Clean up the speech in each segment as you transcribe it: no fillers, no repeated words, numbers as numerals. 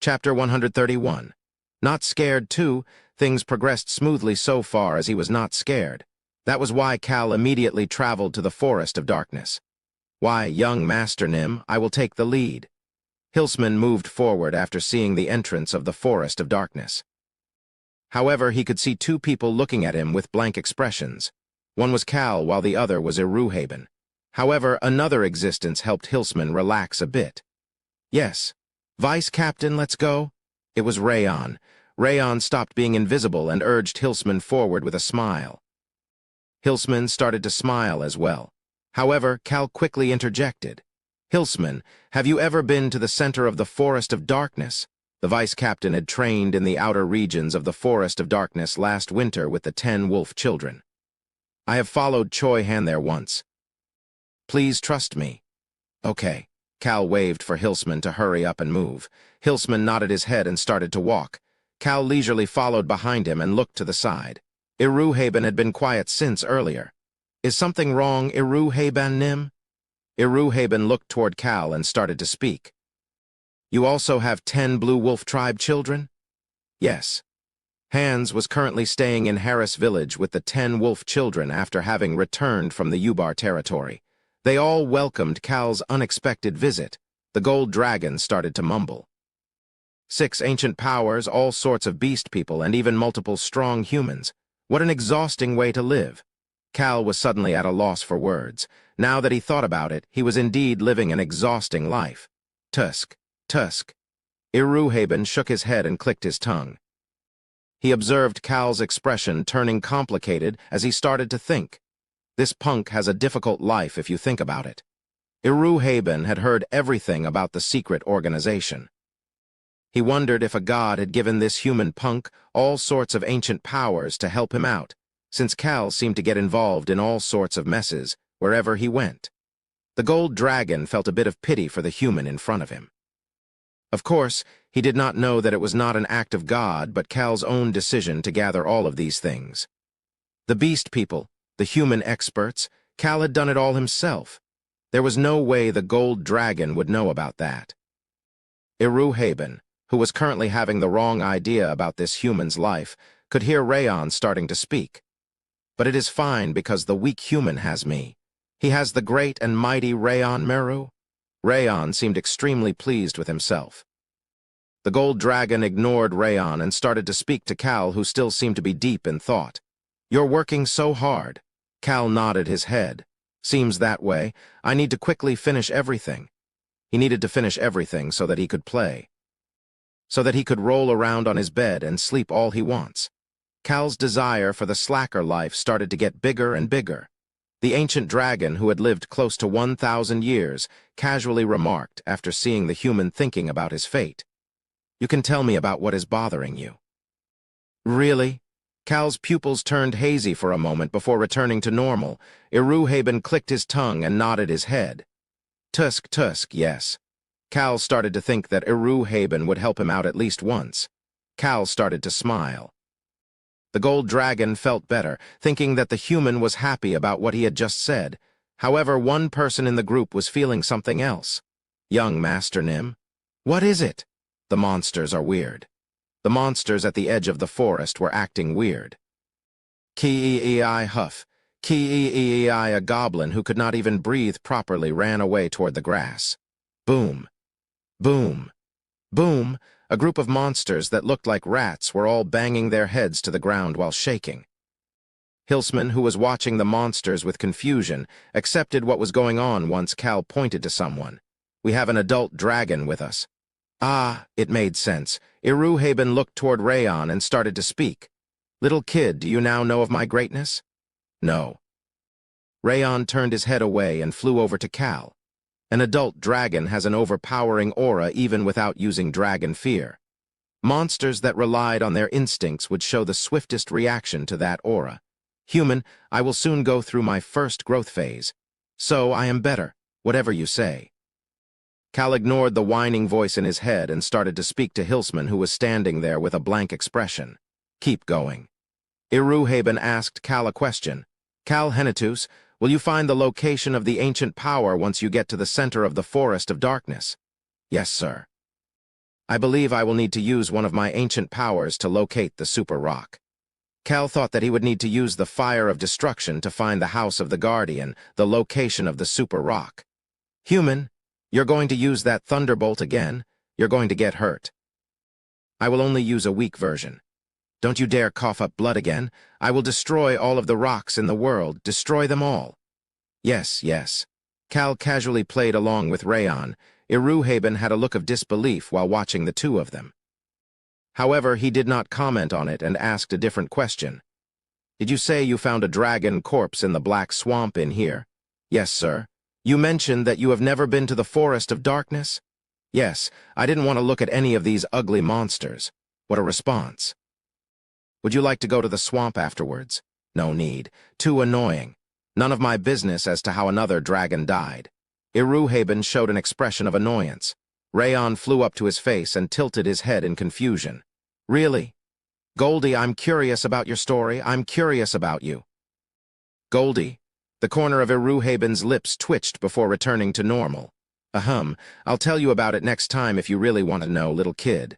Chapter 131. Not scared, too. Things progressed smoothly so far as he was not scared. That was why Cal immediately traveled to the Forest of Darkness. Why, young Master Nim, I will take the lead. Hilsman moved forward after seeing the entrance of the Forest of Darkness. However, he could see two people looking at him with blank expressions. One was Cal, while the other was Iruhaben. However, another existence helped Hilsman relax a bit. Yes. Vice Captain, let's go. It was Rayon. Rayon stopped being invisible and urged Hilsman forward with a smile. Hilsman started to smile as well. However, Cal quickly interjected. Hilsman, have you ever been to the center of the Forest of Darkness? The Vice Captain had trained in the outer regions of the Forest of Darkness last winter with the 10 wolf children. I have followed Choi Han there once. Please trust me. Okay. Cal waved for Hilsman to hurry up and move. Hilsman nodded his head and started to walk. Cal leisurely followed behind him and looked to the side. Iruhaben had been quiet since earlier. Is something wrong, Iruhaben Nim? Iruhaben looked toward Cal and started to speak. You also have 10 Blue Wolf Tribe children? Yes. Hans was currently staying in Harris Village with the 10 wolf children after having returned from the Ubar territory. They all welcomed Cal's unexpected visit. The gold dragon started to mumble. 6 ancient powers, all sorts of beast people, and even multiple strong humans. What an exhausting way to live. Cal was suddenly at a loss for words. Now that he thought about it, he was indeed living an exhausting life. Tusk. Iruhaben shook his head and clicked his tongue. He observed Cal's expression turning complicated as he started to think. This punk has a difficult life if you think about it. Iruhaben had heard everything about the secret organization. He wondered if a god had given this human punk all sorts of ancient powers to help him out, since Cal seemed to get involved in all sorts of messes wherever he went. The gold dragon felt a bit of pity for the human in front of him. Of course, he did not know that it was not an act of God but Cal's own decision to gather all of these things. The beast people, the human experts, Cal had done it all himself. There was no way the gold dragon would know about that. Iruhaben, who was currently having the wrong idea about this human's life, could hear Rayon starting to speak. But it is fine because the weak human has me. He has the great and mighty Rayon Meru. Rayon seemed extremely pleased with himself. The gold dragon ignored Rayon and started to speak to Cal, who still seemed to be deep in thought. You're working so hard. Cal nodded his head. Seems that way. I need to quickly finish everything. He needed to finish everything so that he could play. So that he could roll around on his bed and sleep all he wants. Cal's desire for the slacker life started to get bigger and bigger. The ancient dragon, who had lived close to 1,000 years, casually remarked after seeing the human thinking about his fate. You can tell me about what is bothering you. Really? Cal's pupils turned hazy for a moment before returning to normal. Iruhaben clicked his tongue and nodded his head. Tusk, yes. Cal started to think that Iruhaben would help him out at least once. Cal started to smile. The gold dragon felt better, thinking that the human was happy about what he had just said. However, one person in the group was feeling something else. Young Master Nim. What is it? The monsters are weird. The monsters at the edge of the forest were acting weird. Ki-e-e-I huff. Ki-e-e-I, a goblin who could not even breathe properly, ran away toward the grass. Boom. Boom. Boom. A group of monsters that looked like rats were all banging their heads to the ground while shaking. Hilsman, who was watching the monsters with confusion, accepted what was going on once Cal pointed to someone. We have an adult dragon with us. Ah, it made sense. Iruhaben looked toward Rayon and started to speak. Little kid, do you now know of my greatness? No. Rayon turned his head away and flew over to Cal. An adult dragon has an overpowering aura even without using dragon fear. Monsters that relied on their instincts would show the swiftest reaction to that aura. Human, I will soon go through my first growth phase. So I am better, whatever you say. Cal ignored the whining voice in his head and started to speak to Hilsman, who was standing there with a blank expression. Keep going. Iruhaben asked Cal a question. Cal Henitus, will you find the location of the ancient power once you get to the center of the Forest of Darkness? Yes, sir. I believe I will need to use one of my ancient powers to locate the super rock. Cal thought that he would need to use the fire of destruction to find the house of the Guardian, the location of the super rock. Human, you're going to use that thunderbolt again? You're going to get hurt. I will only use a weak version. Don't you dare cough up blood again. I will destroy all of the rocks in the world, destroy them all. Yes, yes. Cal casually played along with Rayon. Iruhaben had a look of disbelief while watching the two of them. However, he did not comment on it and asked a different question. Did you say you found a dragon corpse in the black swamp in here? Yes, sir. You mentioned that you have never been to the Forest of Darkness? Yes, I didn't want to look at any of these ugly monsters. What a response. Would you like to go to the swamp afterwards? No need. Too annoying. None of my business as to how another dragon died. Iruhaben showed an expression of annoyance. Rayon flew up to his face and tilted his head in confusion. Really? Goldie, I'm curious about your story. I'm curious about you. Goldie. The corner of Iruhaben's lips twitched before returning to normal. I'll tell you about it next time if you really want to know, little kid.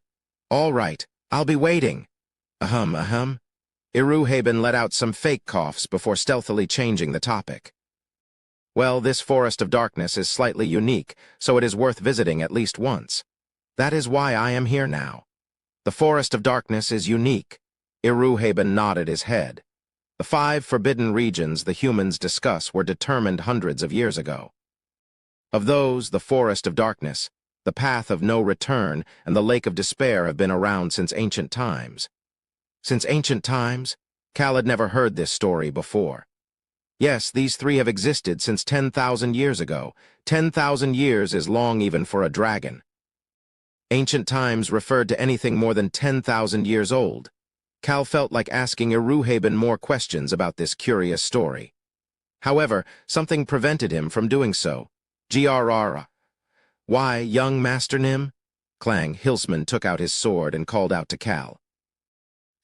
All right, I'll be waiting. Iruhaben let out some fake coughs before stealthily changing the topic. Well, this Forest of Darkness is slightly unique, so it is worth visiting at least once. That is why I am here now. The Forest of Darkness is unique. Iruhaben nodded his head. The 5 forbidden regions the humans discuss were determined hundreds of years ago. Of those, the Forest of Darkness, the Path of No Return, and the Lake of Despair have been around since ancient times. Since ancient times? Cal had never heard this story before. Yes, these 3 have existed since 10,000 years ago. 10,000 years is long even for a dragon. Ancient times referred to anything more than 10,000 years old. Cal felt like asking Iruhaben more questions about this curious story. However, something prevented him from doing so. Grrr. Why, young Master Nim? Clang, Hilsman took out his sword and called out to Cal.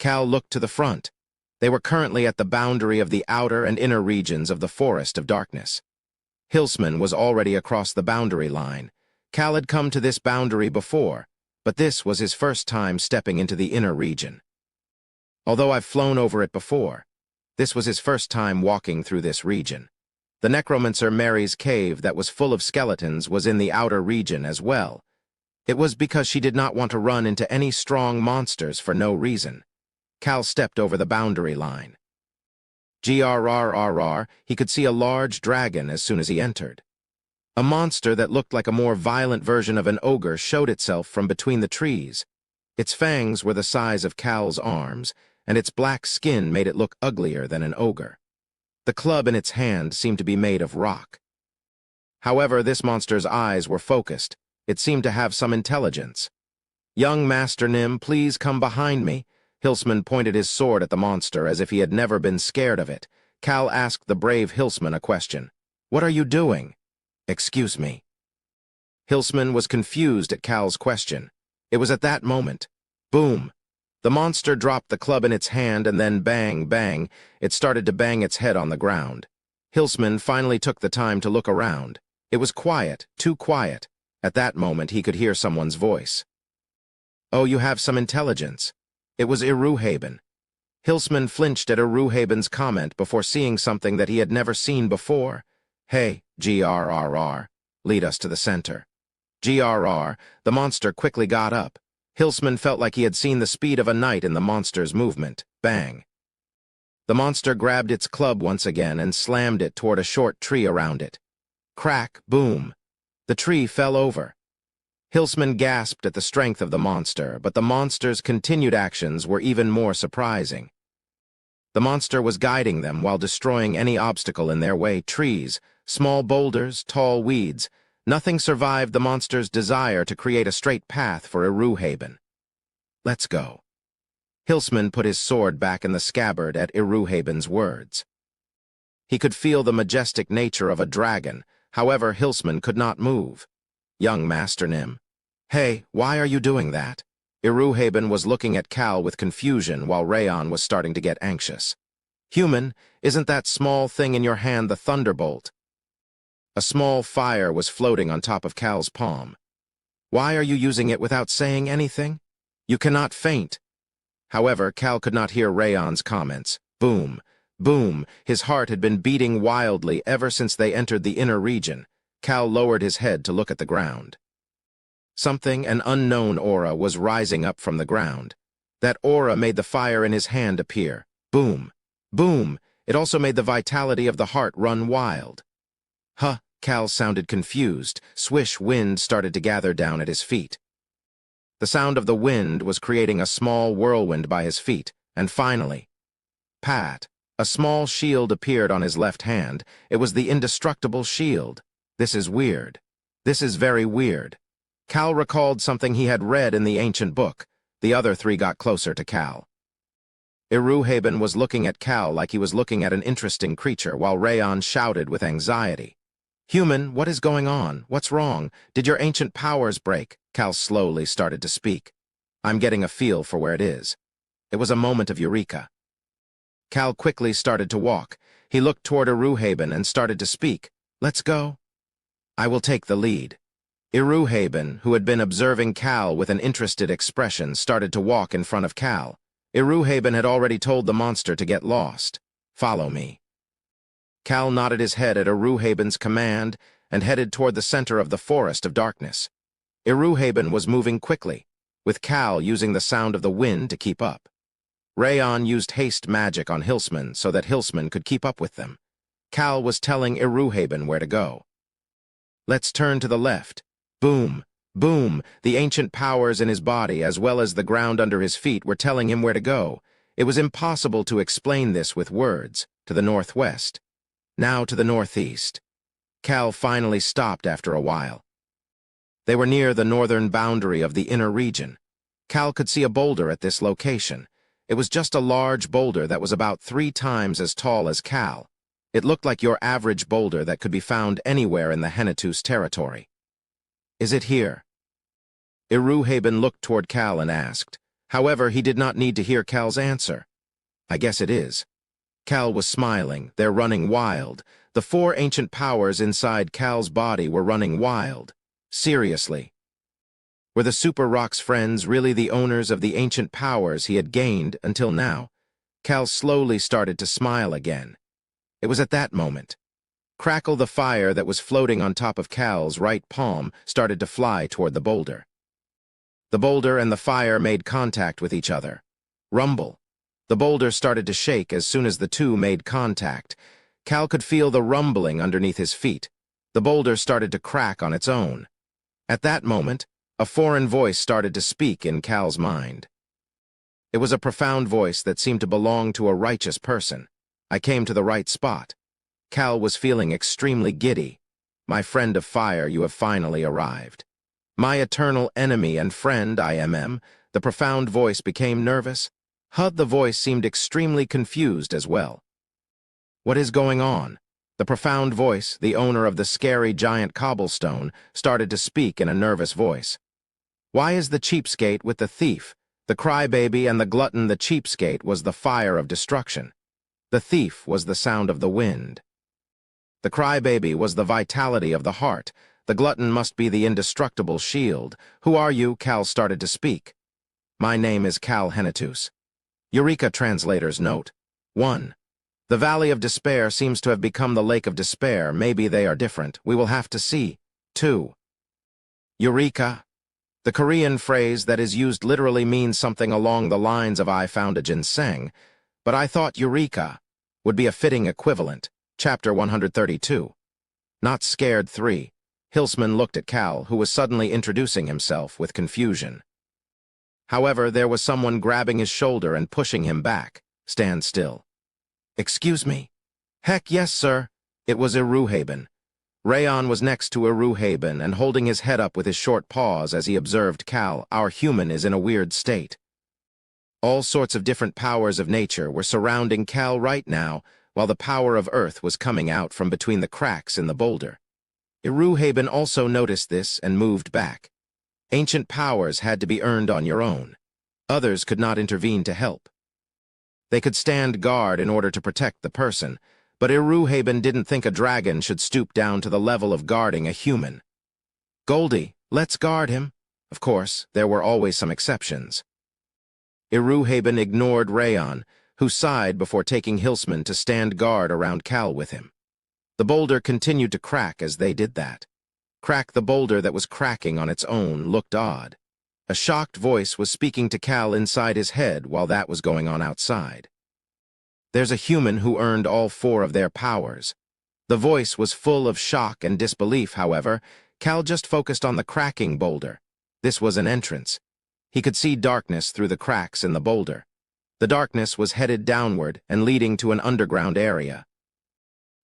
Cal looked to the front. They were currently at the boundary of the outer and inner regions of the Forest of Darkness. Hilsman was already across the boundary line. Cal had come to this boundary before, but this was his first time stepping into the inner region. Although I've flown over it before, this was his first time walking through this region. The necromancer Mary's cave that was full of skeletons was in the outer region as well. It was because she did not want to run into any strong monsters for no reason. Cal stepped over the boundary line. Grrr, he could see a large dragon as soon as he entered. A monster that looked like a more violent version of an ogre showed itself from between the trees. Its fangs were the size of Cal's arms, and its black skin made it look uglier than an ogre. The club in its hand seemed to be made of rock. However, this monster's eyes were focused. It seemed to have some intelligence. Young Master Nim, please come behind me. Hilsman pointed his sword at the monster as if he had never been scared of it. Cal asked the brave Hilsman a question. What are you doing? Excuse me. Hilsman was confused at Cal's question. It was at that moment. Boom. The monster dropped the club in its hand and then bang, bang, it started to bang its head on the ground. Hilsman finally took the time to look around. It was quiet, too quiet. At that moment he could hear someone's voice. Oh, you have some intelligence. It was Iruhaben. Hilsman flinched at Iruhaben's comment before seeing something that he had never seen before. Hey, Grrr, lead us to the center. Grrr, the monster quickly got up. Hilsman felt like he had seen the speed of a knight in the monster's movement. Bang. The monster grabbed its club once again and slammed it toward a short tree around it. Crack, boom. The tree fell over. Hilsman gasped at the strength of the monster, but the monster's continued actions were even more surprising. The monster was guiding them while destroying any obstacle in their way, trees, small boulders, tall weeds. Nothing survived the monster's desire to create a straight path for Iruhaben. Let's go. Hilsman put his sword back in the scabbard at Iruhaben's words. He could feel the majestic nature of a dragon, however Hilsman could not move. Young Master Nim. Hey, why are you doing that? Iruhaben was looking at Cal with confusion while Rayon was starting to get anxious. Human, isn't that small thing in your hand the thunderbolt? A small fire was floating on top of Cal's palm. Why are you using it without saying anything? You cannot faint. However, Cal could not hear Rayon's comments. Boom, boom. His heart had been beating wildly ever since they entered the inner region. Cal lowered his head to look at the ground. Something, an unknown aura, was rising up from the ground. That aura made the fire in his hand appear. Boom, boom. It also made the vitality of the heart run wild. Huh, Cal sounded confused. Swish, wind started to gather down at his feet. The sound of the wind was creating a small whirlwind by his feet, and finally, pat, a small shield appeared on his left hand. It was the indestructible shield. This is weird. This is very weird. Cal recalled something he had read in the ancient book. The other three got closer to Cal. Iruhaben was looking at Cal like he was looking at an interesting creature, while Rayon shouted with anxiety. "Human, what is going on? What's wrong? Did your ancient powers break?" Cal slowly started to speak. "I'm getting a feel for where it is." It was a moment of eureka. Cal quickly started to walk. He looked toward Iruhaben and started to speak. "Let's go." "I will take the lead." Iruhaben, who had been observing Cal with an interested expression, started to walk in front of Cal. Iruhaben had already told the monster to get lost. "Follow me." Cal nodded his head at Iruhaben's command and headed toward the center of the forest of darkness. Iruhaben was moving quickly, with Cal using the sound of the wind to keep up. Rayon used haste magic on Hilsman so that Hilsman could keep up with them. Cal was telling Iruhaben where to go. "Let's turn to the left." Boom, boom. The ancient powers in his body, as well as the ground under his feet, were telling him where to go. It was impossible to explain this with words. To the northwest. Now to the northeast. Cal finally stopped after a while. They were near the northern boundary of the inner region. Cal could see a boulder at this location. It was just a large boulder that was about 3 times as tall as Cal. It looked like your average boulder that could be found anywhere in the Hennetus territory. "Is it here?" Iruhaben looked toward Cal and asked. However, he did not need to hear Cal's answer. "I guess it is." Cal was smiling. They're running wild. The 4 ancient powers inside Cal's body were running wild. Seriously. Were the Super Rock's friends really the owners of the ancient powers he had gained until now? Cal slowly started to smile again. It was at that moment. Crackle, the fire that was floating on top of Cal's right palm, started to fly toward the boulder. The boulder and the fire made contact with each other. Rumble. The boulder started to shake as soon as the two made contact. Cal could feel the rumbling underneath his feet. The boulder started to crack on its own. At that moment, a foreign voice started to speak in Cal's mind. It was a profound voice that seemed to belong to a righteous person. "I came to the right spot." Cal was feeling extremely giddy. "My friend of fire, you have finally arrived." "My eternal enemy and friend, IMM." The profound voice became nervous. The voice seemed extremely confused as well. "What is going on?" The profound voice, the owner of the scary giant cobblestone, started to speak in a nervous voice. "Why is the cheapskate with the thief? The crybaby and the glutton. The cheapskate was the fire of destruction. The thief was the sound of the wind. The crybaby was the vitality of the heart. The glutton must be the indestructible shield. Who are you?" Cal started to speak. "My name is Cal Hennetus." Eureka translator's note. 1. The Valley of Despair seems to have become the Lake of Despair. Maybe they are different. We will have to see. 2. Eureka. The Korean phrase that is used literally means something along the lines of "I found a ginseng," but I thought Eureka would be a fitting equivalent. Chapter 132. Not scared 3. Hilsman looked at Cal, who was suddenly introducing himself with confusion. However, there was someone grabbing his shoulder and pushing him back. "Stand still." "Excuse me." "Heck yes, sir." It was Iruhaben. Rayon was next to Iruhaben and holding his head up with his short paws as he observed Cal. "Our human is in a weird state." All sorts of different powers of nature were surrounding Cal right now, while the power of Earth was coming out from between the cracks in the boulder. Iruhaben also noticed this and moved back. Ancient powers had to be earned on your own. Others could not intervene to help. They could stand guard in order to protect the person, but Iruhaben didn't think a dragon should stoop down to the level of guarding a human. "Goldie, let's guard him." Of course, there were always some exceptions. Iruhaben ignored Rayon, who sighed before taking Hilsman to stand guard around Cal with him. The boulder continued to crack as they did that. Crack the boulder that was cracking on its own looked odd. A shocked voice was speaking to Cal inside his head while that was going on outside. There's a human who earned all 4 of their powers. The voice was full of shock and disbelief, however. Cal just focused on the cracking boulder. This was an entrance. He could see darkness through the cracks in the boulder. The darkness was headed downward and leading to an underground area.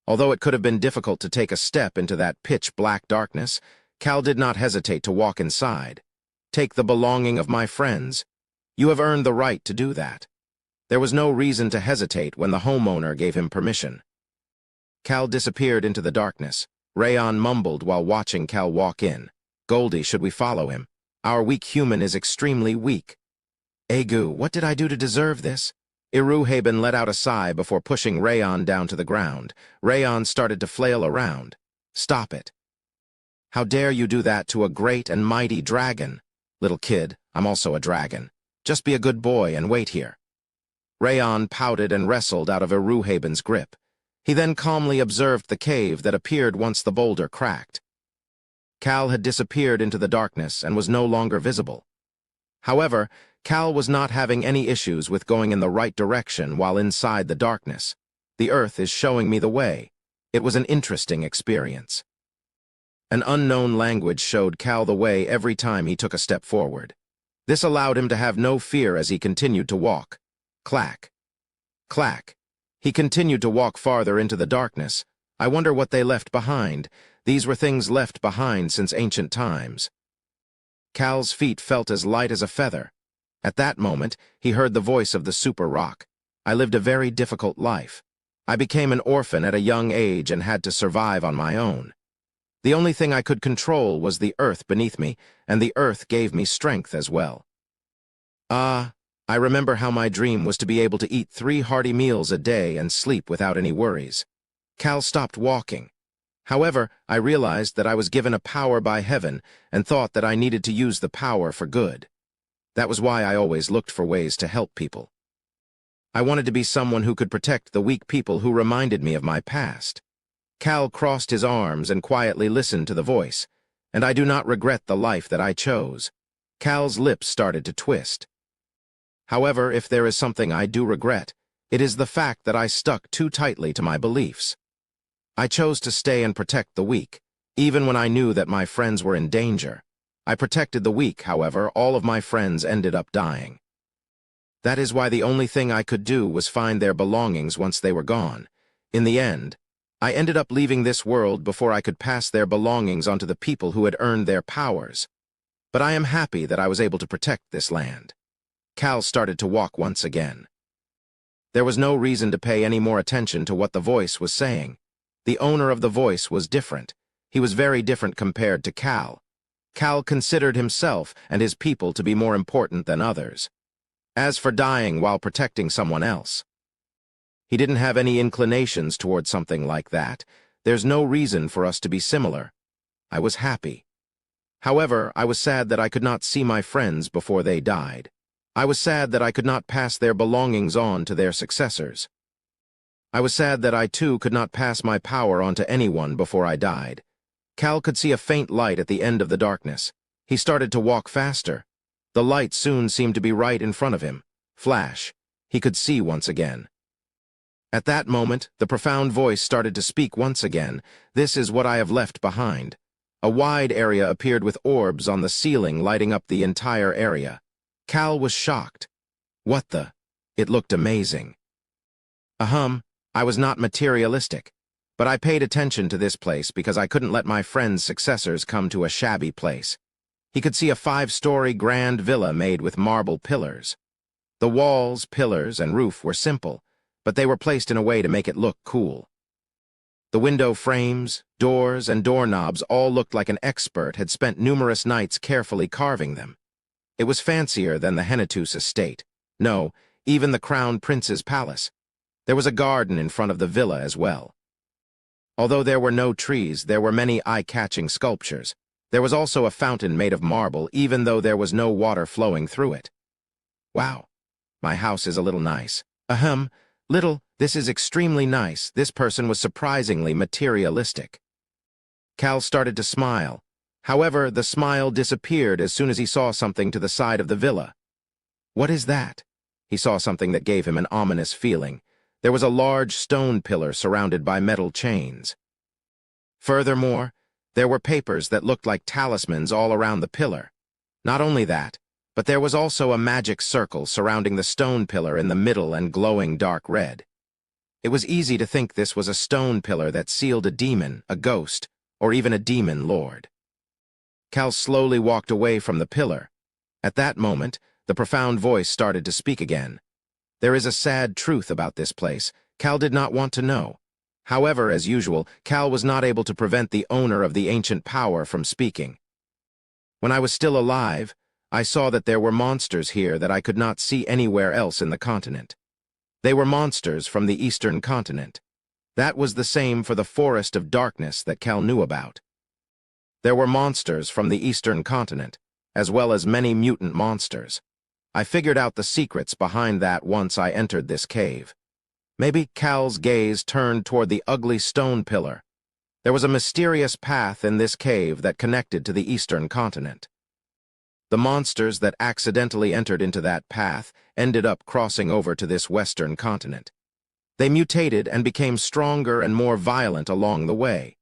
Although it could have been difficult to take a step into that pitch-black darkness, Cal did not hesitate to walk inside. Take the belonging of my friends. You have earned the right to do that. There was no reason to hesitate when the homeowner gave him permission. Cal disappeared into the darkness. Rayon mumbled while watching Cal walk in. Goldie, should we follow him? Our weak human is extremely weak. Egu, what did I do to deserve this? Iruhaben let out a sigh before pushing Rayon down to the ground. Rayon started to flail around. Stop it. How dare you do that to a great and mighty dragon? Little kid, I'm also a dragon. Just be a good boy and wait here. Rayon pouted and wrestled out of Iruhaben's grip. He then calmly observed the cave that appeared once the boulder cracked. Cal had disappeared into the darkness and was no longer visible. However, Cal was not having any issues with going in the right direction while inside the darkness. The earth is showing me the way. It was an interesting experience. An unknown language showed Cal the way every time he took a step forward. This allowed him to have no fear as he continued to walk. Clack. Clack. He continued to walk farther into the darkness. I wonder what they left behind. These were things left behind since ancient times. Cal's feet felt as light as a feather. At that moment, he heard the voice of the Super Rock. I lived a very difficult life. I became an orphan at a young age and had to survive on my own. The only thing I could control was the earth beneath me, and the earth gave me strength as well. I remember how my dream was to be able to eat 3 hearty meals a day and sleep without any worries. Cal stopped walking. However, I realized that I was given a power by heaven and thought that I needed to use the power for good. That was why I always looked for ways to help people. I wanted to be someone who could protect the weak people who reminded me of my past. Cal crossed his arms and quietly listened to the voice, and I do not regret the life that I chose. Cal's lips started to twist. However, if there is something I do regret, it is the fact that I stuck too tightly to my beliefs. I chose to stay and protect the weak, even when I knew that my friends were in danger. I protected the weak, however, all of my friends ended up dying. That is why the only thing I could do was find their belongings once they were gone. In the end, I ended up leaving this world before I could pass their belongings onto the people who had earned their powers. But I am happy that I was able to protect this land. Cal started to walk once again. There was no reason to pay any more attention to what the voice was saying. The owner of the voice was different. He was very different compared to Cal. Cal considered himself and his people to be more important than others. As for dying while protecting someone else, he didn't have any inclinations toward something like that. There's no reason for us to be similar. I was happy. However, I was sad that I could not see my friends before they died. I was sad that I could not pass their belongings on to their successors. I was sad that I too could not pass my power on to anyone before I died. Cal could see a faint light at the end of the darkness. He started to walk faster. The light soon seemed to be right in front of him. Flash. He could see once again. At that moment, the profound voice started to speak once again. This is what I have left behind. A wide area appeared with orbs on the ceiling lighting up the entire area. Cal was shocked. What the? It looked amazing. I was not materialistic, but I paid attention to this place because I couldn't let my friend's successors come to a shabby place. He could see a 5-story grand villa made with marble pillars. The walls, pillars, and roof were simple, but they were placed in a way to make it look cool. The window frames, doors, and doorknobs all looked like an expert had spent numerous nights carefully carving them. It was fancier than the Hennetus estate. No, even the Crown Prince's palace. There was a garden in front of the villa as well. Although there were no trees, there were many eye-catching sculptures. There was also a fountain made of marble, even though there was no water flowing through it. Wow, my house is a little nice. Ahem, little, this is extremely nice. This person was surprisingly materialistic. Cal started to smile. However, the smile disappeared as soon as he saw something to the side of the villa. What is that? He saw something that gave him an ominous feeling. There was a large stone pillar surrounded by metal chains. Furthermore, there were papers that looked like talismans all around the pillar. Not only that, but there was also a magic circle surrounding the stone pillar in the middle and glowing dark red. It was easy to think this was a stone pillar that sealed a demon, a ghost, or even a demon lord. Cal slowly walked away from the pillar. At that moment, the profound voice started to speak again. There is a sad truth about this place. Cal did not want to know. However, as usual, Cal was not able to prevent the owner of the ancient power from speaking. When I was still alive, I saw that there were monsters here that I could not see anywhere else in the continent. They were monsters from the eastern continent. That was the same for the forest of darkness that Cal knew about. There were monsters from the eastern continent, as well as many mutant monsters. I figured out the secrets behind that once I entered this cave. Maybe Cal's gaze turned toward the ugly stone pillar. There was a mysterious path in this cave that connected to the eastern continent. The monsters that accidentally entered into that path ended up crossing over to this western continent. They mutated and became stronger and more violent along the way.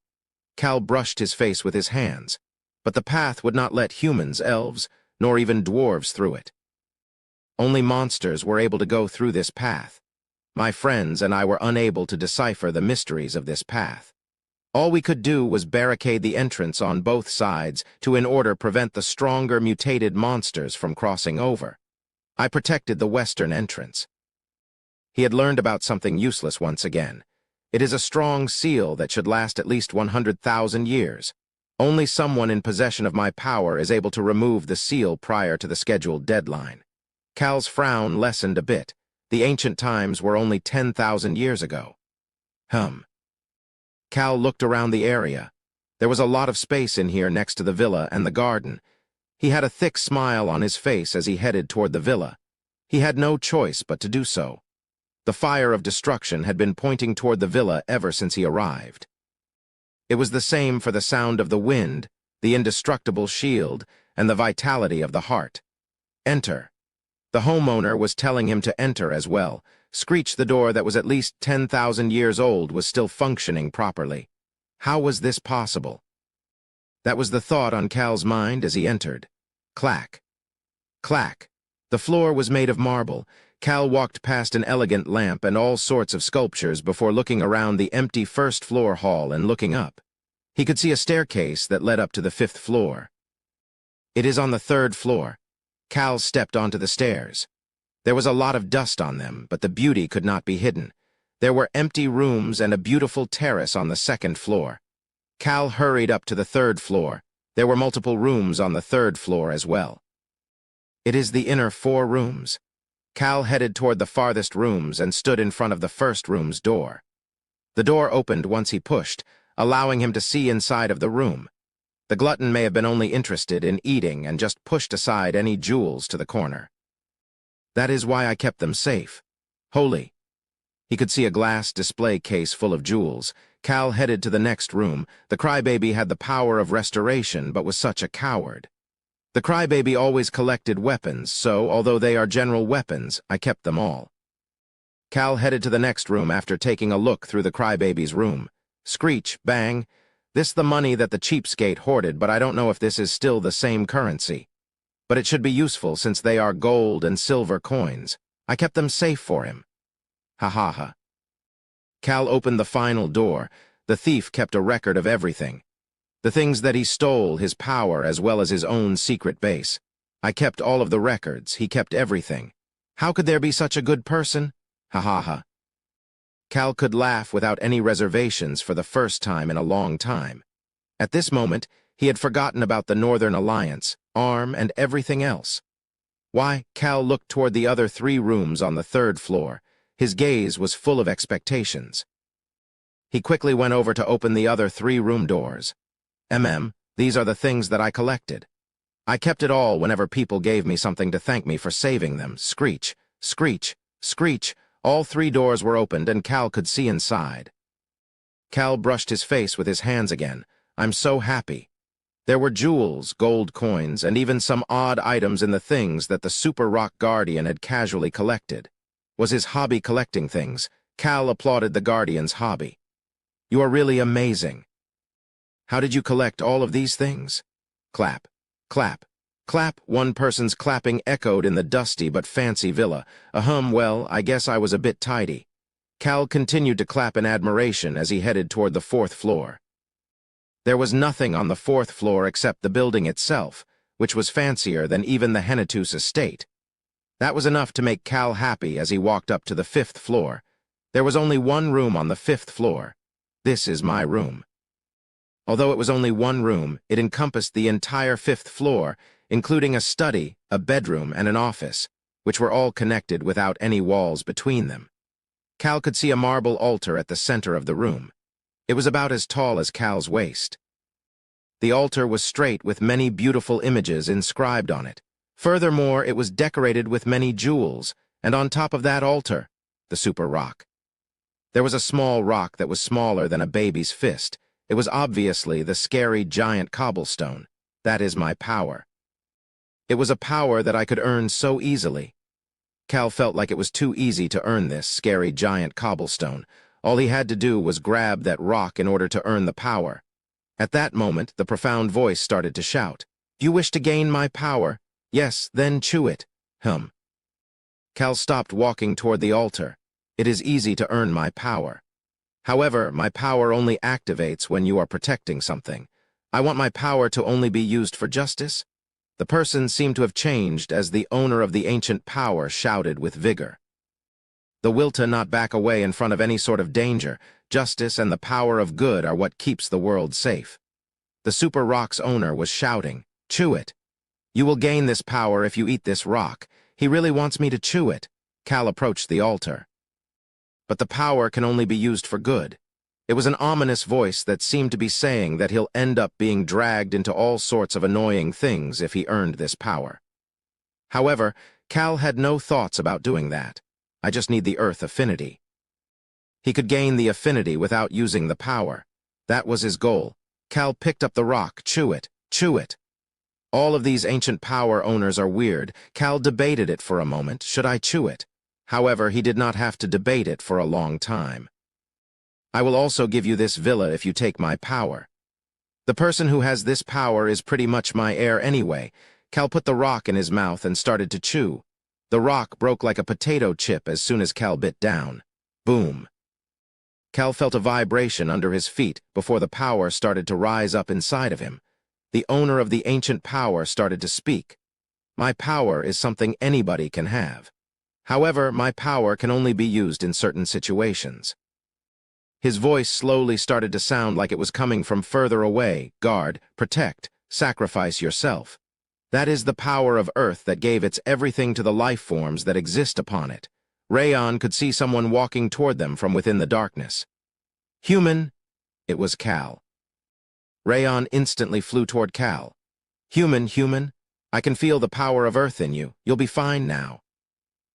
Cal brushed his face with his hands, but the path would not let humans, elves, nor even dwarves through it. Only monsters were able to go through this path. My friends and I were unable to decipher the mysteries of this path. All we could do was barricade the entrance on both sides to in order prevent the stronger mutated monsters from crossing over. I protected the western entrance. He had learned about something useless once again. It is a strong seal that should last at least 100,000 years. Only someone in possession of my power is able to remove the seal prior to the scheduled deadline. Cal's frown lessened a bit. The ancient times were only 10,000 years ago. Cal looked around the area. There was a lot of space in here next to the villa and the garden. He had a thick smile on his face as he headed toward the villa. He had no choice but to do so. The fire of destruction had been pointing toward the villa ever since he arrived. It was the same for the sound of the wind, the indestructible shield, and the vitality of the heart. Enter. The homeowner was telling him to enter as well. Screech, the door that was at least 10,000 years old, was still functioning properly. How was this possible? That was the thought on Cal's mind as he entered. Clack. Clack. The floor was made of marble. Cal walked past an elegant lamp and all sorts of sculptures before looking around the empty first-floor hall and looking up. He could see a staircase that led up to the 5th floor. It is on the 3rd floor. Cal stepped onto the stairs. There was a lot of dust on them, but the beauty could not be hidden. There were empty rooms and a beautiful terrace on the 2nd floor. Cal hurried up to the 3rd floor. There were multiple rooms on the 3rd floor as well. It is the inner 4 rooms. Cal headed toward the farthest rooms and stood in front of the first room's door. The door opened once he pushed, allowing him to see inside of the room. The glutton may have been only interested in eating and just pushed aside any jewels to the corner. That is why I kept them safe. Holy. He could see a glass display case full of jewels. Cal headed to the next room. The crybaby had the power of restoration, but was such a coward. The crybaby always collected weapons, so, although they are general weapons, I kept them all. Cal headed to the next room after taking a look through the crybaby's room. Screech, bang. This the money that the cheapskate hoarded, but I don't know if this is still the same currency. But it should be useful since they are gold and silver coins. I kept them safe for him. Ha ha ha. Cal opened the final door. The thief kept a record of everything. The things that he stole, his power, as well as his own secret base. I kept all of the records. He kept everything. How could there be such a good person? Ha ha ha. Cal could laugh without any reservations for the first time in a long time. At this moment, he had forgotten about the Northern Alliance, ARM, and everything else. Why, Cal looked toward the other 3 rooms on the 3rd floor. His gaze was full of expectations. He quickly went over to open the other 3 room doors. These are the things that I collected. I kept it all whenever people gave me something to thank me for saving them. Screech, screech, screech. All 3 doors were opened and Cal could see inside. Cal brushed his face with his hands again. I'm so happy. There were jewels, gold coins, and even some odd items in the things that the Super Rock Guardian had casually collected. Was his hobby collecting things? Cal applauded the Guardian's hobby. You are really amazing. How did you collect all of these things? Clap, clap, clap. One person's clapping echoed in the dusty but fancy villa. Well, I guess I was a bit tidy. Cal continued to clap in admiration as he headed toward the 4th floor. There was nothing on the 4th floor except the building itself, which was fancier than even the Hennetus estate. That was enough to make Cal happy as he walked up to the 5th floor. There was only one room on the 5th floor. This is my room. Although it was only one room, it encompassed the entire 5th floor, including a study, a bedroom, and an office, which were all connected without any walls between them. Cal could see a marble altar at the center of the room. It was about as tall as Cal's waist. The altar was straight with many beautiful images inscribed on it. Furthermore, it was decorated with many jewels, and on top of that altar, the Super Rock. There was a small rock that was smaller than a baby's fist. It was obviously the scary giant cobblestone. That is my power. It was a power that I could earn so easily. Cal felt like it was too easy to earn this scary giant cobblestone. All he had to do was grab that rock in order to earn the power. At that moment, the profound voice started to shout, "You wish to gain my power? Yes, then chew it." Cal stopped walking toward the altar. It is easy to earn my power. However, my power only activates when you are protecting something. I want my power to only be used for justice. The person seemed to have changed as the owner of the ancient power shouted with vigor. The will to not back away in front of any sort of danger. Justice and the power of good are what keeps the world safe. The Super Rock's owner was shouting, "Chew it. You will gain this power if you eat this rock. He really wants me to chew it." Cal approached the altar. But the power can only be used for good. It was an ominous voice that seemed to be saying that he'll end up being dragged into all sorts of annoying things if he earned this power. However, Cal had no thoughts about doing that. I just need the Earth affinity. He could gain the affinity without using the power. That was his goal. Cal picked up the rock. Chew it. Chew it. All of these ancient power owners are weird. Cal debated it for a moment. Should I chew it? However, he did not have to debate it for a long time. I will also give you this villa if you take my power. The person who has this power is pretty much my heir anyway. Cal put the rock in his mouth and started to chew. The rock broke like a potato chip as soon as Cal bit down. Boom. Cal felt a vibration under his feet before the power started to rise up inside of him. The owner of the ancient power started to speak. My power is something anybody can have. However, my power can only be used in certain situations. His voice slowly started to sound like it was coming from further away. Guard, protect, sacrifice yourself. That is the power of Earth that gave its everything to the life forms that exist upon it. Rayon could see someone walking toward them from within the darkness. Human. It was Cal. Rayon instantly flew toward Cal. Human, I can feel the power of Earth in you. You'll be fine now.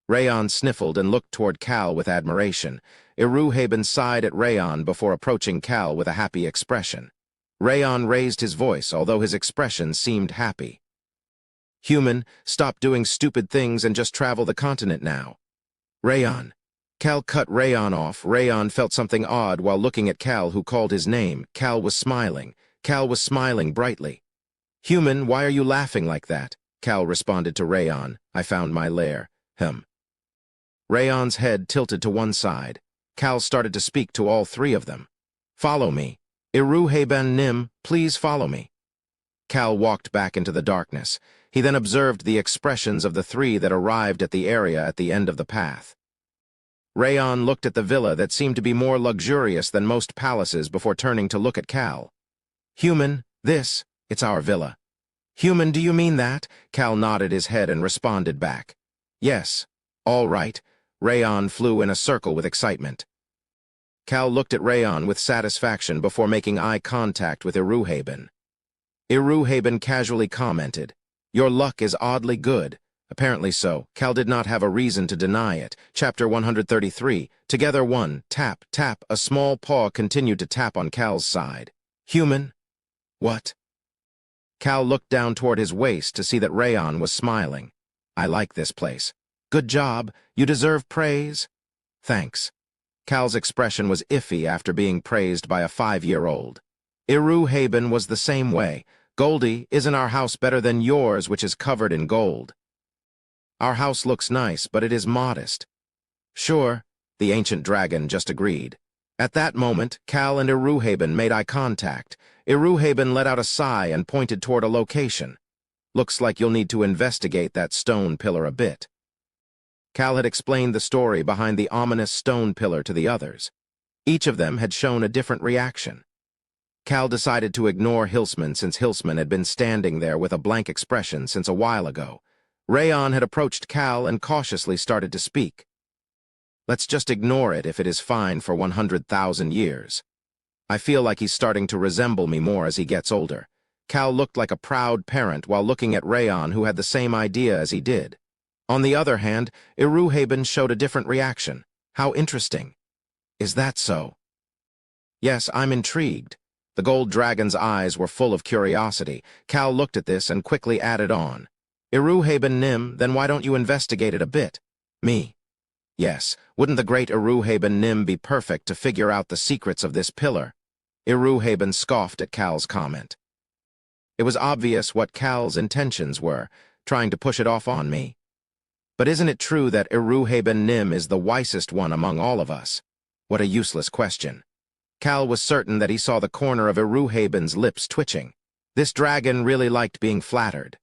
Rayon sniffled and looked toward Cal with admiration. Iruhaben sighed at Rayon before approaching Cal with a happy expression. Rayon raised his voice, although his expression seemed happy. Human, stop doing stupid things and just travel the continent now. Rayon. Cal cut Rayon off. Rayon felt something odd while looking at Cal, who called his name. Cal was smiling. Cal was smiling brightly. Human, why are you laughing like that? Cal responded to Rayon. I found my lair. Rayon's head tilted to one side. Cal started to speak to all 3 of them. Follow me. Iruhaben Nim, please follow me. Cal walked back into the darkness. He then observed the expressions of the 3 that arrived at the area at the end of the path. Rayon looked at the villa that seemed to be more luxurious than most palaces before turning to look at Cal. Human, it's our villa. Human, do you mean that? Cal nodded his head and responded back. Yes. All right. Rayon flew in a circle with excitement. Cal looked at Rayon with satisfaction before making eye contact with Iruhaben. Iruhaben casually commented. Your luck is oddly good. Apparently so. Cal did not have a reason to deny it. Chapter 133. Together one. Tap, tap. A small paw continued to tap on Cal's side. Human? What? Cal looked down toward his waist to see that Rayon was smiling. I like this place. Good job. You deserve praise. Thanks. Cal's expression was iffy after being praised by a 5-year-old. Iruhaben was the same way. Goldie, isn't our house better than yours, which is covered in gold? Our house looks nice, but it is modest. Sure, the ancient dragon just agreed. At that moment, Cal and Iruhaben made eye contact. Iruhaben let out a sigh and pointed toward a location. Looks like you'll need to investigate that stone pillar a bit. Cal had explained the story behind the ominous stone pillar to the others. Each of them had shown a different reaction. Cal decided to ignore Hilsman since Hilsman had been standing there with a blank expression since a while ago. Rayon had approached Cal and cautiously started to speak. Let's just ignore it if it is fine for 100,000 years. I feel like he's starting to resemble me more as he gets older. Cal looked like a proud parent while looking at Rayon, who had the same idea as he did. On the other hand, Iruhaben showed a different reaction. How interesting. Is that so? Yes, I'm intrigued. The gold dragon's eyes were full of curiosity. Cal looked at this and quickly added on. Iruhaben Nim, then why don't you investigate it a bit? Me. Yes, wouldn't the great Iruhaben Nim be perfect to figure out the secrets of this pillar? Iruhaben scoffed at Cal's comment. It was obvious what Cal's intentions were, trying to push it off on me. But isn't it true that Iruhaben Nim is the wisest one among all of us? What a useless question. Cal was certain that he saw the corner of Iruhaben's lips twitching. This dragon really liked being flattered.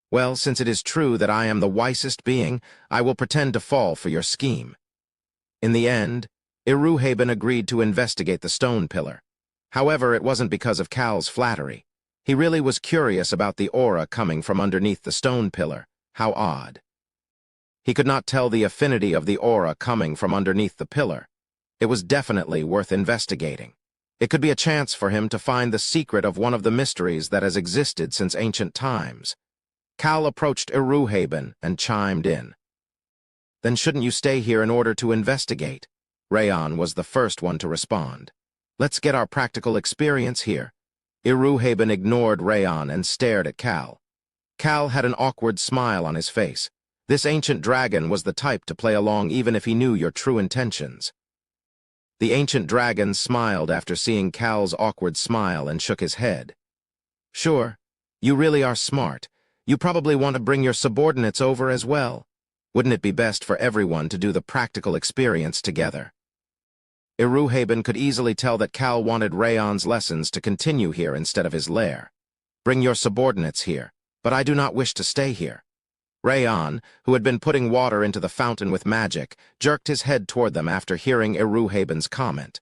Well, since it is true that I am the wisest being, I will pretend to fall for your scheme. In the end, Iruhaben agreed to investigate the stone pillar. However, it wasn't because of Cal's flattery. He really was curious about the aura coming from underneath the stone pillar. How odd. He could not tell the affinity of the aura coming from underneath the pillar. It was definitely worth investigating. It could be a chance for him to find the secret of one of the mysteries that has existed since ancient times. Cal approached Iruhaben and chimed in. Then shouldn't you stay here in order to investigate? Rayon was the first one to respond. Let's get our practical experience here. Iruhaben ignored Rayon and stared at Cal. Cal had an awkward smile on his face. This ancient dragon was the type to play along even if he knew your true intentions. The ancient dragon smiled after seeing Cal's awkward smile and shook his head. Sure, you really are smart. You probably want to bring your subordinates over as well. Wouldn't it be best for everyone to do the practical experience together? Iruhaben could easily tell that Cal wanted Rayon's lessons to continue here instead of his lair. Bring your subordinates here, but I do not wish to stay here. Rayon, who had been putting water into the fountain with magic, jerked his head toward them after hearing Iruhaben's comment.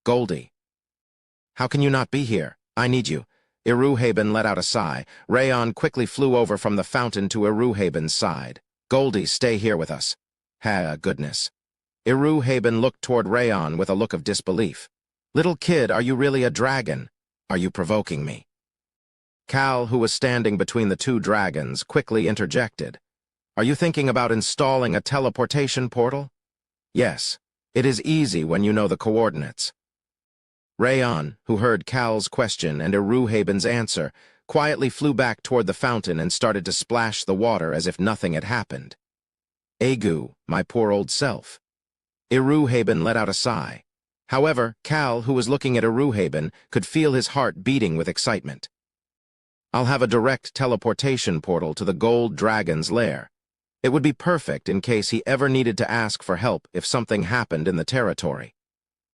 Goldie. How can you not be here? I need you. Iruhaben let out a sigh. Rayon quickly flew over from the fountain to Iruhaben's side. Goldie, stay here with us. Goodness. Iruhaben looked toward Rayon with a look of disbelief. Little kid, are you really a dragon? Are you provoking me? Cal, who was standing between the two dragons, quickly interjected. Are you thinking about installing a teleportation portal? Yes. It is easy when you know the coordinates. Rayon, who heard Cal's question and Iruhaben's answer, quietly flew back toward the fountain and started to splash the water as if nothing had happened. Egu, my poor old self. Iruhaben let out a sigh. However, Cal, who was looking at Iruhaben, could feel his heart beating with excitement. I'll have a direct teleportation portal to the gold dragon's lair. It would be perfect in case he ever needed to ask for help if something happened in the territory.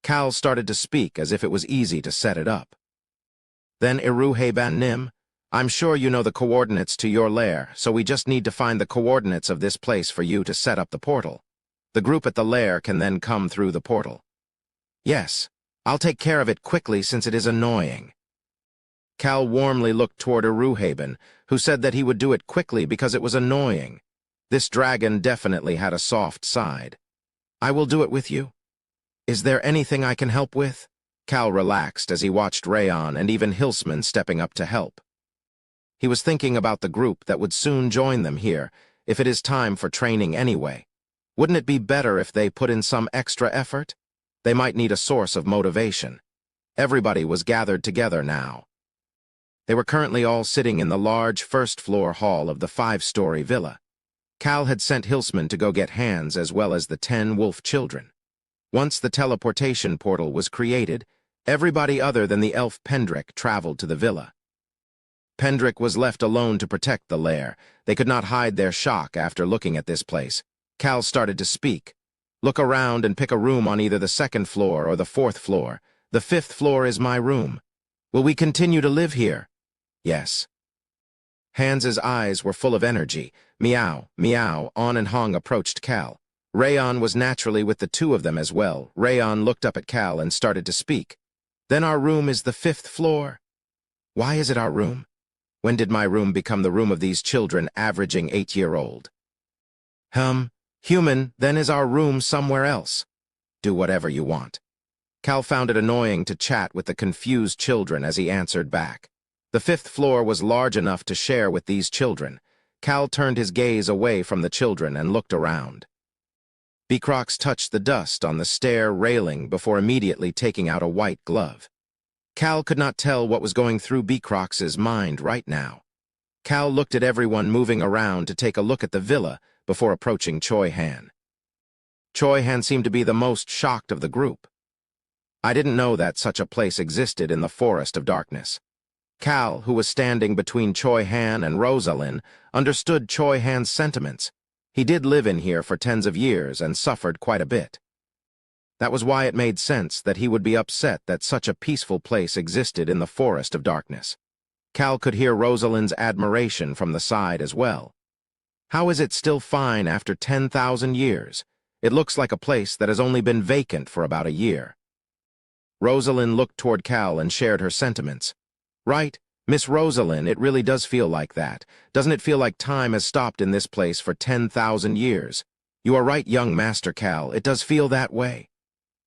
Cal started to speak as if it was easy to set it up. Then Iruhaben Nim, I'm sure you know the coordinates to your lair, so we just need to find the coordinates of this place for you to set up the portal. The group at the lair can then come through the portal. Yes, I'll take care of it quickly since it is annoying. Cal warmly looked toward Iruhaben, who said that he would do it quickly because it was annoying. This dragon definitely had a soft side. I will do it with you. Is there anything I can help with? Cal relaxed as he watched Rayon and even Hilsman stepping up to help. He was thinking about the group that would soon join them here, if it is time for training anyway. Wouldn't it be better if they put in some extra effort? They might need a source of motivation. Everybody was gathered together now. They were currently all sitting in the large first-floor hall of the 5-story villa. Cal had sent Hilsman to go get Hands as well as the 10 wolf children. Once the teleportation portal was created, everybody other than the elf Pendrick traveled to the villa. Pendrick was left alone to protect the lair. They could not hide their shock after looking at this place. Cal started to speak. Look around and pick a room on either the 2nd floor or the 4th floor. The 5th floor is my room. Will we continue to live here? Yes. Hans's eyes were full of energy. Meow, meow, On and Hong approached Cal. Rayon was naturally with the two of them as well. Rayon looked up at Cal and started to speak. Then our room is the 5th floor. Why is it our room? When did my room become the room of these children averaging 8-year-old? Human, then is our room somewhere else? Do whatever you want. Cal found it annoying to chat with the confused children as he answered back. The 5th floor was large enough to share with these children. Cal turned his gaze away from the children and looked around. Beacrox touched the dust on the stair railing before immediately taking out a white glove. Cal could not tell what was going through Beacrox's mind right now. Cal looked at everyone moving around to take a look at the villa before approaching Choi Han. Choi Han seemed to be the most shocked of the group. I didn't know that such a place existed in the Forest of Darkness. Cal, who was standing between Choi Han and Rosalind, understood Choi Han's sentiments. He did live in here for tens of years and suffered quite a bit. That was why it made sense that he would be upset that such a peaceful place existed in the Forest of Darkness. Cal could hear Rosalind's admiration from the side as well. How is it still fine after 10,000 years? It looks like a place that has only been vacant for about a year. Rosalind looked toward Cal and shared her sentiments. Right, Miss Rosalind, it really does feel like that. Doesn't it feel like time has stopped in this place for 10,000 years? You are right, young Master Cal, it does feel that way.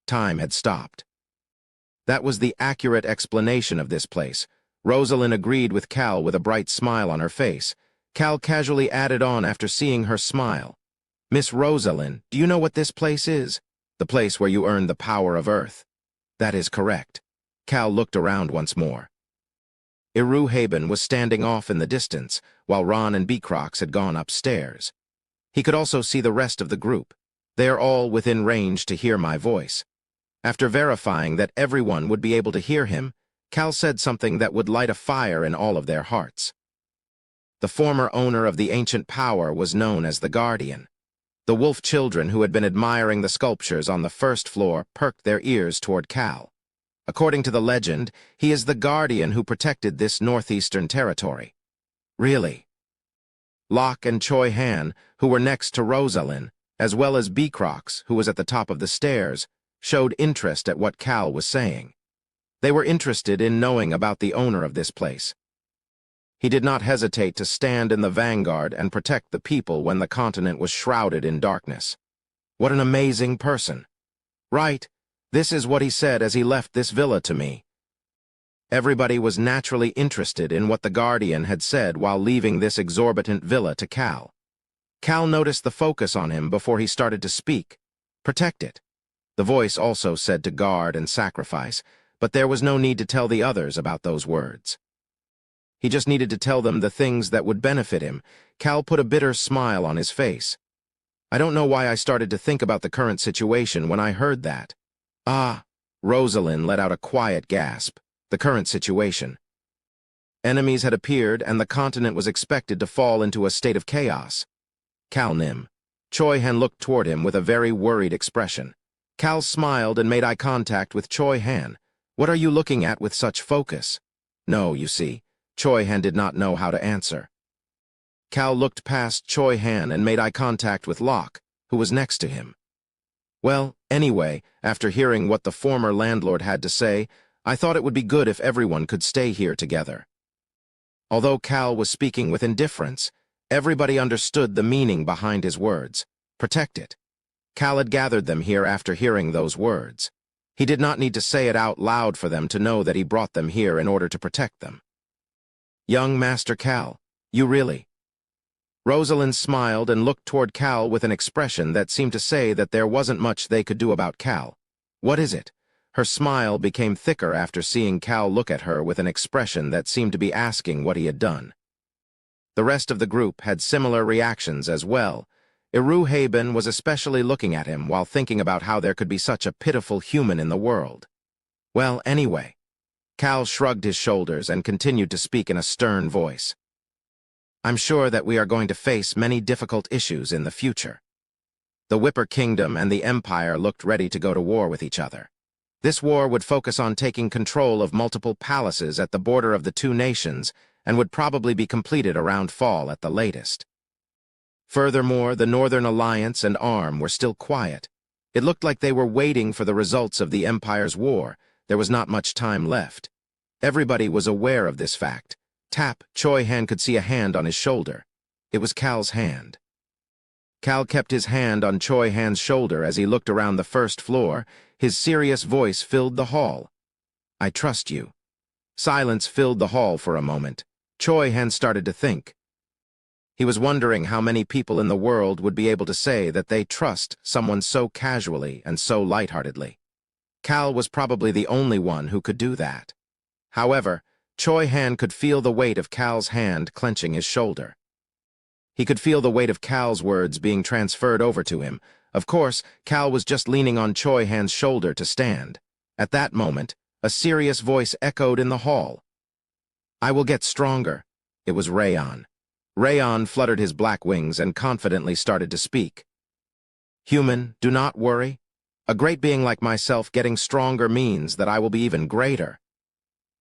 Time had stopped. That was the accurate explanation of this place. Rosalind agreed with Cal with a bright smile on her face. Cal casually added on after seeing her smile. Miss Rosalind, do you know what this place is? The place where you earn the power of Earth. That is correct. Cal looked around once more. Iruhaben was standing off in the distance, while Ron and Beacrox had gone upstairs. He could also see the rest of the group. They are all within range to hear my voice. After verifying that everyone would be able to hear him, Cal said something that would light a fire in all of their hearts. The former owner of the ancient power was known as the Guardian. The wolf children who had been admiring the sculptures on the 1st floor perked their ears toward Cal. According to the legend, he is the Guardian who protected this northeastern territory. Really? Locke and Choi Han, who were next to Rosalind, as well as Beacrox, who was at the top of the stairs, showed interest at what Cal was saying. They were interested in knowing about the owner of this place. He did not hesitate to stand in the vanguard and protect the people when the continent was shrouded in darkness. What an amazing person. Right, this is what he said as he left this villa to me. Everybody was naturally interested in what the Guardian had said while leaving this exorbitant villa to Cal. Cal noticed the focus on him before he started to speak. Protect it. The voice also said to guard and sacrifice, but there was no need to tell the others about those words. He just needed to tell them the things that would benefit him. Cal put a bitter smile on his face. I don't know why I started to think about the current situation when I heard that. Ah, Rosalind let out a quiet gasp. The current situation. Enemies had appeared and the continent was expected to fall into a state of chaos. Cal Nim. Choi Han looked toward him with a very worried expression. Cal smiled and made eye contact with Choi Han. What are you looking at with such focus? No, you see. Choi Han did not know how to answer. Cal looked past Choi Han and made eye contact with Locke, who was next to him. Well, anyway, after hearing what the former landlord had to say, I thought it would be good if everyone could stay here together. Although Cal was speaking with indifference, everybody understood the meaning behind his words. Protect it. Cal had gathered them here after hearing those words. He did not need to say it out loud for them to know that he brought them here in order to protect them. Young Master Cal, you really? Rosalind smiled and looked toward Cal with an expression that seemed to say that there wasn't much they could do about Cal. What is it? Her smile became thicker after seeing Cal look at her with an expression that seemed to be asking what he had done. The rest of the group had similar reactions as well. Haben was especially looking at him while thinking about how there could be such a pitiful human in the world. Well, anyway. Cal shrugged his shoulders and continued to speak in a stern voice. I'm sure that we are going to face many difficult issues in the future. The Whipper Kingdom and the Empire looked ready to go to war with each other. This war would focus on taking control of multiple palaces at the border of the two nations and would probably be completed around fall at the latest. Furthermore, the Northern Alliance and Arm were still quiet. It looked like they were waiting for the results of the Empire's war. There was not much time left. Everybody was aware of this fact. Choi Han could see a hand on his shoulder. It was Cal's hand. Cal kept his hand on Choi Han's shoulder as he looked around the first floor. His serious voice filled the hall. I trust you. Silence filled the hall for a moment. Choi Han started to think. He was wondering how many people in the world would be able to say that they trust someone so casually and so lightheartedly. Cal was probably the only one who could do that. However, Choi Han could feel the weight of Cal's hand clenching his shoulder. He could feel the weight of Cal's words being transferred over to him. Of course, Cal was just leaning on Choi Han's shoulder to stand. At that moment, a serious voice echoed in the hall. I will get stronger. It was Rayon. Rayon fluttered his black wings and confidently started to speak. Human, do not worry. A great being like myself getting stronger means that I will be even greater.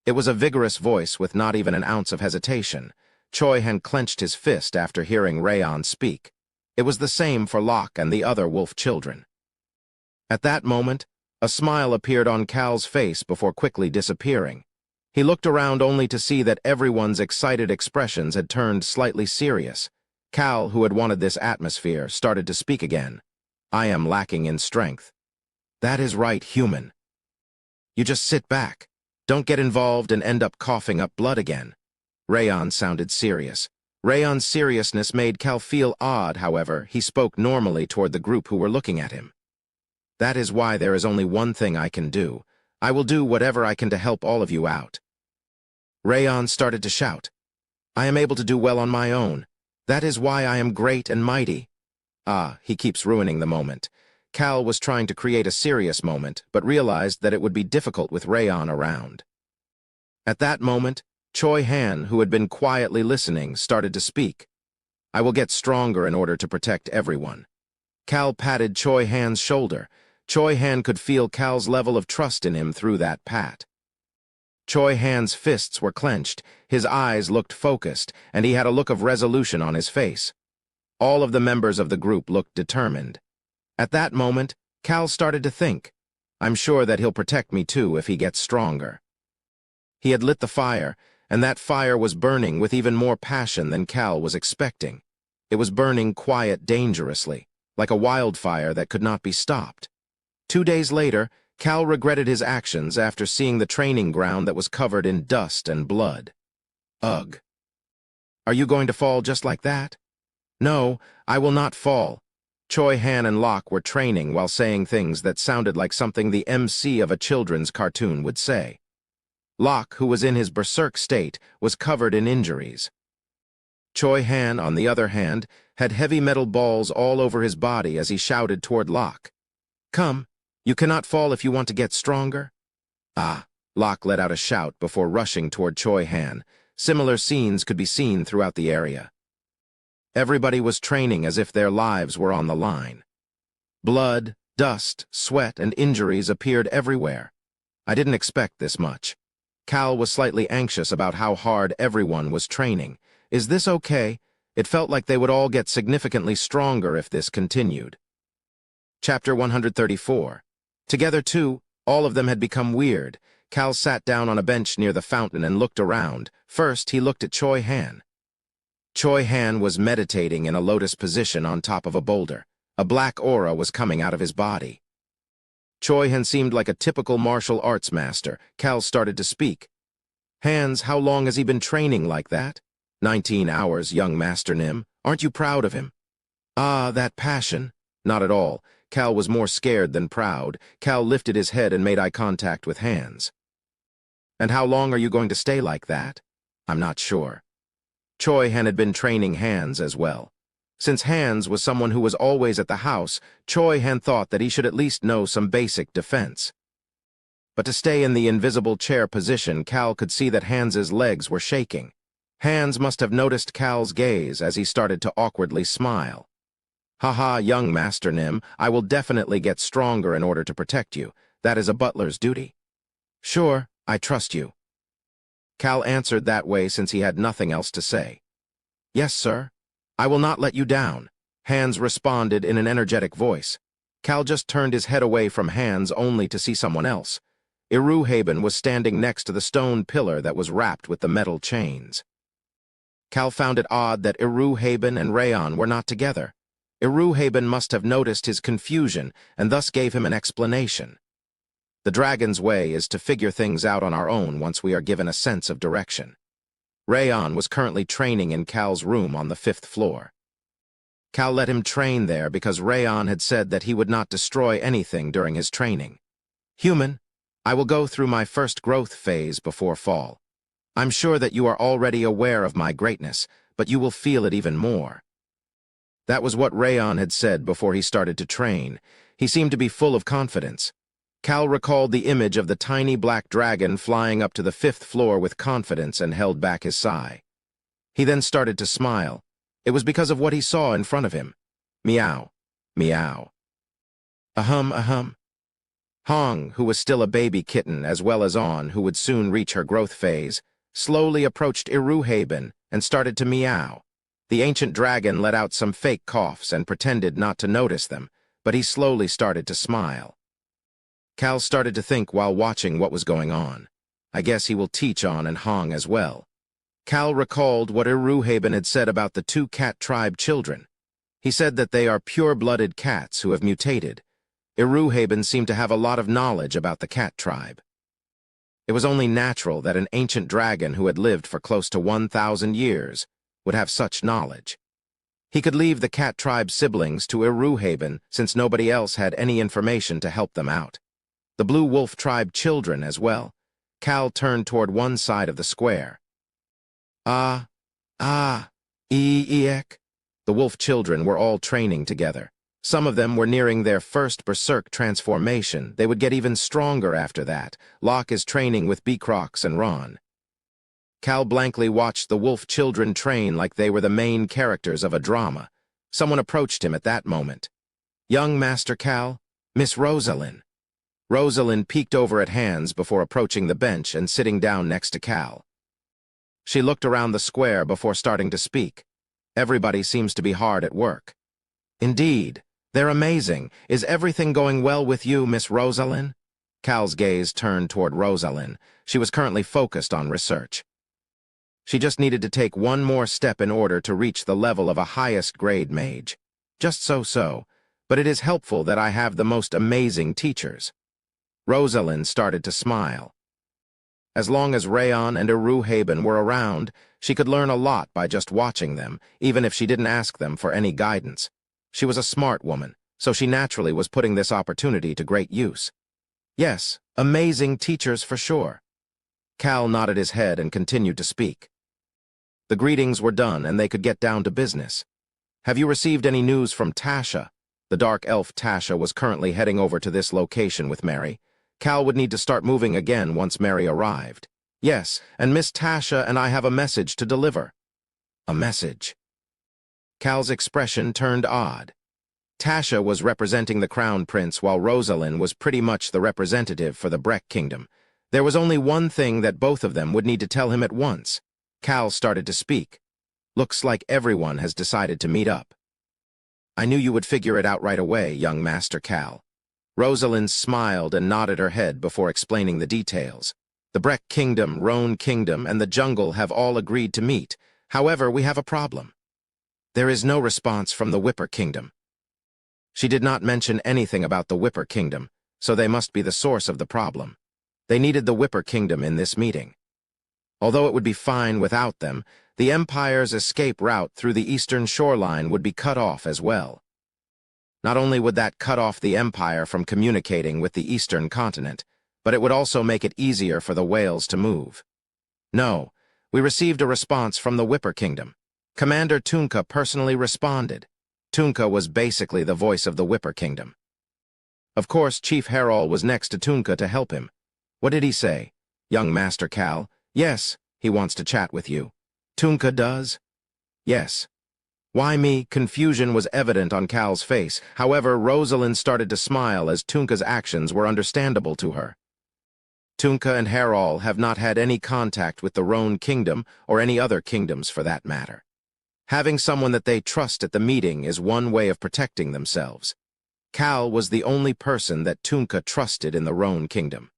It was a vigorous voice with not even an ounce of hesitation. Choi Han clenched his fist after hearing Rayon speak. It was the same for Locke and the other wolf children. At that moment, a smile appeared on Cal's face before quickly disappearing. He looked around only to see that everyone's excited expressions had turned slightly serious. Cal, who had wanted this atmosphere, started to speak again. I am lacking in strength. That is right, human. You just sit back. Don't get involved and end up coughing up blood again. Rayon sounded serious. Rayon's seriousness made Cal feel odd, however, he spoke normally toward the group who were looking at him. That is why there is only one thing I can do. I will do whatever I can to help all of you out. Rayon started to shout. I am able to do well on my own. That is why I am great and mighty. He keeps ruining the moment. Cal was trying to create a serious moment, but realized that it would be difficult with Rayon around. At that moment, Choi Han, who had been quietly listening, started to speak. I will get stronger in order to protect everyone. Cal patted Choi Han's shoulder. Choi Han could feel Cal's level of trust in him through that pat. Choi Han's fists were clenched, his eyes looked focused, and he had a look of resolution on his face. All of the members of the group looked determined. At that moment, Cal started to think. I'm sure that he'll protect me too if he gets stronger. He had lit the fire, and that fire was burning with even more passion than Cal was expecting. It was burning quiet dangerously, like a wildfire that could not be stopped. 2 days later, Cal regretted his actions after seeing the training ground that was covered in dust and blood. Ugh. Are you going to fall just like that? No, I will not fall. Choi Han and Locke were training while saying things that sounded like something the MC of a children's cartoon would say. Locke, who was in his berserk state, was covered in injuries. Choi Han, on the other hand, had heavy metal balls all over his body as he shouted toward Locke. Come, you cannot fall if you want to get stronger. Locke let out a shout before rushing toward Choi Han. Similar scenes could be seen throughout the area. Everybody was training as if their lives were on the line. Blood, dust, sweat, and injuries appeared everywhere. I didn't expect this much. Cal was slightly anxious about how hard everyone was training. Is this okay? It felt like they would all get significantly stronger if this continued. Chapter 134. Together, too, all of them had become weird. Cal sat down on a bench near the fountain and looked around. First, he looked at Choi Han. Choi Han was meditating in a lotus position on top of a boulder. A black aura was coming out of his body. Choi Han seemed like a typical martial arts master. Cal started to speak. Hands, how long has he been training like that? 19 hours, young Master Nim. Aren't you proud of him? Ah, that passion. Not at all. Cal was more scared than proud. Cal lifted his head and made eye contact with Hands. And how long are you going to stay like that? I'm not sure. Choi Han had been training Hands as well. Since Hands was someone who was always at the house, Choi Han thought that he should at least know some basic defense. But to stay in the invisible chair position, Cal could see that Hands's legs were shaking. Hands must have noticed Cal's gaze as he started to awkwardly smile. Haha, young Master Nim, I will definitely get stronger in order to protect you. That is a butler's duty. Sure, I trust you. Cal answered that way since he had nothing else to say. Yes, sir. I will not let you down, Hands responded in an energetic voice. Cal just turned his head away from Hands only to see someone else. Iruhaben was standing next to the stone pillar that was wrapped with the metal chains. Cal found it odd that Iruhaben and Rayon were not together. Iruhaben must have noticed his confusion and thus gave him an explanation. The dragon's way is to figure things out on our own once we are given a sense of direction. Rayon was currently training in Cal's room on the 5th floor. Cal let him train there because Rayon had said that he would not destroy anything during his training. Human, I will go through my first growth phase before fall. I'm sure that you are already aware of my greatness, but you will feel it even more. That was what Rayon had said before he started to train. He seemed to be full of confidence. Cal recalled the image of the tiny black dragon flying up to the 5th floor with confidence and held back his sigh. He then started to smile. It was because of what he saw in front of him. Meow, meow. Ahem, ahem. Hong, who was still a baby kitten, as well as On, who would soon reach her growth phase, slowly approached Iruhaben and started to meow. The ancient dragon let out some fake coughs and pretended not to notice them, but he slowly started to smile. Cal started to think while watching what was going on. I guess he will teach On and Hong as well. Cal recalled what Iruhaben had said about the 2 cat tribe children. He said that they are pure-blooded cats who have mutated. Iruhaben seemed to have a lot of knowledge about the cat tribe. It was only natural that an ancient dragon who had lived for close to 1,000 years would have such knowledge. He could leave the cat tribe siblings to Iruhaben since nobody else had any information to help them out. The blue wolf tribe children as well. Cal turned toward one side of the square. Eek. The wolf children were all training together. Some of them were nearing their first berserk transformation. They would get even stronger after that. Locke is training with Beecrox and Ron. Cal blankly watched the wolf children train like they were the main characters of a drama. Someone approached him at that moment. Young Master Cal, Miss Rosalind. Rosalind peeked over at Hands before approaching the bench and sitting down next to Cal. She looked around the square before starting to speak. Everybody seems to be hard at work. Indeed, they're amazing. Is everything going well with you, Miss Rosalind? Cal's gaze turned toward Rosalind. She was currently focused on research. She just needed to take one more step in order to reach the level of a highest grade mage. Just so, but it is helpful that I have the most amazing teachers. Rosalind started to smile. As long as Rayon and Iruhaben were around, she could learn a lot by just watching them, even if she didn't ask them for any guidance. She was a smart woman, so she naturally was putting this opportunity to great use. Yes, amazing teachers for sure. Cal nodded his head and continued to speak. The greetings were done and they could get down to business. Have you received any news from Tasha? The dark elf Tasha was currently heading over to this location with Mary. Cal would need to start moving again once Mary arrived. Yes, and Miss Tasha and I have a message to deliver. A message. Cal's expression turned odd. Tasha was representing the Crown Prince while Rosalind was pretty much the representative for the Breck Kingdom. There was only one thing that both of them would need to tell him at once. Cal started to speak. Looks like everyone has decided to meet up. I knew you would figure it out right away, young Master Cal. Rosalind smiled and nodded her head before explaining the details. The Breck Kingdom, Roan Kingdom, and the Jungle have all agreed to meet. However, we have a problem. There is no response from the Whipper Kingdom. She did not mention anything about the Whipper Kingdom, so they must be the source of the problem. They needed the Whipper Kingdom in this meeting. Although it would be fine without them, the Empire's escape route through the eastern shoreline would be cut off as well. Not only would that cut off the Empire from communicating with the eastern continent, but it would also make it easier for the whales to move. No, we received a response from the Whipper Kingdom. Commander Tunka personally responded. Tunka was basically the voice of the Whipper Kingdom. Of course, Chief Herol was next to Tunka to help him. What did he say? Young Master Cal, yes, he wants to chat with you. Tunka does? Yes. Why me? Confusion was evident on Cal's face. However, Rosalind started to smile as Tunka's actions were understandable to her. Tunka and Herol have not had any contact with the Roan Kingdom or any other kingdoms for that matter. Having someone that they trust at the meeting is one way of protecting themselves. Cal was the only person that Tunka trusted in the Roan Kingdom.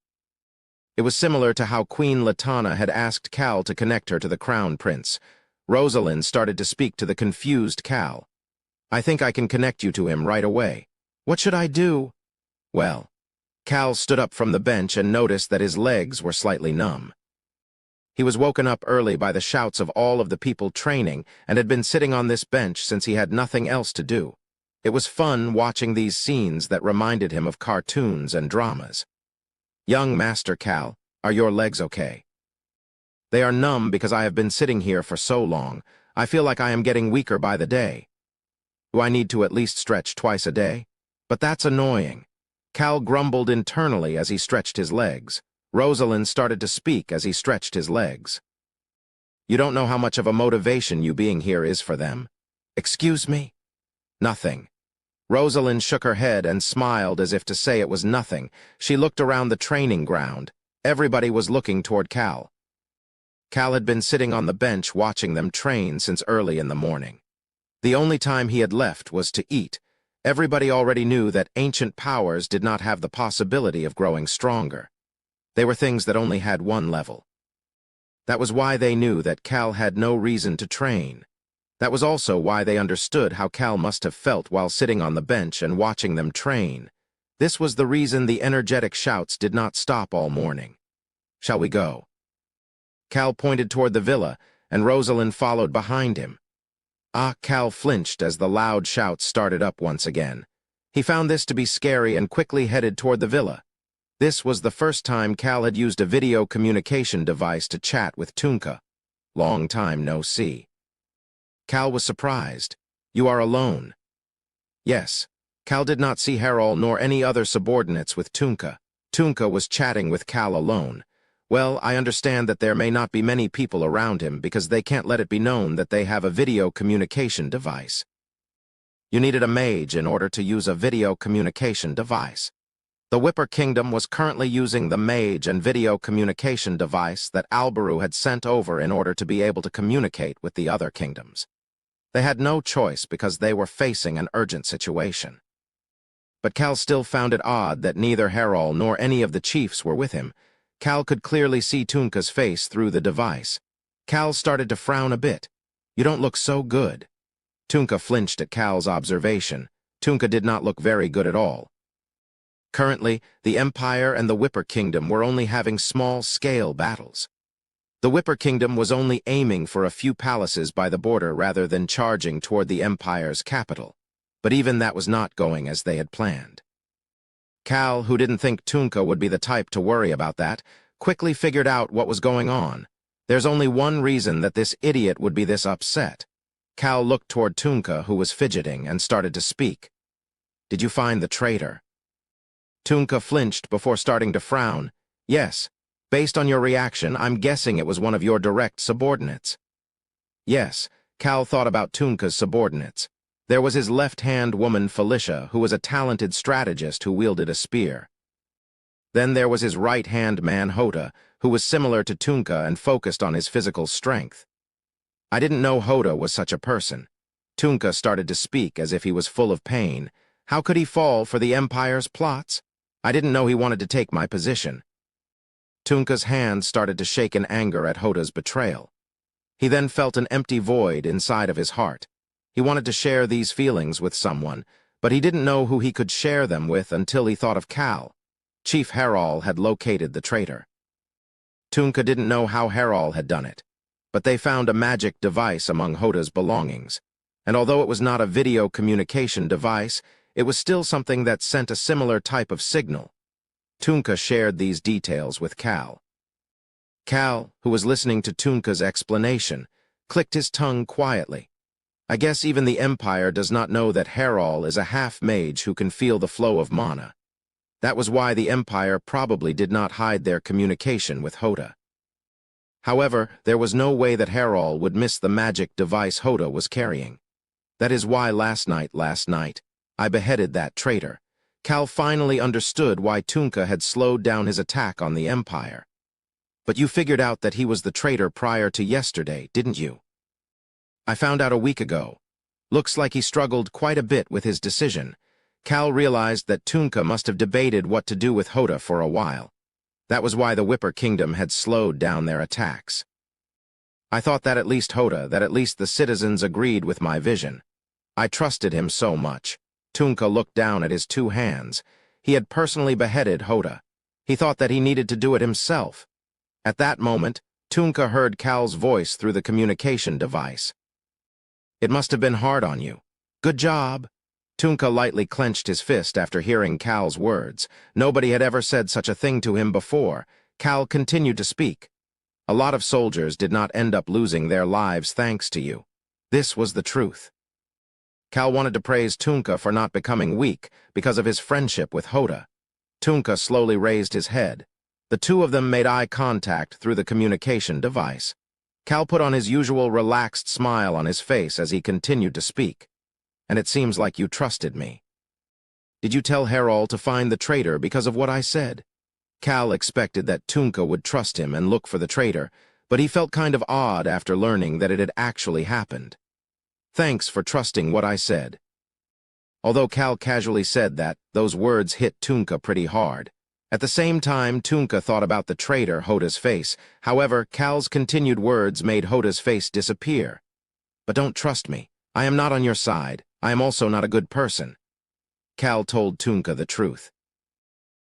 It was similar to how Queen Latana had asked Cal to connect her to the Crown Prince. Rosalind started to speak to the confused Cal. I think I can connect you to him right away. What should I do? Well, Cal stood up from the bench and noticed that his legs were slightly numb. He was woken up early by the shouts of all of the people training and had been sitting on this bench since he had nothing else to do. It was fun watching these scenes that reminded him of cartoons and dramas. Young Master Cal, are your legs okay? They are numb because I have been sitting here for so long. I feel like I am getting weaker by the day. Do I need to at least stretch twice a day? But that's annoying. Cal grumbled internally as he stretched his legs. Rosalind started to speak as he stretched his legs. You don't know how much of a motivation you being here is for them. Excuse me? Nothing. Rosalind shook her head and smiled as if to say it was nothing. She looked around the training ground. Everybody was looking toward Cal. Cal had been sitting on the bench watching them train since early in the morning. The only time he had left was to eat. Everybody already knew that ancient powers did not have the possibility of growing stronger. They were things that only had one level. That was why they knew that Cal had no reason to train. That was also why they understood how Cal must have felt while sitting on the bench and watching them train. This was the reason the energetic shouts did not stop all morning. Shall we go? Cal pointed toward the villa, and Rosalind followed behind him. Cal flinched as the loud shouts started up once again. He found this to be scary and quickly headed toward the villa. This was the first time Cal had used a video communication device to chat with Tunka. Long time no see. Cal was surprised. You are alone. Yes. Cal did not see Herol nor any other subordinates with Tunka. Tunka was chatting with Cal alone. Well, I understand that there may not be many people around him because they can't let it be known that they have a video communication device. You needed a mage in order to use a video communication device. The Whipper Kingdom was currently using the mage and video communication device that Alberu had sent over in order to be able to communicate with the other kingdoms. They had no choice because they were facing an urgent situation. But Cal still found it odd that neither Herol nor any of the chiefs were with him. Cal could clearly see Tunka's face through the device. Cal started to frown a bit. You don't look so good. Tunka flinched at Cal's observation. Tunka did not look very good at all. Currently, the Empire and the Whipper Kingdom were only having small-scale battles. The Whipper Kingdom was only aiming for a few palaces by the border rather than charging toward the Empire's capital. But even that was not going as they had planned. Cal, who didn't think Tunka would be the type to worry about that, quickly figured out what was going on. There's only one reason that this idiot would be this upset. Cal looked toward Tunka, who was fidgeting, and started to speak. Did you find the traitor? Tunka flinched before starting to frown. Yes. Based on your reaction, I'm guessing it was one of your direct subordinates. Yes. Cal thought about Tunka's subordinates. There was his left-hand woman, Felicia, who was a talented strategist who wielded a spear. Then there was his right-hand man, Hoda, who was similar to Tunka and focused on his physical strength. I didn't know Hoda was such a person. Tunka started to speak as if he was full of pain. How could he fall for the Empire's plots? I didn't know he wanted to take my position. Tunka's hand started to shake in anger at Hoda's betrayal. He then felt an empty void inside of his heart. He wanted to share these feelings with someone, but he didn't know who he could share them with until he thought of Cal. Chief Herol had located the traitor. Tunka didn't know how Harald had done it, but they found a magic device among Hoda's belongings. And although it was not a video communication device, it was still something that sent a similar type of signal. Tunka shared these details with Cal. Cal, who was listening to Tunka's explanation, clicked his tongue quietly. I guess even the Empire does not know that Harald is a half-mage who can feel the flow of mana. That was why the Empire probably did not hide their communication with Hoda. However, there was no way that Harald would miss the magic device Hoda was carrying. That is why last night, I beheaded that traitor. Cal finally understood why Tunka had slowed down his attack on the Empire. But you figured out that he was the traitor prior to yesterday, didn't you? I found out a week ago. Looks like he struggled quite a bit with his decision. Cal realized that Tunka must have debated what to do with Hoda for a while. That was why the Whipper Kingdom had slowed down their attacks. I thought that at least the citizens agreed with my vision. I trusted him so much. Tunka looked down at his two hands. He had personally beheaded Hoda. He thought that he needed to do it himself. At that moment, Tunka heard Cal's voice through the communication device. It must have been hard on you. Good job. Tunka lightly clenched his fist after hearing Cal's words. Nobody had ever said such a thing to him before. Cal continued to speak. A lot of soldiers did not end up losing their lives thanks to you. This was the truth. Cal wanted to praise Tunka for not becoming weak because of his friendship with Hoda. Tunka slowly raised his head. The two of them made eye contact through the communication device. Cal put on his usual relaxed smile on his face as he continued to speak. And it seems like you trusted me. Did you tell Harald to find the traitor because of what I said? Cal expected that Tunka would trust him and look for the traitor, but he felt kind of odd after learning that it had actually happened. Thanks for trusting what I said. Although Cal casually said that, those words hit Tunka pretty hard. At the same time, Tunka thought about the traitor Hoda's face. However, Cal's continued words made Hoda's face disappear. But don't trust me. I am not on your side. I am also not a good person. Cal told Tunka the truth.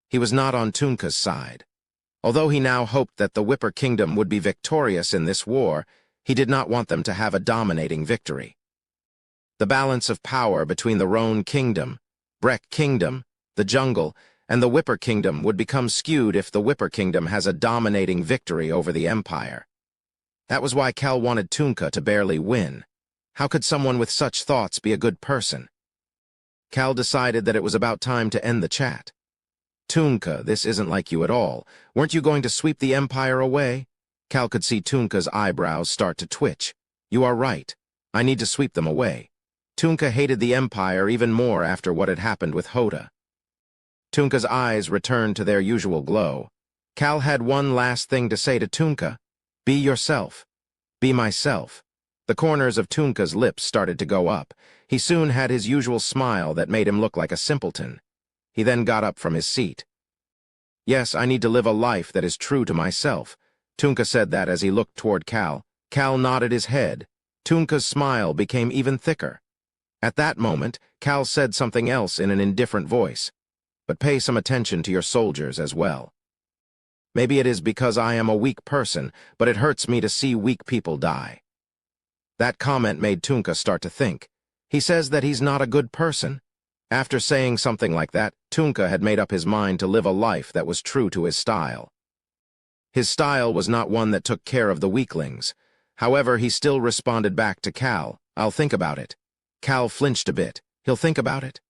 He was not on Tunka's side. Although he now hoped that the Whipper Kingdom would be victorious in this war, he did not want them to have a dominating victory. The balance of power between the Roan Kingdom, Breck Kingdom, the Jungle, and the Whipper Kingdom would become skewed if the Whipper Kingdom has a dominating victory over the Empire. That was why Cal wanted Tunka to barely win. How could someone with such thoughts be a good person? Cal decided that it was about time to end the chat. Tunka, this isn't like you at all. Weren't you going to sweep the Empire away? Cal could see Tunka's eyebrows start to twitch. You are right. I need to sweep them away. Tunka hated the Empire even more after what had happened with Hoda. Tunka's eyes returned to their usual glow. Cal had one last thing to say to Tunka. Be yourself. Be myself. The corners of Tunka's lips started to go up. He soon had his usual smile that made him look like a simpleton. He then got up from his seat. Yes, I need to live a life that is true to myself. Tunka said that as he looked toward Cal. Cal nodded his head. Tunka's smile became even thicker. At that moment, Cal said something else in an indifferent voice. But pay some attention to your soldiers as well. Maybe it is because I am a weak person, but it hurts me to see weak people die. That comment made Tunka start to think. He says that he's not a good person. After saying something like that, Tunka had made up his mind to live a life that was true to his style. His style was not one that took care of the weaklings. However, he still responded back to Cal, I'll think about it. Cal flinched a bit. He'll think about it?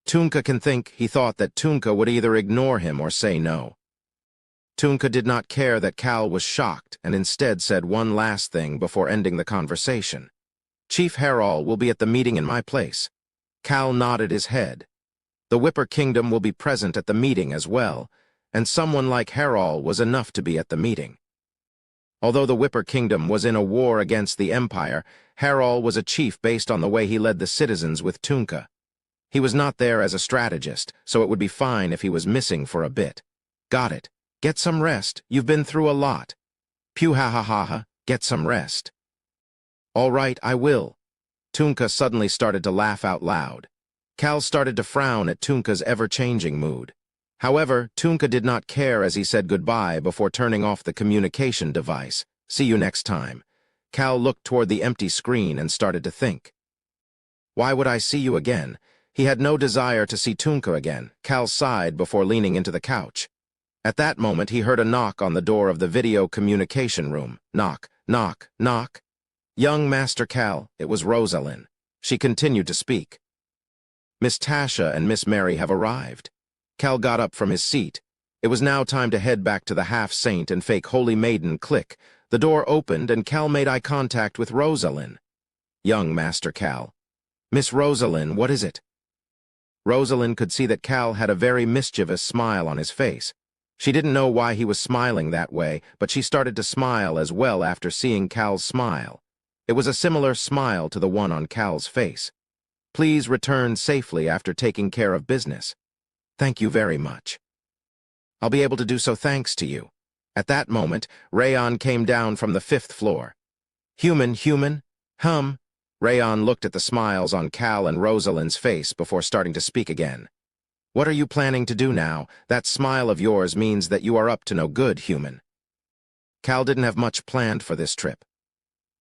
Tunka can think. He thought that Tunka would either ignore him or say no. Tunka did not care that Cal was shocked and instead said one last thing before ending the conversation. Chief Harald will be at the meeting in my place. Cal nodded his head. The Whipper Kingdom will be present at the meeting as well, and someone like Harald was enough to be at the meeting. Although the Whipper Kingdom was in a war against the Empire, Harald was a chief based on the way he led the citizens with Tunka. He was not there as a strategist, so it would be fine if he was missing for a bit. Got it. Get some rest. You've been through a lot. Pew ha ha ha ha. Get some rest. All right, I will. Tunka suddenly started to laugh out loud. Cal started to frown at Tunka's ever-changing mood. However, Tunka did not care as he said goodbye before turning off the communication device. See you next time. Cal looked toward the empty screen and started to think. Why would I see you again? He had no desire to see Tunka again. Cal sighed before leaning into the couch. At that moment, he heard a knock on the door of the video communication room. Knock, knock, knock. Young Master Cal, it was Rosalind. She continued to speak. Miss Tasha and Miss Mary have arrived. Cal got up from his seat. It was now time to head back to the half-saint and fake holy maiden click. The door opened and Cal made eye contact with Rosalind. Young Master Cal. Miss Rosalind, what is it? Rosalind could see that Cal had a very mischievous smile on his face. She didn't know why he was smiling that way, but she started to smile as well after seeing Cal's smile. It was a similar smile to the one on Cal's face. Please return safely after taking care of business. Thank you very much. I'll be able to do so thanks to you. At that moment, Rayon came down from the 5th floor. Human, hum. Rayon looked at the smiles on Cal and Rosalind's face before starting to speak again. What are you planning to do now? That smile of yours means that you are up to no good, human. Cal didn't have much planned for this trip.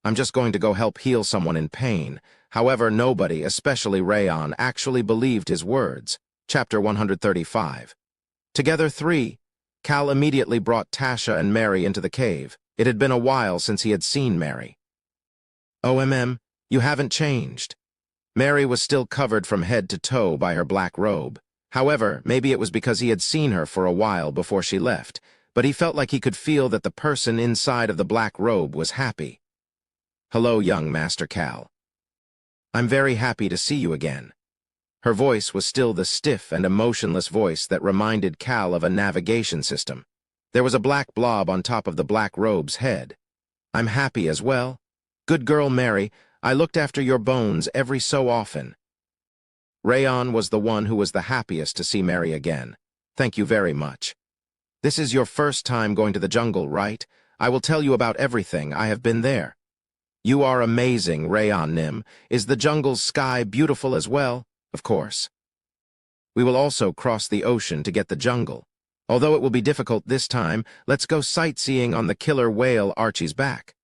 I'm just going to go help heal someone in pain. However, nobody, especially Rayon, actually believed his words. Chapter 135. Together 3. Cal immediately brought Tasha and Mary into the cave. It had been a while since he had seen Mary. OMM, you haven't changed. Mary was still covered from head to toe by her black robe. However, maybe it was because he had seen her for a while before she left, but he felt like he could feel that the person inside of the black robe was happy. Hello, young Master Cal. I'm very happy to see you again. Her voice was still the stiff and emotionless voice that reminded Cal of a navigation system. There was a black blob on top of the black robe's head. I'm happy as well. Good girl, Mary. I looked after your bones every so often. Rayon was the one who was the happiest to see Mary again. Thank you very much. This is your first time going to the jungle, right? I will tell you about everything. I have been there. You are amazing, Rayon Nim. Is the jungle's sky beautiful as well? Of course. We will also cross the ocean to get the jungle. Although it will be difficult this time, let's go sightseeing on the killer whale Archie's back.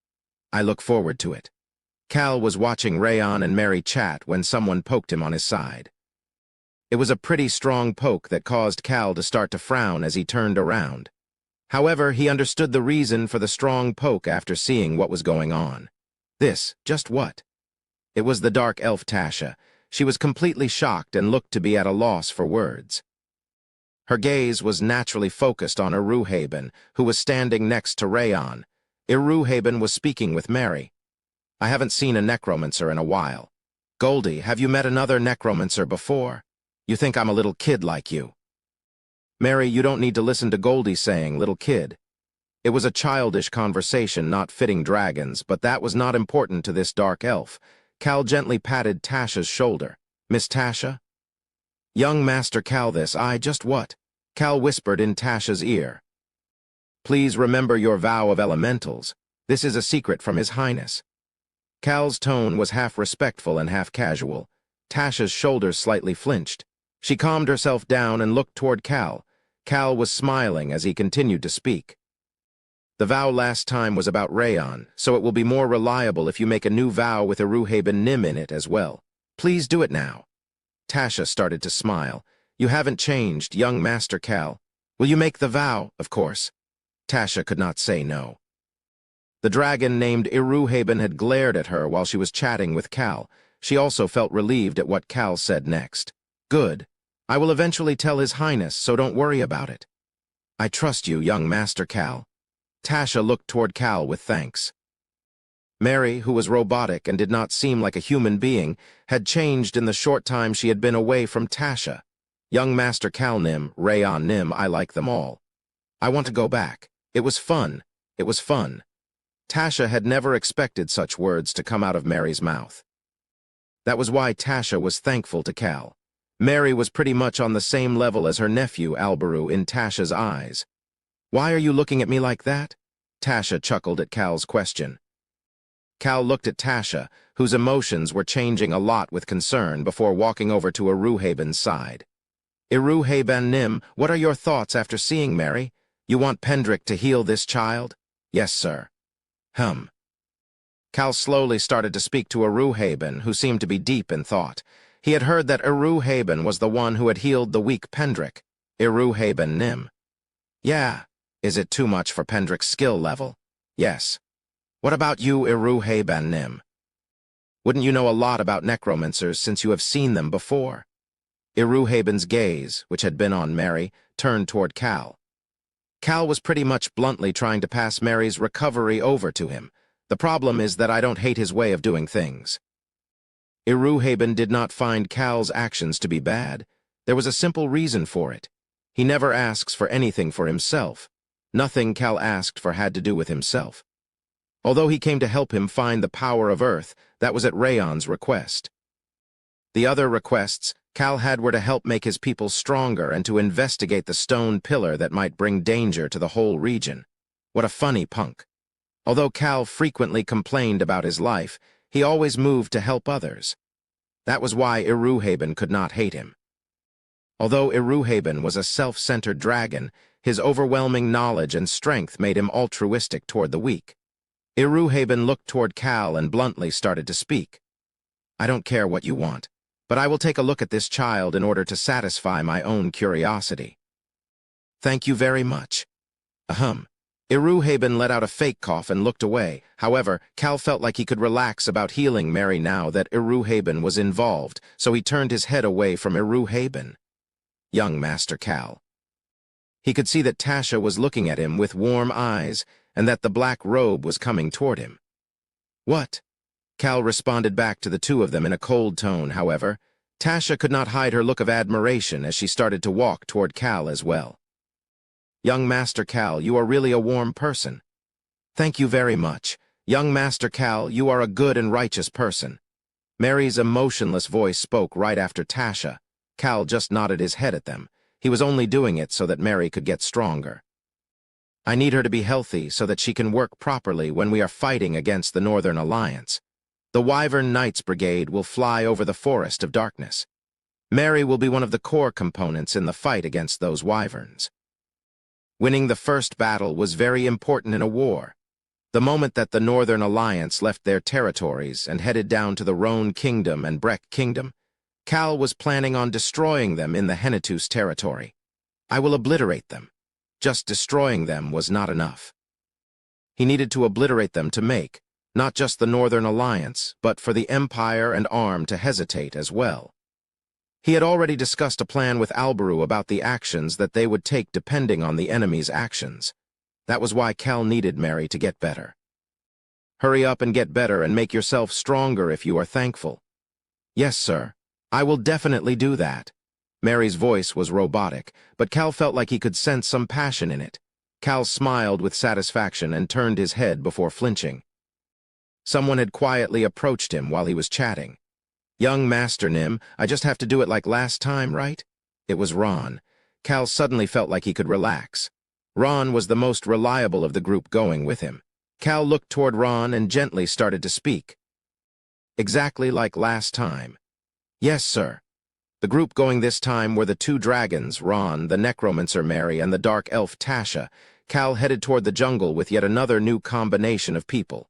I look forward to it. Cal was watching Rayon and Mary chat when someone poked him on his side. It was a pretty strong poke that caused Cal to start to frown as he turned around. However, he understood the reason for the strong poke after seeing what was going on. Just what? It was the dark elf Tasha. She was completely shocked and looked to be at a loss for words. Her gaze was naturally focused on Iruhaben, who was standing next to Rayon. Iruhaben was speaking with Mary. I haven't seen a necromancer in a while. Goldie, have you met another necromancer before? You think I'm a little kid like you. Mary, you don't need to listen to Goldie saying little kid. It was a childish conversation not fitting dragons, but that was not important to this dark elf. Cal gently patted Tasha's shoulder. Miss Tasha? Young Master Cal, just what? Cal whispered in Tasha's ear. Please remember your vow of elementals. This is a secret from His Highness. Cal's tone was half respectful and half casual. Tasha's shoulders slightly flinched. She calmed herself down and looked toward Cal. Cal was smiling as he continued to speak. The vow last time was about Rayon, so it will be more reliable if you make a new vow with Iruhaben Nim in it as well. Please do it now. Tasha started to smile. You haven't changed, young Master Cal. Will you make the vow, of course? Tasha could not say no. The dragon named Iruhaben had glared at her while she was chatting with Cal. She also felt relieved at what Cal said next. Good. I will eventually tell His Highness, so don't worry about it. I trust you, young Master Cal. Tasha looked toward Cal with thanks. Mary, who was robotic and did not seem like a human being, had changed in the short time she had been away from Tasha. Young Master Cal Nim, Rayon Nim, I like them all. I want to go back. It was fun. It was fun. Tasha had never expected such words to come out of Mary's mouth. That was why Tasha was thankful to Cal. Mary was pretty much on the same level as her nephew, Alberu, in Tasha's eyes. Why are you looking at me like that? Tasha chuckled at Cal's question. Cal looked at Tasha, whose emotions were changing a lot with concern before walking over to Iruhaben's side. Iruhe ben Nim, what are your thoughts after seeing Mary? You want Pendrick to heal this child? Yes, sir. Cal slowly started to speak to Iruheben, who seemed to be deep in thought. He had heard that Iruheben was the one who had healed the weak Pendrick. Iruheben Nim. Yeah. Is it too much for Pendrick's skill level? Yes. What about you, Iruheben Nim? Wouldn't you know a lot about necromancers since you have seen them before? Iruheben's gaze, which had been on Mary, turned toward Cal. Cal was pretty much bluntly trying to pass Mary's recovery over to him. The problem is that I don't hate his way of doing things. Iruheben did not find Cal's actions to be bad. There was a simple reason for it. He never asks for anything for himself. Nothing Cal asked for had to do with himself. Although he came to help him find the power of Earth, that was at Rayon's request. The other requests Cal had were to help make his people stronger and to investigate the stone pillar that might bring danger to the whole region. What a funny punk. Although Cal frequently complained about his life, he always moved to help others. That was why Iruheben could not hate him. Although Iruheben was a self-centered dragon, his overwhelming knowledge and strength made him altruistic toward the weak. Iruheben looked toward Cal and bluntly started to speak. I don't care what you want, but I will take a look at this child in order to satisfy my own curiosity. Thank you very much. Iruheben let out a fake cough and looked away. However, Cal felt like he could relax about healing Mary now that Iruheben was involved, so he turned his head away from Iruheben. Young Master Cal. He could see that Tasha was looking at him with warm eyes, and that the black robe was coming toward him. What? Cal responded back to the two of them in a cold tone, however. Tasha could not hide her look of admiration as she started to walk toward Cal as well. Young Master Cal, you are really a warm person. Thank you very much. Young Master Cal, you are a good and righteous person. Mary's emotionless voice spoke right after Tasha. Cal just nodded his head at them. He was only doing it so that Mary could get stronger. I need her to be healthy so that she can work properly when we are fighting against the Northern Alliance. The Wyvern Knights Brigade will fly over the Forest of Darkness. Mary will be one of the core components in the fight against those wyverns. Winning the first battle was very important in a war. The moment that the Northern Alliance left their territories and headed down to the Roan Kingdom and Breck Kingdom, Cal was planning on destroying them in the Hennetus territory. I will obliterate them. Just destroying them was not enough. He needed to obliterate them to make, not just the Northern Alliance, but for the Empire and Arm to hesitate as well. He had already discussed a plan with Alberu about the actions that they would take depending on the enemy's actions. That was why Cal needed Mary to get better. Hurry up and get better and make yourself stronger if you are thankful. Yes, sir. I will definitely do that. Mary's voice was robotic, but Cal felt like he could sense some passion in it. Cal smiled with satisfaction and turned his head before flinching. Someone had quietly approached him while he was chatting. Young Master Nim, I just have to do it like last time, right? It was Ron. Cal suddenly felt like he could relax. Ron was the most reliable of the group going with him. Cal looked toward Ron and gently started to speak. Exactly like last time. Yes, sir. The group going this time were the two dragons, Ron, the necromancer Mary, and the dark elf Tasha. Cal headed toward the jungle with yet another new combination of people.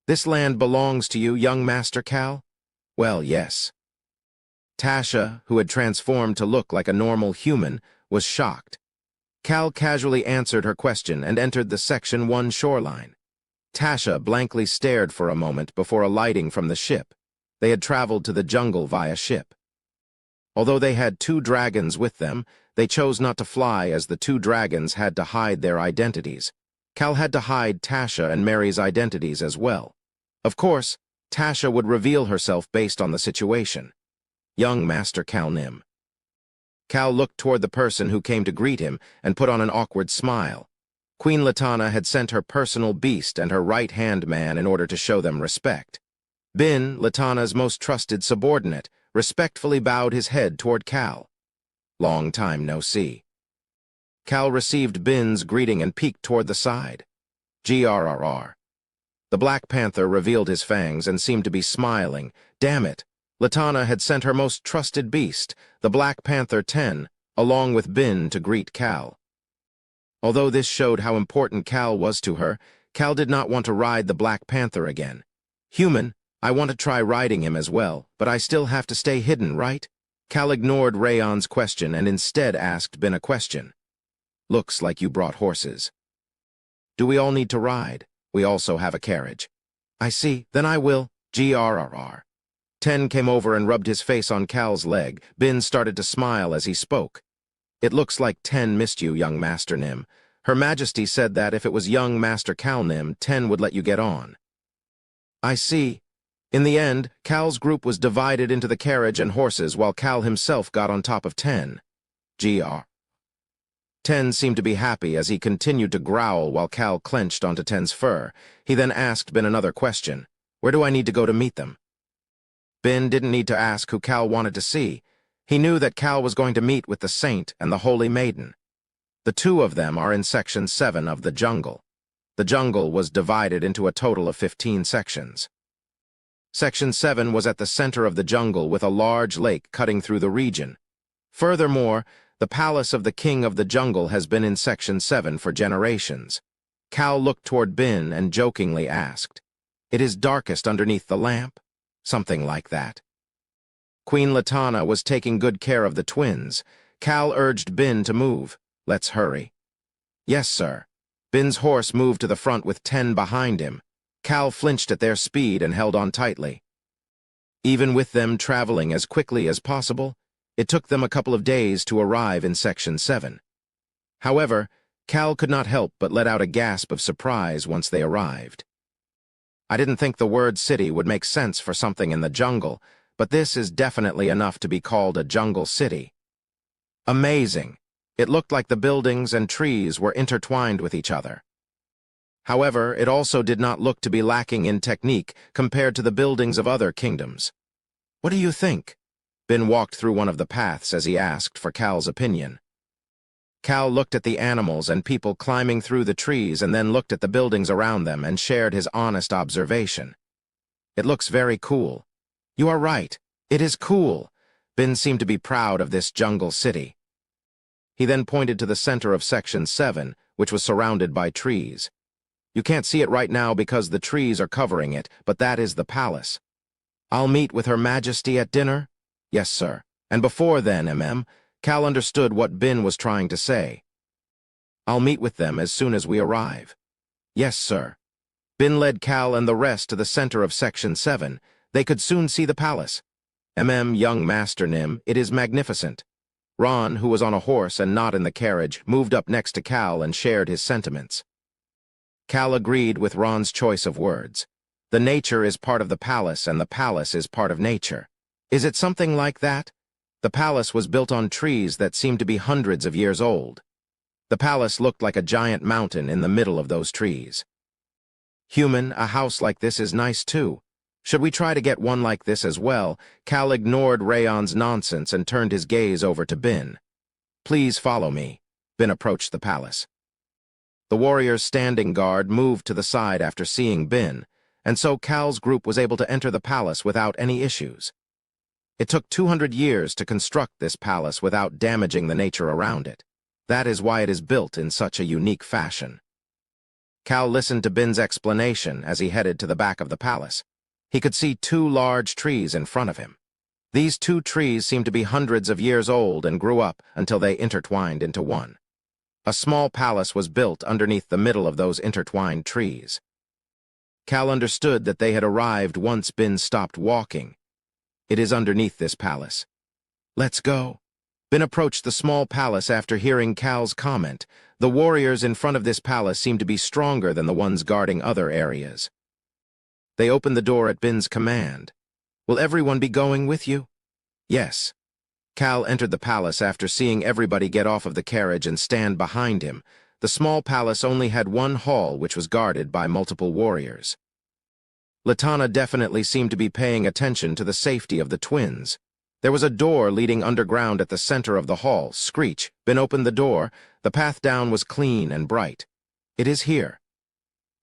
This land belongs to you, young Master Cal? Well, yes. Tasha, who had transformed to look like a normal human, was shocked. Cal casually answered her question and entered the Section 1 shoreline. Tasha blankly stared for a moment before alighting from the ship. They had traveled to the jungle via ship. Although they had two dragons with them, they chose not to fly as the two dragons had to hide their identities. Cal had to hide Tasha and Mary's identities as well. Of course, Tasha would reveal herself based on the situation. Young Master Cal Nim. Cal looked toward the person who came to greet him and put on an awkward smile. Queen Latana had sent her personal beast and her right-hand man in order to show them respect. Bin, Latana's most trusted subordinate, respectfully bowed his head toward Cal. Long time no see. Cal received Bin's greeting and peeked toward the side. GRRR. The Black Panther revealed his fangs and seemed to be smiling. Damn it! Latana had sent her most trusted beast, the Black Panther 10. along with Bin to greet Cal. Although this showed how important Cal was to her, Cal did not want to ride the Black Panther again. "Human, I want to try riding him as well, but I still have to stay hidden, right?" Cal ignored Rayon's question and instead asked Bin a question. "Looks like you brought horses. Do we all need to ride? We also have a carriage." "I see, then I will. Grrr." Ten came over and rubbed his face on Cal's leg. Bin started to smile as he spoke. "It looks like Ten missed you, young Master Nim. Her Majesty said that if it was young Master Cal Nim, Ten would let you get on." "I see." In the end, Cal's group was divided into the carriage and horses while Cal himself got on top of Ten. Grrr. Ten seemed to be happy as he continued to growl while Cal clenched onto Ten's fur. He then asked Bin another question. "Where do I need to go to meet them?" Bin didn't need to ask who Cal wanted to see. He knew that Cal was going to meet with the Saint and the Holy Maiden. The two of them are in Section 7 of the jungle. The jungle was divided into a total of 15 sections. Section 7 was at the center of the jungle with a large lake cutting through the region. Furthermore, the palace of the King of the Jungle has been in Section 7 for generations. Cal looked toward Bin and jokingly asked, "It is darkest underneath the lamp?" "Something like that." Queen Latana was taking good care of the twins. Cal urged Bin to move. "Let's hurry." "Yes, sir." Bin's horse moved to the front with 10 behind him. Cal flinched at their speed and held on tightly. Even with them traveling as quickly as possible, it took them a couple of days to arrive in Section 7. However, Cal could not help but let out a gasp of surprise once they arrived. "I didn't think the word city would make sense for something in the jungle, but this is definitely enough to be called a jungle city." Amazing! It looked like the buildings and trees were intertwined with each other. However, it also did not look to be lacking in technique compared to the buildings of other kingdoms. "What do you think?" Bin walked through one of the paths as he asked for Cal's opinion. Cal looked at the animals and people climbing through the trees and then looked at the buildings around them and shared his honest observation. "It looks very cool." "You are right. It is cool." Bin seemed to be proud of this jungle city. He then pointed to the center of Section 7, which was surrounded by trees. "You can't see it right now because the trees are covering it, but that is the palace." "I'll meet with Her Majesty at dinner?" "Yes, sir. And before then, Cal understood what Bin was trying to say. "I'll meet with them as soon as we arrive." "Yes, sir." Bin led Cal and the rest to the center of Section 7. They could soon see the palace. Young Master Nim, it is magnificent." Ron, who was on a horse and not in the carriage, moved up next to Cal and shared his sentiments. Cal agreed with Ron's choice of words. The nature is part of the palace and the palace is part of nature. Is it something like that? The palace was built on trees that seemed to be hundreds of years old. The palace looked like a giant mountain in the middle of those trees. "Human, a house like this is nice too. Should we try to get one like this as well?" Cal ignored Rayon's nonsense and turned his gaze over to Bin. "Please follow me." Bin approached the palace. The warriors standing guard moved to the side after seeing Bin, and so Cal's group was able to enter the palace without any issues. It took 200 years to construct this palace without damaging the nature around it. That is why it is built in such a unique fashion. Cal listened to Bin's explanation as he headed to the back of the palace. He could see 2 large trees in front of him. These 2 trees seemed to be hundreds of years old and grew up until they intertwined into one. A small palace was built underneath the middle of those intertwined trees. Cal understood that they had arrived once Bin stopped walking. "It is underneath this palace." "Let's go." Bin approached the small palace after hearing Cal's comment. The warriors in front of this palace seemed to be stronger than the ones guarding other areas. They opened the door at Bin's command. "Will everyone be going with you?" "Yes." Cal entered the palace after seeing everybody get off of the carriage and stand behind him. The small palace only had one hall which was guarded by multiple warriors. Latana definitely seemed to be paying attention to the safety of the twins. There was a door leading underground at the center of the hall. Screech. Bin opened the door. The path down was clean and bright. "It is here."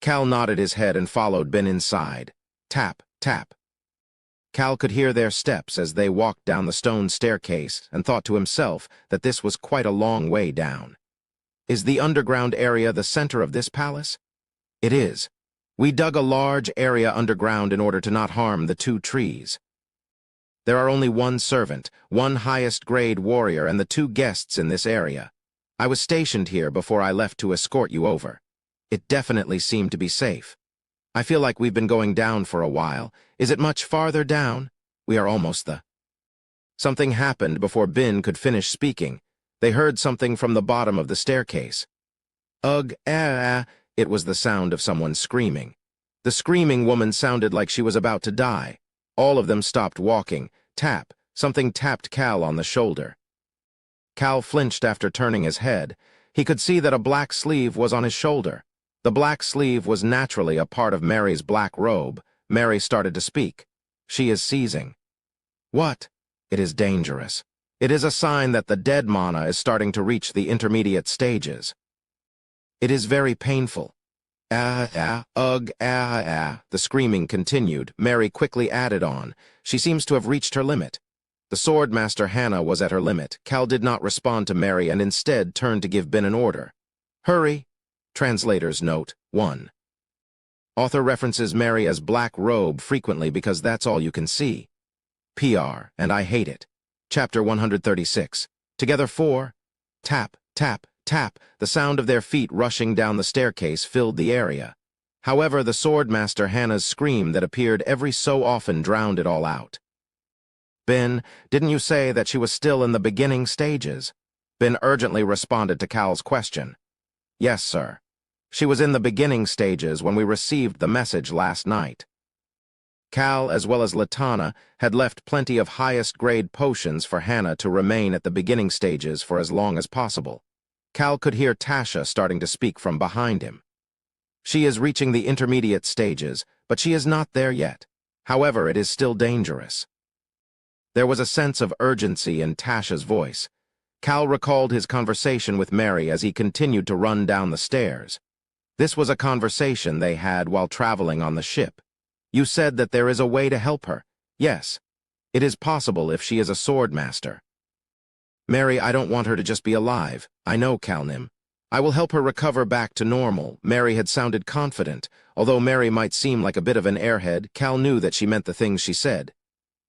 Cal nodded his head and followed Bin inside. Tap, tap. Cal could hear their steps as they walked down the stone staircase and thought to himself that this was quite a long way down. Is the underground area the center of this palace? It is. We dug a large area underground in order to not harm the two trees. There are only one servant, one highest-grade warrior, and the two guests in this area. I was stationed here before I left to escort you over. It definitely seemed to be safe. I feel like we've been going down for a while. Is it much farther down? We are almost Something happened before Bin could finish speaking. They heard something from the bottom of the staircase. Ugh, it was the sound of someone screaming. The screaming woman sounded like she was about to die. All of them stopped walking. Tap, something tapped Cal on the shoulder. Cal flinched after turning his head. He could see that a black sleeve was on his shoulder. The black sleeve was naturally a part of Mary's black robe. Mary started to speak. She is seizing. What? It is dangerous. It is a sign that the dead mana is starting to reach the intermediate stages. It is very painful. The screaming continued. Mary quickly added on. She seems to have reached her limit. The Swordmaster Hannah was at her limit. Cal did not respond to Mary and instead turned to give Bin an order. Hurry. Translator's note 1. Author references Mary as Black Robe frequently because that's all you can see. PR, and I hate it. Chapter 136. Together 4. Tap, tap, tap. The sound of their feet rushing down the staircase filled the area. However, the Swordmaster Hannah's scream that appeared every so often drowned it all out. Bin, didn't you say that she was still in the beginning stages? Bin urgently responded to Cal's question. Yes, sir. She was in the beginning stages when we received the message last night. Cal, as well as Latana, had left plenty of highest-grade potions for Hannah to remain at the beginning stages for as long as possible. Cal could hear Tasha starting to speak from behind him. She is reaching the intermediate stages, but she is not there yet. However, it is still dangerous. There was a sense of urgency in Tasha's voice. Cal recalled his conversation with Mary as he continued to run down the stairs. This was a conversation they had while traveling on the ship. You said that there is a way to help her. Yes. It is possible if she is a swordmaster. Mary, I don't want her to just be alive. I know, Calnim. I will help her recover back to normal. Mary had sounded confident. Although Mary might seem like a bit of an airhead, Cal knew that she meant the things she said.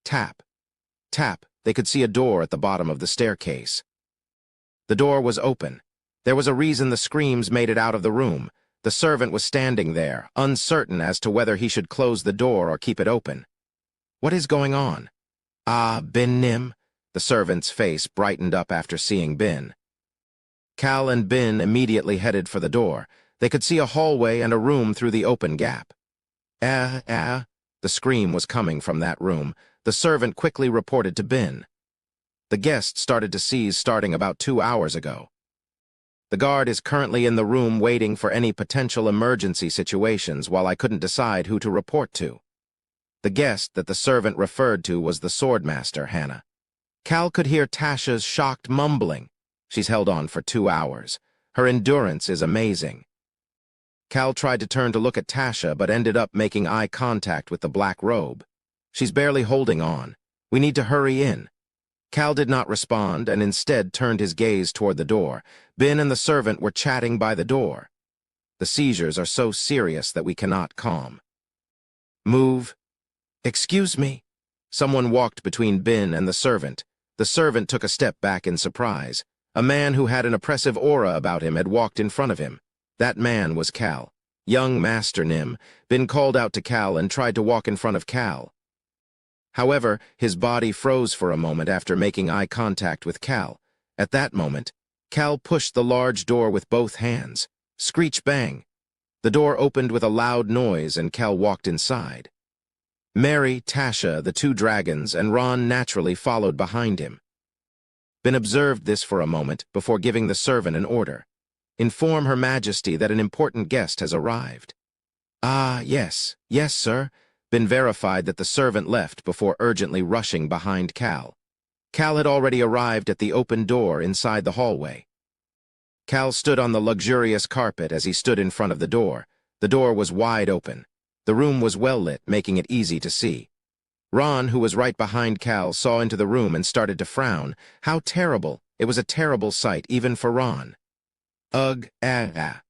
Tap. Tap. They could see a door at the bottom of the staircase. The door was open. There was a reason the screams made it out of the room. The servant was standing there, uncertain as to whether he should close the door or keep it open. What is going on? Ah, Bin Nim? The servant's face brightened up after seeing Bin. Cal and Bin immediately headed for the door. They could see a hallway and a room through the open gap. The scream was coming from that room. The servant quickly reported to Bin. The guest started to seize starting about 2 hours ago. The guard is currently in the room waiting for any potential emergency situations while I couldn't decide who to report to. The guest that the servant referred to was the Swordmaster, Hannah. Cal could hear Tasha's shocked mumbling. She's held on for 2 hours. Her endurance is amazing. Cal tried to turn to look at Tasha but ended up making eye contact with the black robe. She's barely holding on. We need to hurry in. Cal did not respond and instead turned his gaze toward the door. Bin and the servant were chatting by the door. The seizures are so serious that we cannot calm. Move. Excuse me. Someone walked between Bin and the servant. The servant took a step back in surprise. A man who had an oppressive aura about him had walked in front of him. That man was Cal. Young Master Nim. Bin called out to Cal and tried to walk in front of Cal. However, his body froze for a moment after making eye contact with Cal. At that moment, Cal pushed the large door with both hands. Screech bang. The door opened with a loud noise and Cal walked inside. Mary, Tasha, the two dragons, and Ron naturally followed behind him. Bin observed this for a moment before giving the servant an order. Inform Her Majesty that an important guest has arrived. Ah, yes, sir. Bin verified that the servant left before urgently rushing behind Cal. Cal had already arrived at the open door inside the hallway. Cal stood on the luxurious carpet as he stood in front of the door. The door was wide open. The room was well lit, making it easy to see. Ron, who was right behind Cal, saw into the room and started to frown. How terrible! It was a terrible sight, even for Ron. Ugh, ah, ah.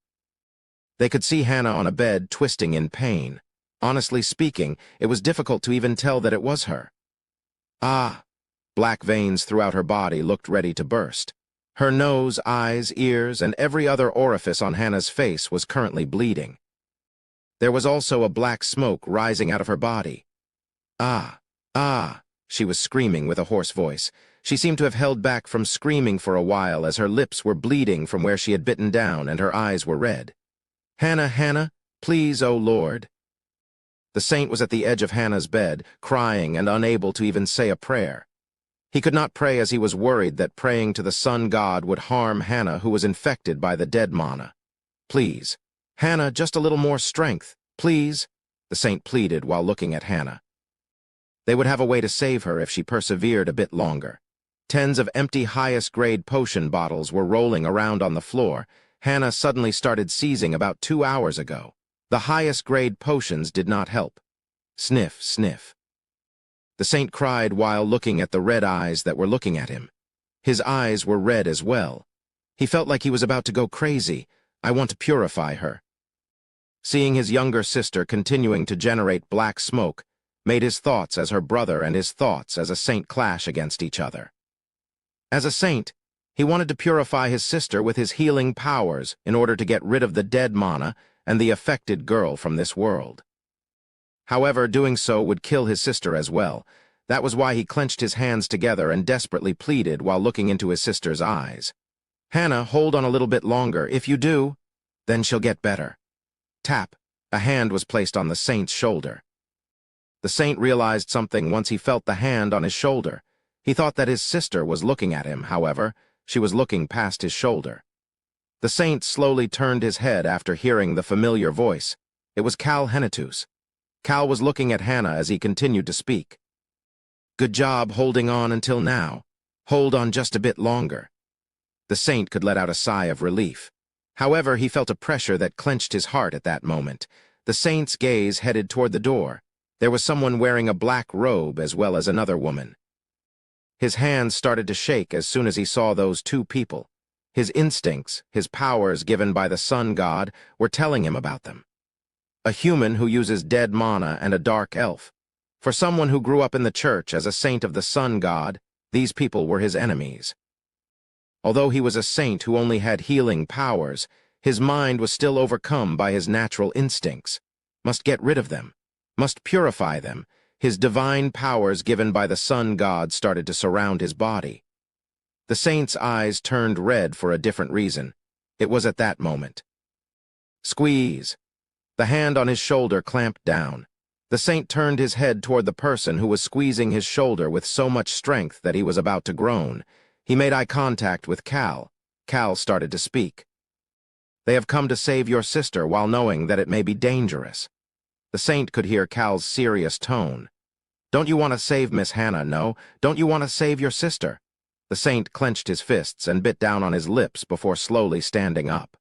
They could see Hannah on a bed, twisting in pain. Honestly speaking, it was difficult to even tell that it was her. Ah! Black veins throughout her body looked ready to burst. Her nose, eyes, ears, and every other orifice on Hannah's face was currently bleeding. There was also a black smoke rising out of her body. Ah! Ah! She was screaming with a hoarse voice. She seemed to have held back from screaming for a while as her lips were bleeding from where she had bitten down and her eyes were red. Hannah, Hannah, please, oh Lord. The saint was at the edge of Hannah's bed, crying and unable to even say a prayer. He could not pray as he was worried that praying to the sun god would harm Hannah, who was infected by the dead mana. Please, Hannah, just a little more strength, please, the saint pleaded while looking at Hannah. They would have a way to save her if she persevered a bit longer. Tens of empty highest-grade potion bottles were rolling around on the floor. Hannah suddenly started seizing about 2 hours ago. The highest-grade potions did not help. Sniff, sniff. The saint cried while looking at the red eyes that were looking at him. His eyes were red as well. He felt like he was about to go crazy. I want to purify her. Seeing his younger sister continuing to generate black smoke made his thoughts as her brother and his thoughts as a saint clash against each other. As a saint, he wanted to purify his sister with his healing powers in order to get rid of the dead mana and the affected girl from this world. However, doing so would kill his sister as well. That was why he clenched his hands together and desperately pleaded while looking into his sister's eyes. Hannah, hold on a little bit longer. If you do, then she'll get better. Tap. A hand was placed on the saint's shoulder. The saint realized something once he felt the hand on his shoulder. He thought that his sister was looking at him, however. She was looking past his shoulder. The saint slowly turned his head after hearing the familiar voice. It was Cal Henetus. Cal was looking at Hannah as he continued to speak. Good job holding on until now. Hold on just a bit longer. The saint could let out a sigh of relief. However, he felt a pressure that clenched his heart at that moment. The saint's gaze headed toward the door. There was someone wearing a black robe as well as another woman. His hands started to shake as soon as he saw those two people. His instincts, his powers given by the sun god, were telling him about them. A human who uses dead mana and a dark elf. For someone who grew up in the church as a saint of the sun god, these people were his enemies. Although he was a saint who only had healing powers, his mind was still overcome by his natural instincts. Must get rid of them. Must purify them. His divine powers given by the sun god started to surround his body. The saint's eyes turned red for a different reason. It was at that moment. Squeeze. The hand on his shoulder clamped down. The saint turned his head toward the person who was squeezing his shoulder with so much strength that he was about to groan. He made eye contact with Cal. Cal started to speak. They have come to save your sister while knowing that it may be dangerous. The saint could hear Cal's serious tone. Don't you want to save Miss Hannah, no? Don't you want to save your sister? The saint clenched his fists and bit down on his lips before slowly standing up.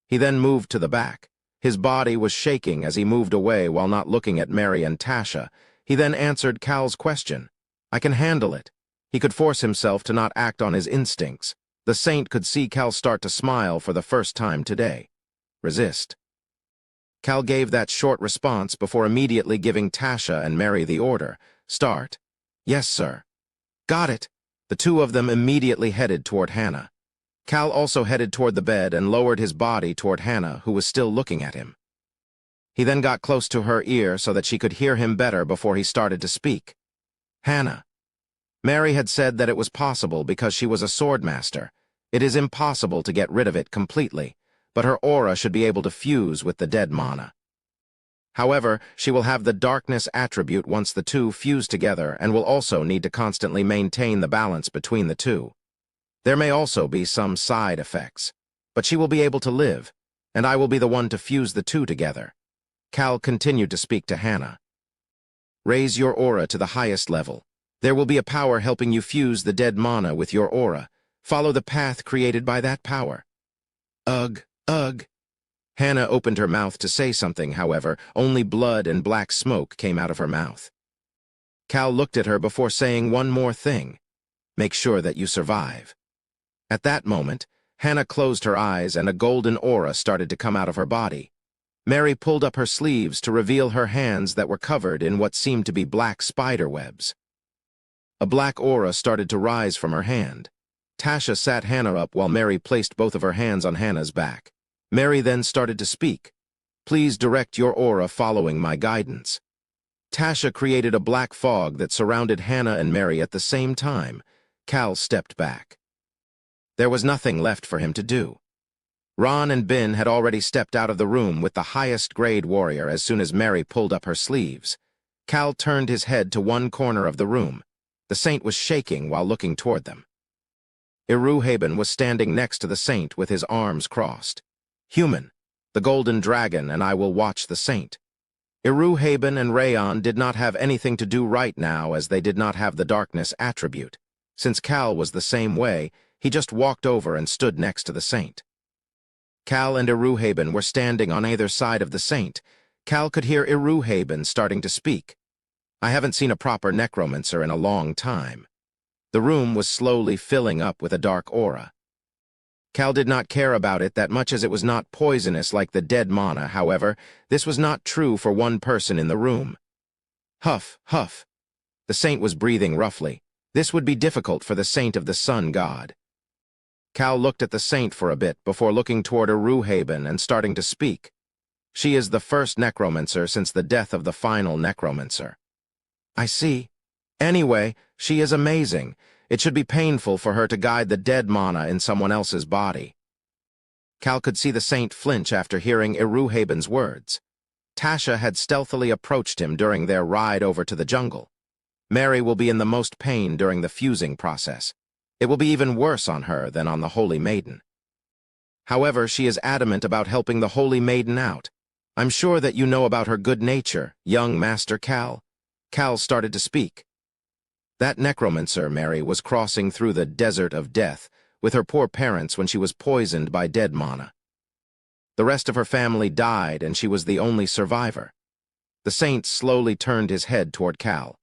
He then moved to the back. His body was shaking as he moved away while not looking at Mary and Tasha. He then answered Cal's question. I can handle it. He could force himself to not act on his instincts. The saint could see Cal start to smile for the first time today. Resist. Cal gave that short response before immediately giving Tasha and Mary the order. Start. Yes, sir. Got it. The two of them immediately headed toward Hannah. Cal also headed toward the bed and lowered his body toward Hannah, who was still looking at him. He then got close to her ear so that she could hear him better before he started to speak. Hannah. Mary had said that it was possible because she was a sword master. It is impossible to get rid of it completely, but her aura should be able to fuse with the dead mana. However, she will have the darkness attribute once the two fuse together and will also need to constantly maintain the balance between the two. There may also be some side effects, but she will be able to live, and I will be the one to fuse the two together. Cal continued to speak to Hannah. Raise your aura to the highest level. There will be a power helping you fuse the dead mana with your aura. Follow the path created by that power. Ugh, ugh. Hannah opened her mouth to say something, however, only blood and black smoke came out of her mouth. Cal looked at her before saying one more thing. Make sure that you survive. At that moment, Hannah closed her eyes and a golden aura started to come out of her body. Mary pulled up her sleeves to reveal her hands that were covered in what seemed to be black spider webs. A black aura started to rise from her hand. Tasha sat Hannah up while Mary placed both of her hands on Hannah's back. Mary then started to speak. Please direct your aura following my guidance. Tasha created a black fog that surrounded Hannah and Mary at the same time. Cal stepped back. There was nothing left for him to do. Ron and Bin had already stepped out of the room with the highest grade warrior as soon as Mary pulled up her sleeves. Cal turned his head to one corner of the room. The saint was shaking while looking toward them. Iruhaben was standing next to the saint with his arms crossed. Human, the golden dragon, and I will watch the saint. Iruhaben and Rayon did not have anything to do right now as they did not have the darkness attribute. Since Cal was the same way, he just walked over and stood next to the saint. Cal and Iruhaben were standing on either side of the saint. Cal could hear Iruhaben starting to speak. I haven't seen a proper necromancer in a long time. The room was slowly filling up with a dark aura. Cal did not care about it that much as it was not poisonous like the dead mana. However, this was not true for one person in the room. Huff, huff. The saint was breathing roughly. This would be difficult for the saint of the sun god. Cal looked at the saint for a bit before looking toward Iruhaben and starting to speak. She is the first necromancer since the death of the final necromancer. I see. Anyway, she is amazing. It should be painful for her to guide the dead mana in someone else's body. Cal could see the saint flinch after hearing Iruhaben's words. Tasha had stealthily approached him during their ride over to the jungle. Mary will be in the most pain during the fusing process. It will be even worse on her than on the Holy Maiden. However, she is adamant about helping the Holy Maiden out. I'm sure that you know about her good nature, young Master Cal. Cal started to speak. That necromancer, Mary, was crossing through the desert of death with her poor parents when she was poisoned by dead mana. The rest of her family died and she was the only survivor. The saint slowly turned his head toward Cal.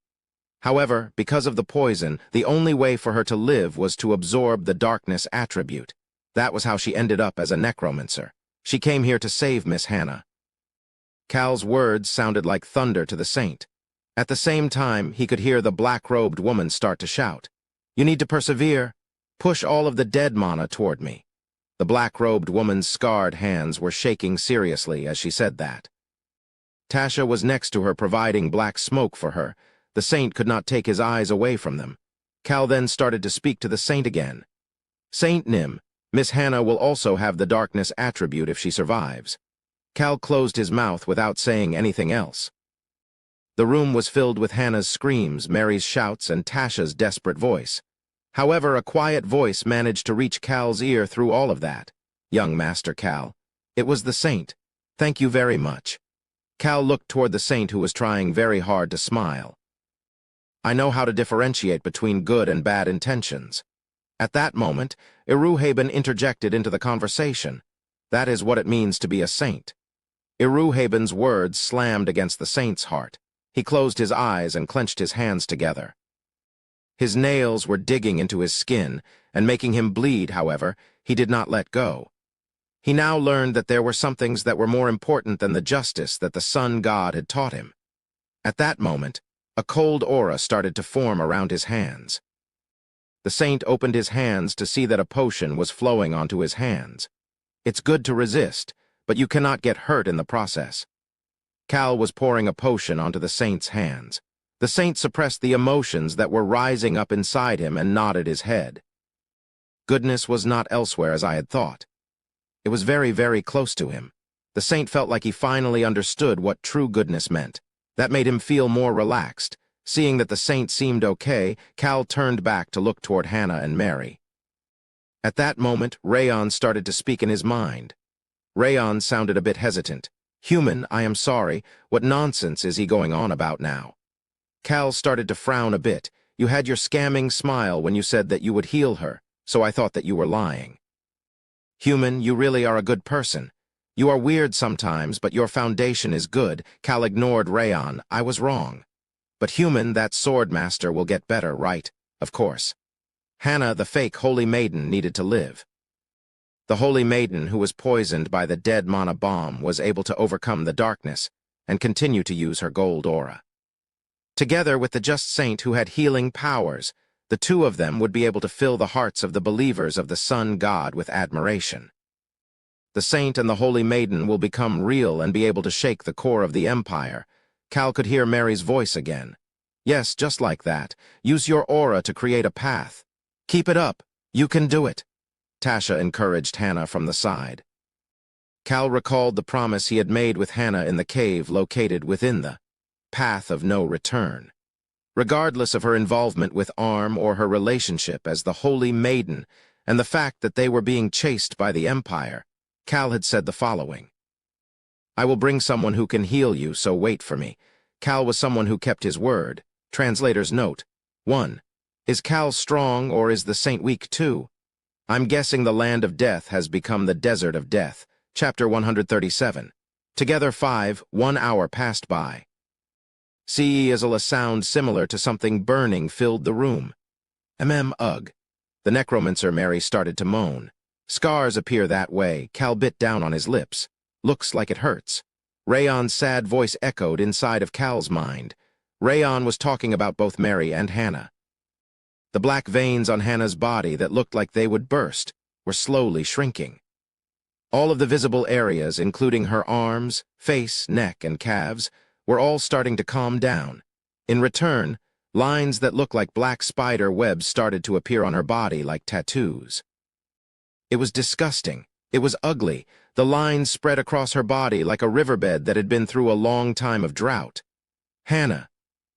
However, because of the poison, the only way for her to live was to absorb the darkness attribute. That was how she ended up as a necromancer. She came here to save Miss Hannah. Cal's words sounded like thunder to the saint. At the same time, he could hear the black-robed woman start to shout. You need to persevere. Push all of the dead mana toward me. The black-robed woman's scarred hands were shaking seriously as she said that. Tasha was next to her providing black smoke for her. The saint could not take his eyes away from them. Cal then started to speak to the saint again. Saint Nim, Miss Hannah will also have the darkness attribute if she survives. Cal closed his mouth without saying anything else. The room was filled with Hannah's screams, Mary's shouts, and Tasha's desperate voice. However, a quiet voice managed to reach Cal's ear through all of that. Young Master Cal. It was the saint. Thank you very much. Cal looked toward the saint who was trying very hard to smile. I know how to differentiate between good and bad intentions. At that moment, Iruhaben interjected into the conversation. That is what it means to be a saint. Iruhaben's words slammed against the saint's heart. He closed his eyes and clenched his hands together. His nails were digging into his skin and making him bleed. However, he did not let go. He now learned that there were some things that were more important than the justice that the sun god had taught him. At that moment, a cold aura started to form around his hands. The saint opened his hands to see that a potion was flowing onto his hands. It's good to resist, but you cannot get hurt in the process. Cal was pouring a potion onto the saint's hands. The saint suppressed the emotions that were rising up inside him and nodded his head. Goodness was not elsewhere as I had thought. It was very, very close to him. The saint felt like he finally understood what true goodness meant. That made him feel more relaxed. Seeing that the saint seemed okay, Cal turned back to look toward Hannah and Mary. At that moment, Rayon started to speak in his mind. Rayon sounded a bit hesitant. Human, I am sorry. What nonsense is he going on about now? Cal started to frown a bit. You had your scamming smile when you said that you would heal her, so I thought that you were lying. Human, you really are a good person. You are weird sometimes, but your foundation is good. Cal ignored Rayon. I was wrong. But human, that sword master will get better, right? Of course. Hannah, the fake holy maiden, needed to live. The holy maiden, who was poisoned by the dead mana bomb, was able to overcome the darkness and continue to use her gold aura. Together with the just saint who had healing powers, the two of them would be able to fill the hearts of the believers of the sun god with admiration. The saint and the holy maiden will become real and be able to shake the core of the empire. Cal could hear Mary's voice again. Yes, just like that. Use your aura to create a path. Keep it up. You can do it. Tasha encouraged Hannah from the side. Cal recalled the promise he had made with Hannah in the cave located within the path of no return. Regardless of her involvement with Arm or her relationship as the Holy Maiden and the fact that they were being chased by the Empire, Cal had said the following. I will bring someone who can heal you, so wait for me. Cal was someone who kept his word. Translator's note. 1. Is Cal strong or is the saint weak too? I'm guessing the land of death has become the desert of death. Chapter 137. Together 1 hour passed by. Ainz a sound similar to something burning filled the room. Ugh. The necromancer Mary started to moan. Scars appear that way. Cal bit down on his lips. Looks like it hurts. Rayon's sad voice echoed inside of Cal's mind. Rayon was talking about both Mary and Hannah. The black veins on Hannah's body that looked like they would burst were slowly shrinking. All of the visible areas, including her arms, face, neck, and calves, were all starting to calm down. In return, lines that looked like black spider webs started to appear on her body like tattoos. It was disgusting. It was ugly. The lines spread across her body like a riverbed that had been through a long time of drought. Hannah.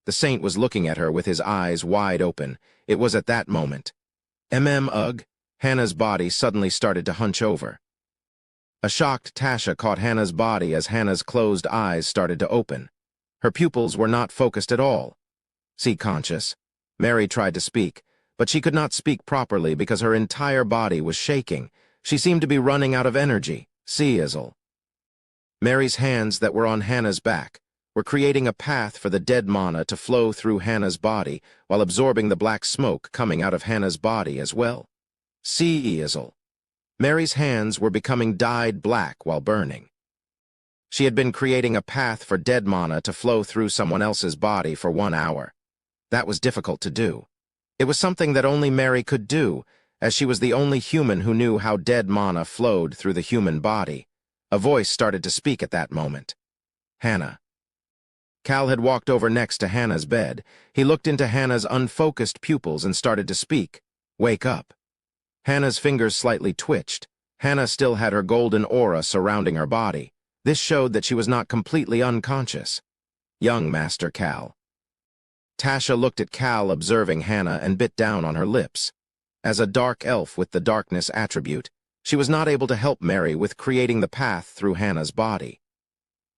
The saint was looking at her with his eyes wide open. It was at that moment. Ugh. Hannah's body suddenly started to hunch over. A shocked Tasha caught Hannah's body as Hannah's closed eyes started to open. Her pupils were not focused at all. See conscious. Mary tried to speak, but she could not speak properly because her entire body was shaking. She seemed to be running out of energy. See Izzle. Mary's hands that were on Hannah's back were creating a path for the dead mana to flow through Hannah's body while absorbing the black smoke coming out of Hannah's body as well. See Izzle. Mary's hands were becoming dyed black while burning. She had been creating a path for dead mana to flow through someone else's body for 1 hour. That was difficult to do. It was something that only Mary could do, as she was the only human who knew how dead mana flowed through the human body. A voice started to speak at that moment. Hannah. Cal had walked over next to Hannah's bed. He looked into Hannah's unfocused pupils and started to speak. Wake up. Hannah's fingers slightly twitched. Hannah still had her golden aura surrounding her body. This showed that she was not completely unconscious. Young Master Cal. Tasha looked at Cal observing Hannah and bit down on her lips. As a dark elf with the darkness attribute, she was not able to help Mary with creating the path through Hannah's body.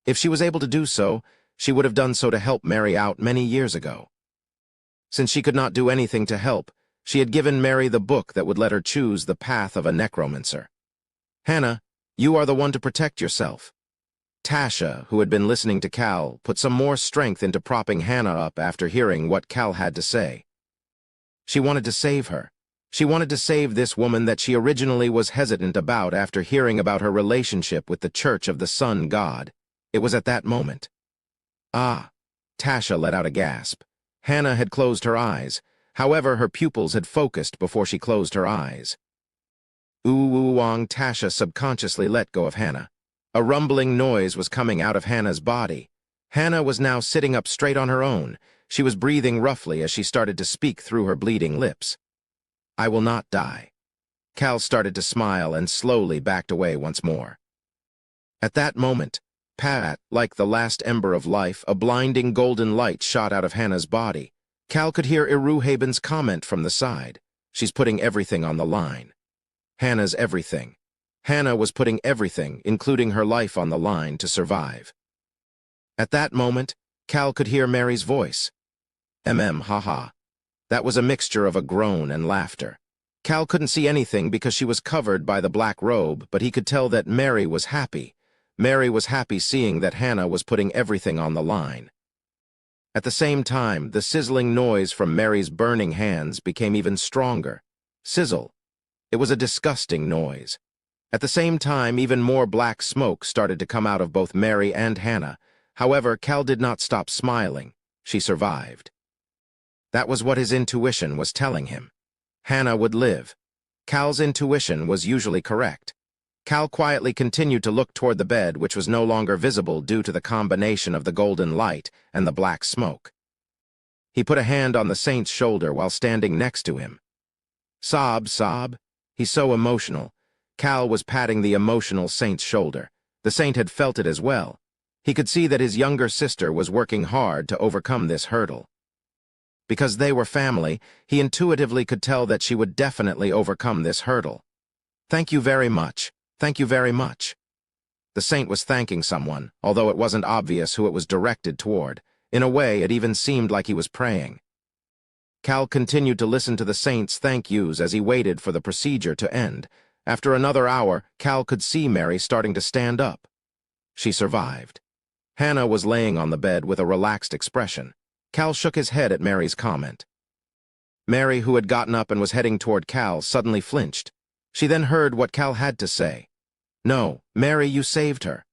If she was able to do so, she would have done so to help Mary out many years ago. Since she could not do anything to help, she had given Mary the book that would let her choose the path of a necromancer. Hannah, you are the one to protect yourself. Tasha, who had been listening to Cal, put some more strength into propping Hannah up after hearing what Cal had to say. She wanted to save her. She wanted to save this woman that she originally was hesitant about after hearing about her relationship with the Church of the Sun God. It was at that moment. Ah! Tasha let out a gasp. Hannah had closed her eyes. However, her pupils had focused before she closed her eyes. Ooh-wong, Tasha subconsciously let go of Hannah. A rumbling noise was coming out of Hannah's body. Hannah was now sitting up straight on her own. She was breathing roughly as she started to speak through her bleeding lips. I will not die. Cal started to smile and slowly backed away once more. At that moment, like the last ember of life, a blinding golden light shot out of Hannah's body. Cal could hear Iruhaben's comment from the side. She's putting everything on the line. Hannah's everything. Hannah was putting everything, including her life, on the line to survive. At that moment, Cal could hear Mary's voice. Haha. That was a mixture of a groan and laughter. Cal couldn't see anything because she was covered by the black robe, but he could tell that Mary was happy. Mary was happy seeing that Hannah was putting everything on the line. At the same time, the sizzling noise from Mary's burning hands became even stronger. Sizzle. It was a disgusting noise. At the same time, even more black smoke started to come out of both Mary and Hannah. However, Cal did not stop smiling. She survived. That was what his intuition was telling him. Hannah would live. Cal's intuition was usually correct. Cal quietly continued to look toward the bed, which was no longer visible due to the combination of the golden light and the black smoke. He put a hand on the saint's shoulder while standing next to him. Sob, sob. He's so emotional. Cal was patting the emotional saint's shoulder. The saint had felt it as well. He could see that his younger sister was working hard to overcome this hurdle. Because they were family, he intuitively could tell that she would definitely overcome this hurdle. Thank you very much. Thank you very much. The saint was thanking someone, although it wasn't obvious who it was directed toward. In a way, it even seemed like he was praying. Cal continued to listen to the saint's thank yous as he waited for the procedure to end. After another hour, Cal could see Mary starting to stand up. She survived. Hannah was laying on the bed with a relaxed expression. Cal shook his head at Mary's comment. Mary, who had gotten up and was heading toward Cal, suddenly flinched. She then heard what Cal had to say. No, Mary, you saved her.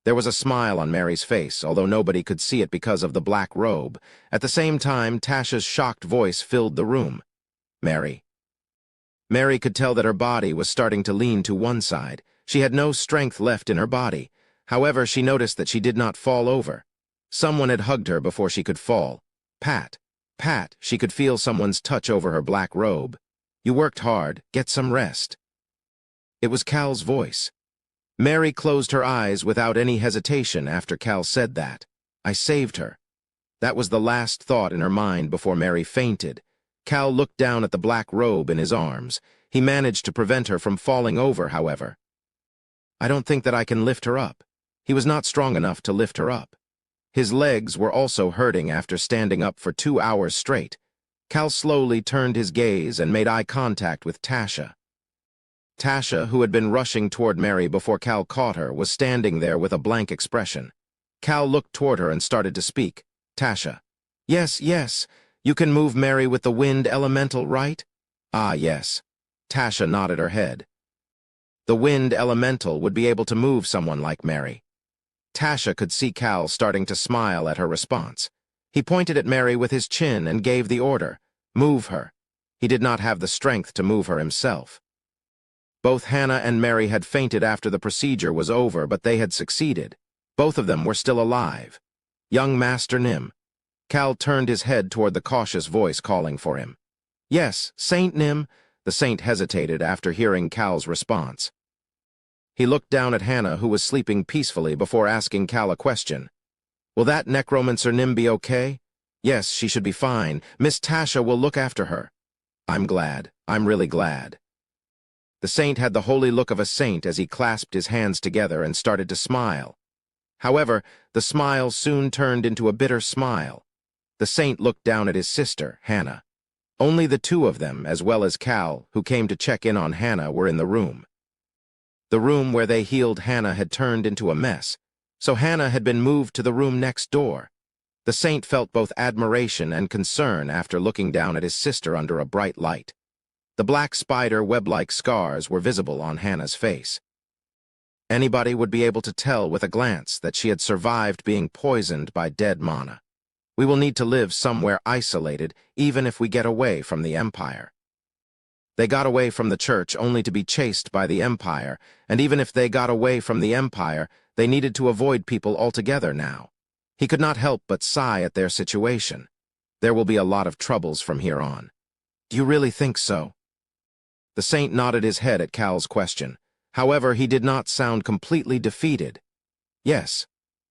There was a smile on Mary's face, although nobody could see it because of the black robe. At the same time, Tasha's shocked voice filled the room. Mary. Mary could tell that her body was starting to lean to one side. She had no strength left in her body. However, she noticed that she did not fall over. Someone had hugged her before she could fall. Pat. Pat, she could feel someone's touch over her black robe. You worked hard. Get some rest. It was Cal's voice. Mary closed her eyes without any hesitation after Cal said that. I saved her. That was the last thought in her mind before Mary fainted. Cal looked down at the black robe in his arms. He managed to prevent her from falling over, however. I don't think that I can lift her up. He was not strong enough to lift her up. His legs were also hurting after standing up for 2 hours straight. Cal slowly turned his gaze and made eye contact with Tasha. Tasha, who had been rushing toward Mary before Cal caught her, was standing there with a blank expression. Cal looked toward her and started to speak. Tasha. Yes, yes. You can move Mary with the wind elemental, right? Ah, yes. Tasha nodded her head. The wind elemental would be able to move someone like Mary. Tasha could see Cal starting to smile at her response. He pointed at Mary with his chin and gave the order, move her. He did not have the strength to move her himself. Both Hannah and Mary had fainted after the procedure was over, but they had succeeded. Both of them were still alive. Young Master Nim. Cal turned his head toward the cautious voice calling for him. Yes, Saint Nim. The saint hesitated after hearing Cal's response. He looked down at Hannah, who was sleeping peacefully, before asking Cal a question. Will that necromancer Nim be okay? Yes, she should be fine. Miss Tasha will look after her. I'm glad. I'm really glad. The saint had the holy look of a saint as he clasped his hands together and started to smile. However, the smile soon turned into a bitter smile. The saint looked down at his sister, Hannah. Only the two of them, as well as Cal, who came to check in on Hannah, were in the room. The room where they healed Hannah had turned into a mess, so Hannah had been moved to the room next door. The saint felt both admiration and concern after looking down at his sister under a bright light. The black spider web-like scars were visible on Hannah's face. Anybody would be able to tell with a glance that she had survived being poisoned by dead mana. We will need to live somewhere isolated, even if we get away from the Empire. They got away from the church only to be chased by the Empire, and even if they got away from the Empire, they needed to avoid people altogether now. He could not help but sigh at their situation. There will be a lot of troubles from here on. Do you really think so? The saint nodded his head at Cal's question. However, he did not sound completely defeated. Yes,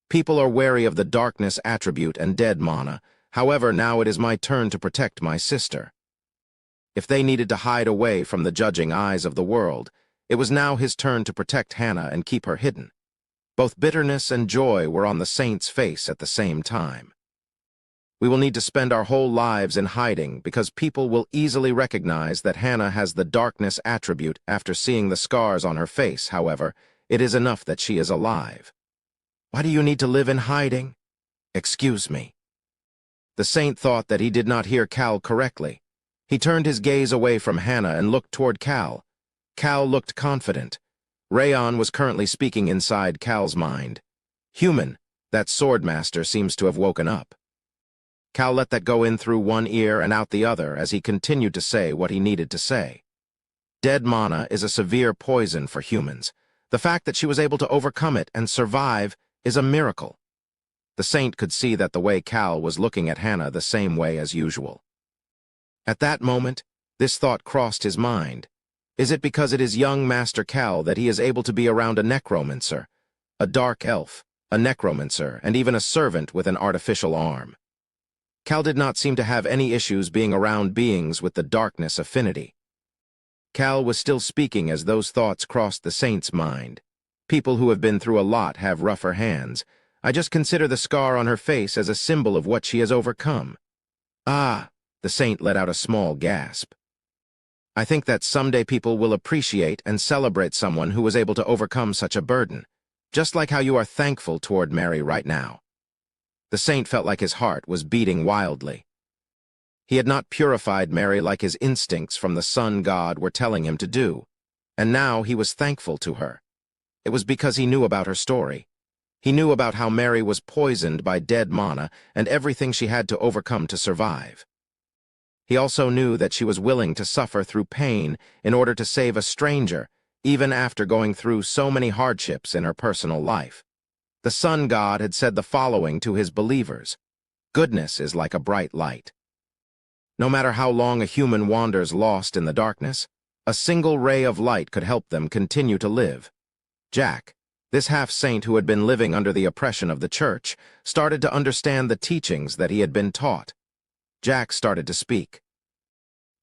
people are wary of the darkness attribute and dead mana. However, now it is my turn to protect my sister. If they needed to hide away from the judging eyes of the world, it was now his turn to protect Hannah and keep her hidden. Both bitterness and joy were on the saint's face at the same time. We will need to spend our whole lives in hiding because people will easily recognize that Hannah has the darkness attribute after seeing the scars on her face. However, it is enough that she is alive. Why do you need to live in hiding? Excuse me. The saint thought that he did not hear Cal correctly. He turned his gaze away from Hannah and looked toward Cal. Cal looked confident. Rayon was currently speaking inside Cal's mind. Human, that swordmaster seems to have woken up. Cal let that go in through one ear and out the other as he continued to say what he needed to say. Dead mana is a severe poison for humans. The fact that she was able to overcome it and survive is a miracle. The saint could see that the way Cal was looking at Hannah the same way as usual. At that moment, this thought crossed his mind. Is it because it is young Master Cal that he is able to be around a necromancer, a dark elf, a necromancer, and even a servant with an artificial arm? Cal did not seem to have any issues being around beings with the darkness affinity. Cal was still speaking as those thoughts crossed the saint's mind. People who have been through a lot have rougher hands. I just consider the scar on her face as a symbol of what she has overcome. Ah, the saint let out a small gasp. I think that someday people will appreciate and celebrate someone who was able to overcome such a burden, just like how you are thankful toward Mary right now. The saint felt like his heart was beating wildly. He had not purified Mary like his instincts from the sun god were telling him to do, and now he was thankful to her. It was because he knew about her story. He knew about how Mary was poisoned by dead mana and everything she had to overcome to survive. He also knew that she was willing to suffer through pain in order to save a stranger, even after going through so many hardships in her personal life. The sun god had said the following to his believers: "Goodness is like a bright light." No matter how long a human wanders lost in the darkness, a single ray of light could help them continue to live. Jack, this half-saint who had been living under the oppression of the church, started to understand the teachings that he had been taught. Jack started to speak.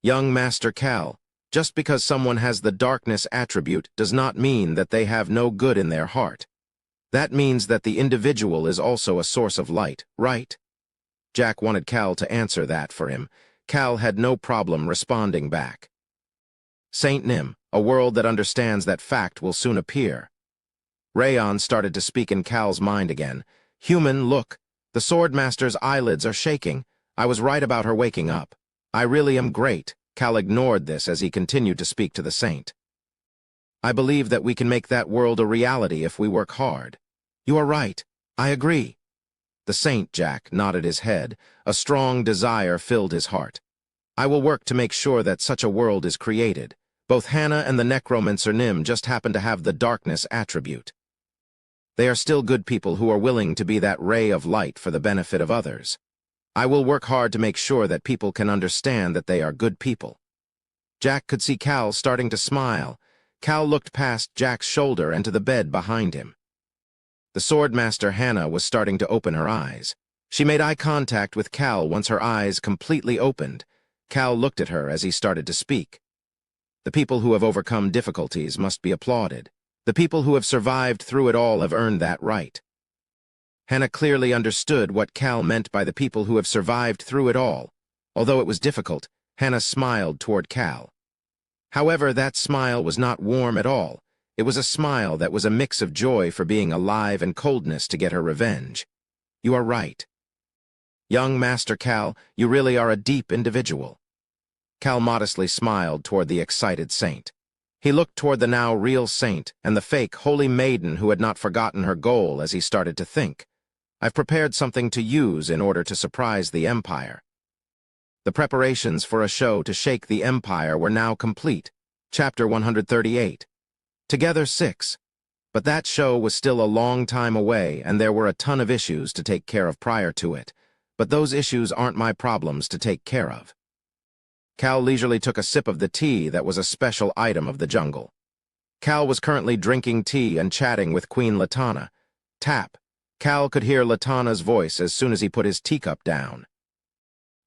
Young Master Cal, just because someone has the darkness attribute does not mean that they have no good in their heart. That means that the individual is also a source of light, right? Jack wanted Cal to answer that for him. Cal had no problem responding back. Saint Nim, a world that understands that fact will soon appear. Rayon started to speak in Cal's mind again. Human, look, the Swordmaster's eyelids are shaking. I was right about her waking up. I really am great. Cal ignored this as he continued to speak to the saint. I believe that we can make that world a reality if we work hard. You are right. I agree. The saint, Jack, nodded his head. A strong desire filled his heart. I will work to make sure that such a world is created. Both Hannah and the necromancer Nim just happen to have the darkness attribute. They are still good people who are willing to be that ray of light for the benefit of others. I will work hard to make sure that people can understand that they are good people. Jack could see Cal starting to smile. Cal looked past Jack's shoulder and to the bed behind him. The Swordmaster Hannah was starting to open her eyes. She made eye contact with Cal once her eyes completely opened. Cal looked at her as he started to speak. The people who have overcome difficulties must be applauded. The people who have survived through it all have earned that right. Hannah clearly understood what Cal meant by the people who have survived through it all. Although it was difficult, Hannah smiled toward Cal. However, that smile was not warm at all. It was a smile that was a mix of joy for being alive and coldness to get her revenge. You are right. Young Master Cal, you really are a deep individual. Cal modestly smiled toward the excited saint. He looked toward the now real saint and the fake holy maiden who had not forgotten her goal as he started to think. I've prepared something to use in order to surprise the Empire. The preparations for a show to shake the Empire were now complete. Chapter 138. Together 6. But that show was still a long time away, and there were a ton of issues to take care of prior to it. But those issues aren't my problems to take care of. Cal leisurely took a sip of the tea that was a special item of the jungle. Cal was currently drinking tea and chatting with Queen Latana. Tap. Cal could hear Latana's voice as soon as he put his teacup down.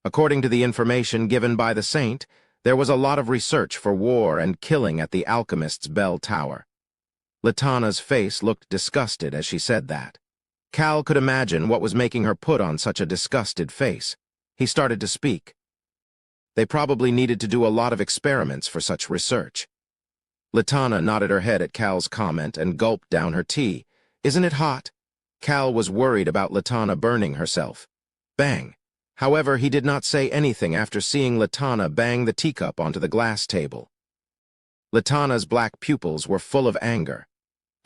According to the information given by the saint, there was a lot of research for war and killing at the alchemist's bell tower. Latana's face looked disgusted as she said that. Cal could imagine what was making her put on such a disgusted face. He started to speak. They probably needed to do a lot of experiments for such research. Latana nodded her head at Cal's comment and gulped down her tea. Isn't it hot? Cal was worried about Latana burning herself. Bang! However, he did not say anything after seeing Latana bang the teacup onto the glass table. Latana's black pupils were full of anger.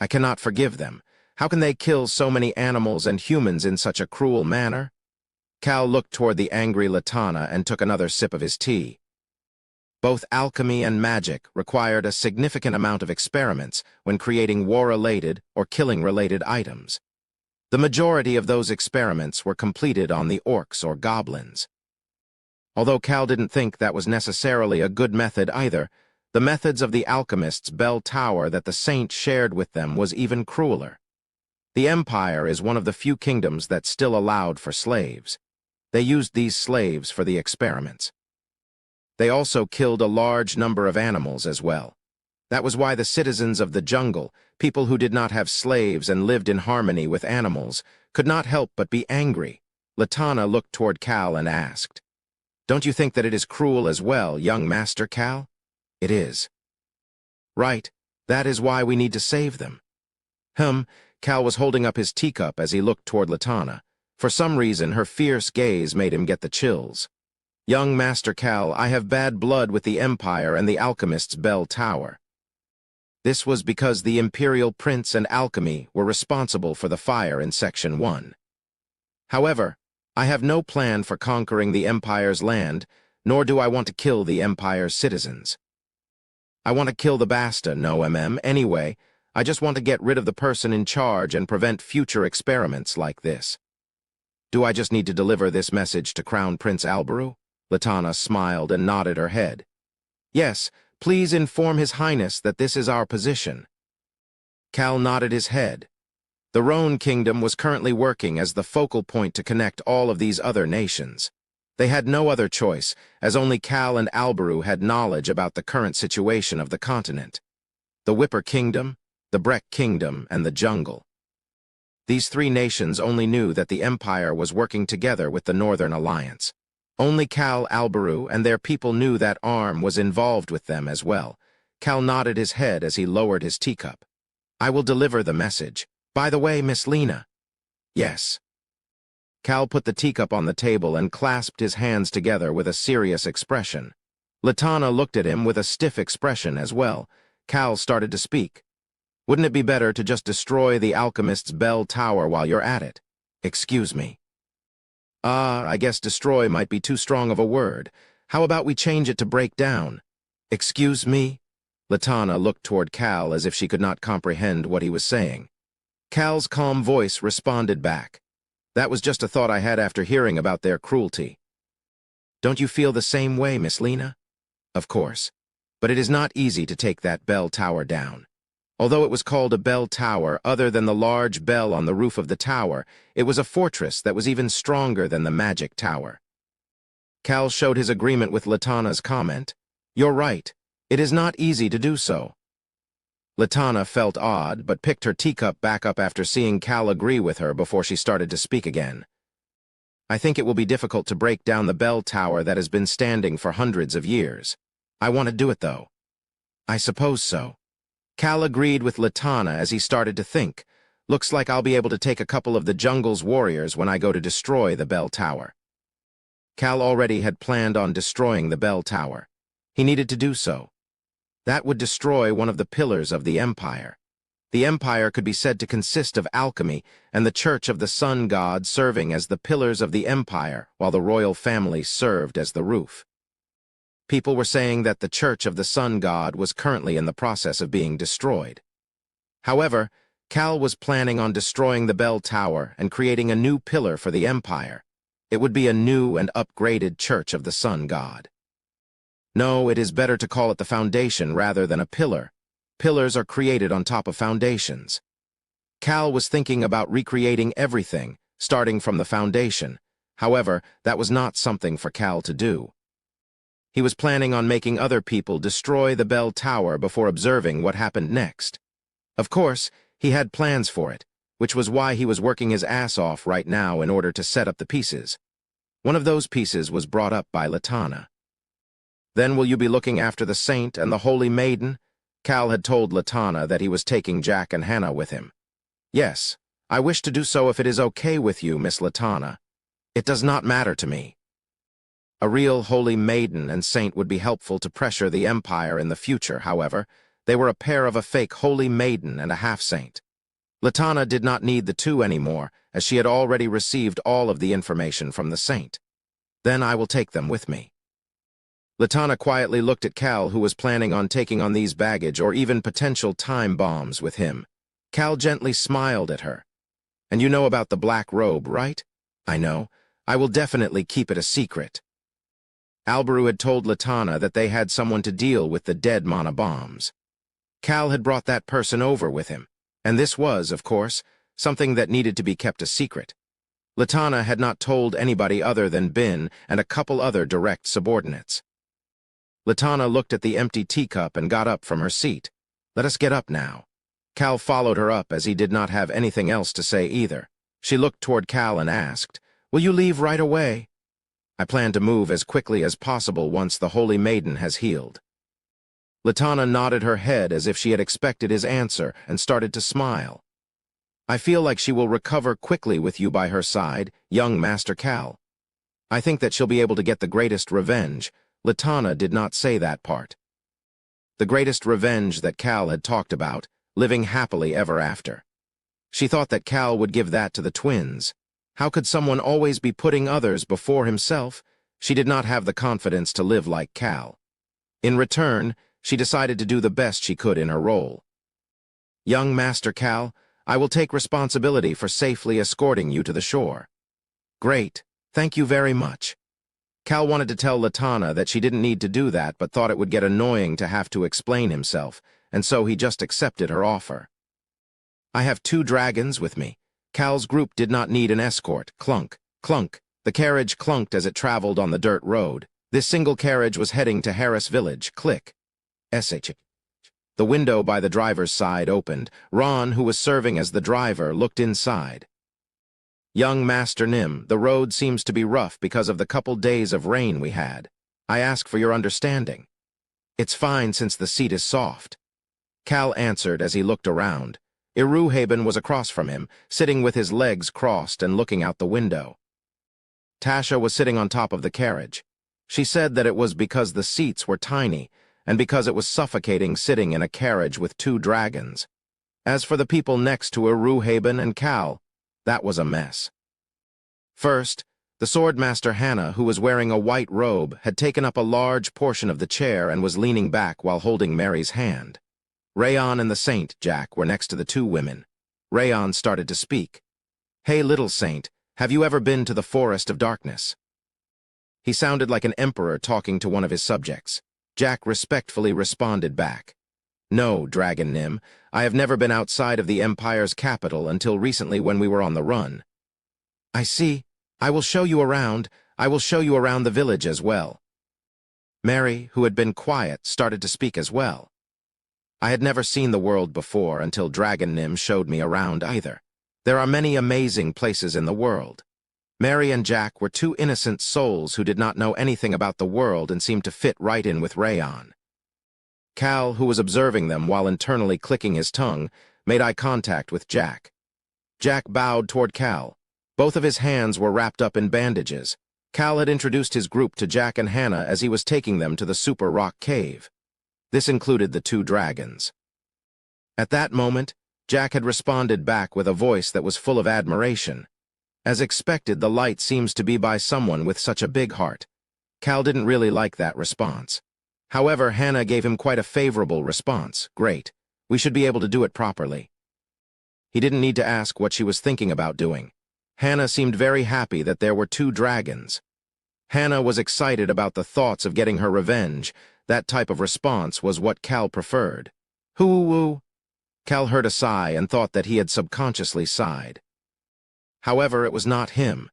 I cannot forgive them. How can they kill so many animals and humans in such a cruel manner? Cal looked toward the angry Latana and took another sip of his tea. Both alchemy and magic required a significant amount of experiments when creating war-related or killing-related items. The majority of those experiments were completed on the orcs or goblins. Although Cal didn't think that was necessarily a good method either, the methods of the alchemists' bell tower that the saint shared with them was even crueler. The Empire is one of the few kingdoms that still allowed for slaves. They used these slaves for the experiments. They also killed a large number of animals as well. That was why the citizens of the jungle, people who did not have slaves and lived in harmony with animals, could not help but be angry. Latana looked toward Cal and asked, "Don't you think that it is cruel as well, young Master Cal?" "It is." "Right. That is why we need to save them." Cal was holding up his teacup as he looked toward Latana. For some reason, her fierce gaze made him get the chills. "Young Master Cal, I have bad blood with the Empire and the Alchemist's bell tower." This was because the Imperial Prince and Alchemy were responsible for the fire in Section 1. However, I have no plan for conquering the Empire's land, nor do I want to kill the Empire's citizens. I want to kill the Basta, no anyway. I just want to get rid of the person in charge and prevent future experiments like this. Do I just need to deliver this message to Crown Prince Alberu? Latana smiled and nodded her head. Yes, please inform His Highness that this is our position. Cal nodded his head. The Roan Kingdom was currently working as the focal point to connect all of these other nations. They had no other choice, as only Cal and Alberu had knowledge about the current situation of the continent. The Whipper Kingdom, the Breck Kingdom, and the Jungle. These three nations only knew that the Empire was working together with the Northern Alliance. Only Cal, Alberu, and their people knew that Arm was involved with them as well. Cal nodded his head as he lowered his teacup. "I will deliver the message. By the way, Miss Lena." "Yes." Cal put the teacup on the table and clasped his hands together with a serious expression. Latana looked at him with a stiff expression as well. Cal started to speak. "Wouldn't it be better to just destroy the Alchemist's bell tower while you're at it?" "Excuse me." I guess destroy might be too strong of a word. How about we change it to break down?" "Excuse me?" Latana looked toward Cal as if she could not comprehend what he was saying. Cal's calm voice responded back. "That was just a thought I had after hearing about their cruelty." "Don't you feel the same way, Miss Lena?" "Of course. But it is not easy to take that bell tower down. Although it was called a bell tower, other than the large bell on the roof of the tower, it was a fortress that was even stronger than the magic tower." Cal showed his agreement with Latana's comment. "You're right. It is not easy to do so." Latana felt odd, but picked her teacup back up after seeing Cal agree with her before she started to speak again. "I think it will be difficult to break down the bell tower that has been standing for hundreds of years. I want to do it, though." "I suppose so." Cal agreed with Latana as he started to think. "Looks like I'll be able to take a couple of the jungle's warriors when I go to destroy the bell tower." Cal already had planned on destroying the bell tower. He needed to do so. That would destroy one of the pillars of the Empire. The Empire could be said to consist of alchemy and the Church of the Sun God serving as the pillars of the Empire, while the royal family served as the roof. People were saying that the Church of the Sun God was currently in the process of being destroyed. However, Cal was planning on destroying the bell tower and creating a new pillar for the Empire. It would be a new and upgraded Church of the Sun God. No, it is better to call it the foundation rather than a pillar. Pillars are created on top of foundations. Cal was thinking about recreating everything, starting from the foundation. However, that was not something for Cal to do. He was planning on making other people destroy the bell tower before observing what happened next. Of course, he had plans for it, which was why he was working his ass off right now in order to set up the pieces. One of those pieces was brought up by Latana. "Then will you be looking after the saint and the holy maiden?" Cal had told Latana that he was taking Jack and Hannah with him. "Yes, I wish to do so if it is okay with you, Miss Latana." "It does not matter to me." A real holy maiden and saint would be helpful to pressure the empire in the future, however. They were a pair of a fake holy maiden and a half-saint. Latana did not need the two anymore, as she had already received all of the information from the saint. Then I will take them with me. Latana quietly looked at Cal, who was planning on taking on these baggage or even potential time bombs with him. Cal gently smiled at her. And you know about the black robe, right? I know. I will definitely keep it a secret. Alberu had told Latana that they had someone to deal with the dead mana bombs. Cal had brought that person over with him, and this was, of course, something that needed to be kept a secret. Latana had not told anybody other than Bin and a couple other direct subordinates. Latana looked at the empty teacup and got up from her seat. Let us get up now. Cal followed her up as he did not have anything else to say either. She looked toward Cal and asked, "Will you leave right away?" "I plan to move as quickly as possible once the Holy Maiden has healed." Latana nodded her head as if she had expected his answer and started to smile. "I feel like she will recover quickly with you by her side, young Master Cal. I think that she'll be able to get the greatest revenge." Latana did not say that part. The greatest revenge that Cal had talked about, living happily ever after. She thought that Cal would give that to the twins. How could someone always be putting others before himself? She did not have the confidence to live like Cal. In return, she decided to do the best she could in her role. "Young Master Cal, I will take responsibility for safely escorting you to the shore." "Great. Thank you very much." Cal wanted to tell Latana that she didn't need to do that, but thought it would get annoying to have to explain himself, and so he just accepted her offer. "I have 2 dragons with me." Cal's group did not need an escort. Clunk, clunk. The carriage clunked as it traveled on the dirt road. This single carriage was heading to Harris Village. Click. Sh. The window by the driver's side opened. Ron, who was serving as the driver, looked inside. "Young Master Nim, the road seems to be rough because of the couple days of rain we had. I ask for your understanding." "It's fine since the seat is soft." Cal answered as he looked around. Iruhaben was across from him, sitting with his legs crossed and looking out the window. Tasha was sitting on top of the carriage. She said that it was because the seats were tiny, and because it was suffocating sitting in a carriage with 2 dragons. As for the people next to Iruhaben and Cal, that was a mess. First, the swordmaster Hannah, who was wearing a white robe, had taken up a large portion of the chair and was leaning back while holding Mary's hand. Rayon and the Saint, Jack, were next to the 2 women. Rayon started to speak. "Hey, little Saint, have you ever been to the Forest of Darkness?" He sounded like an emperor talking to one of his subjects. Jack respectfully responded back. "No, Dragon Nim, I have never been outside of the Empire's capital until recently when we were on the run." "I see. I will show you around. I will show you around the village as well." Mary, who had been quiet, started to speak as well. "I had never seen the world before until Dragon Nim showed me around either. There are many amazing places in the world." Mary and Jack were 2 innocent souls who did not know anything about the world and seemed to fit right in with Rayon. Cal, who was observing them while internally clicking his tongue, made eye contact with Jack. Jack bowed toward Cal. Both of his hands were wrapped up in bandages. Cal had introduced his group to Jack and Hannah as he was taking them to the Super Rock Cave. This included the 2 dragons. At that moment, Jack had responded back with a voice that was full of admiration. As expected, the light seems to be by someone with such a big heart. Cal didn't really like that response. However, Hannah gave him quite a favorable response. "Great. We should be able to do it properly." He didn't need to ask what she was thinking about doing. Hannah seemed very happy that there were 2 dragons. Hannah was excited about the thoughts of getting her revenge. That type of response was what Cal preferred. "Hoo-woo." Cal heard a sigh and thought that he had subconsciously sighed. However, it was not him.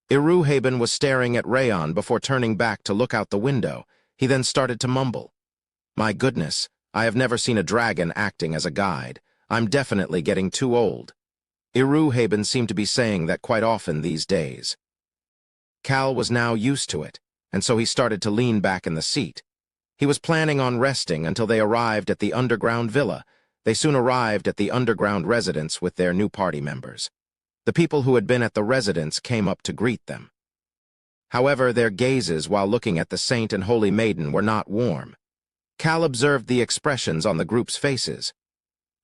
Iruhaben was staring at Rayon before turning back to look out the window. He then started to mumble. "My goodness, I have never seen a dragon acting as a guide. I'm definitely getting too old." Iruhaben seemed to be saying that quite often these days. Cal was now used to it, and so he started to lean back in the seat. He was planning on resting until they arrived at the underground villa. They soon arrived at the underground residence with their new party members. The people who had been at the residence came up to greet them. However, their gazes while looking at the saint and holy maiden were not warm. Cal observed the expressions on the group's faces.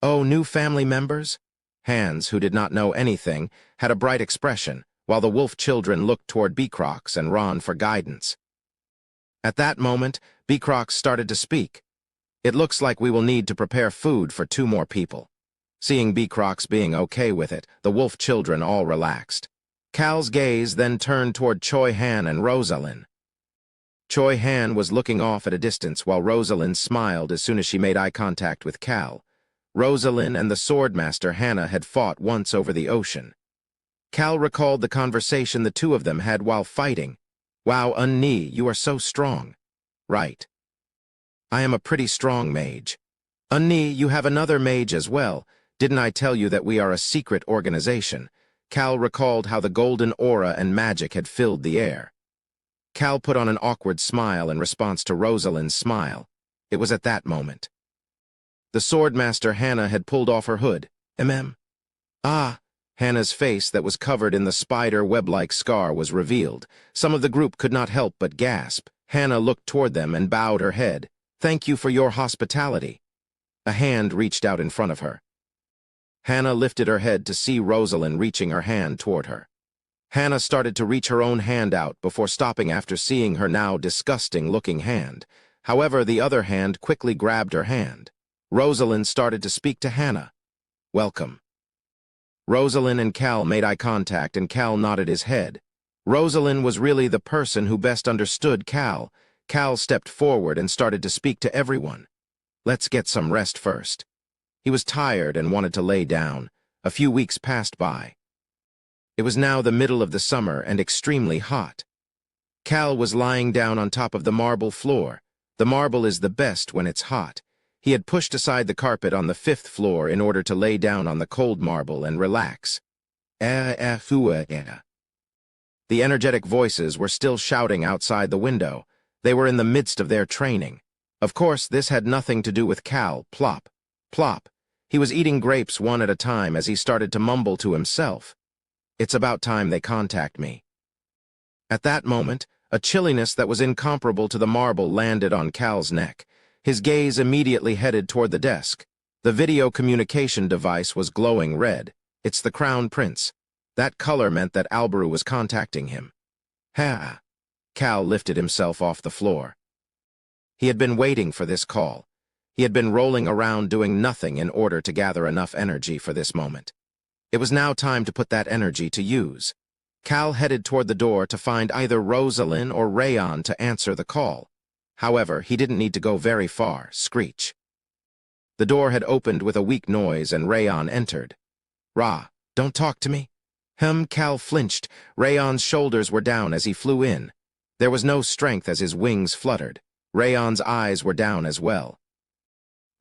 Oh, new family members? Hans, who did not know anything, had a bright expression, while the wolf children looked toward Beecrox and Ron for guidance. At that moment, Beecrox started to speak. It looks like we will need to prepare food for 2 more people. Seeing Beecrox being okay with it, the wolf children all relaxed. Cal's gaze then turned toward Choi Han and Rosalind. Choi Han was looking off at a distance while Rosalind smiled as soon as she made eye contact with Cal. Rosalind and the swordmaster Hannah had fought once over the ocean. Cal recalled the conversation the 2 of them had while fighting. Wow, Unni, you are so strong. Right. I am a pretty strong mage. Unni, you have another mage as well. Didn't I tell you that we are a secret organization? Cal recalled how the golden aura and magic had filled the air. Cal put on an awkward smile in response to Rosalind's smile. It was at that moment. The swordmaster Hannah had pulled off her hood. Ah! Hannah's face that was covered in the spider web-like scar was revealed. Some of the group could not help but gasp. Hannah looked toward them and bowed her head. Thank you for your hospitality. A hand reached out in front of her. Hannah lifted her head to see Rosalind reaching her hand toward her. Hannah started to reach her own hand out before stopping after seeing her now disgusting-looking hand. However, the other hand quickly grabbed her hand. Rosalind started to speak to Hannah. Welcome. Rosalind and Cal made eye contact and Cal nodded his head. Rosalind was really the person who best understood Cal. Cal stepped forward and started to speak to everyone. Let's get some rest first. He was tired and wanted to lay down. A few weeks passed by. It was now the middle of the summer and extremely hot. Cal was lying down on top of the marble floor. The marble is the best when it's hot. He had pushed aside the carpet on the 5th floor in order to lay down on the cold marble and relax. The energetic voices were still shouting outside the window. They were in the midst of their training. Of course, this had nothing to do with Cal. Plop. Plop. He was eating grapes one at a time as he started to mumble to himself. It's about time they contact me. At that moment, a chilliness that was incomparable to the marble landed on Cal's neck. His gaze immediately headed toward the desk. The video communication device was glowing red. It's the Crown Prince. That color meant that Alberu was contacting him. Ha! Cal lifted himself off the floor. He had been waiting for this call. He had been rolling around doing nothing in order to gather enough energy for this moment. It was now time to put that energy to use. Cal headed toward the door to find either Rosalind or Rayon to answer the call. However, he didn't need to go very far. Screech. The door had opened with a weak noise and Rayon entered. Don't talk to me. Cal flinched. Rayon's shoulders were down as he flew in. There was no strength as his wings fluttered. Rayon's eyes were down as well.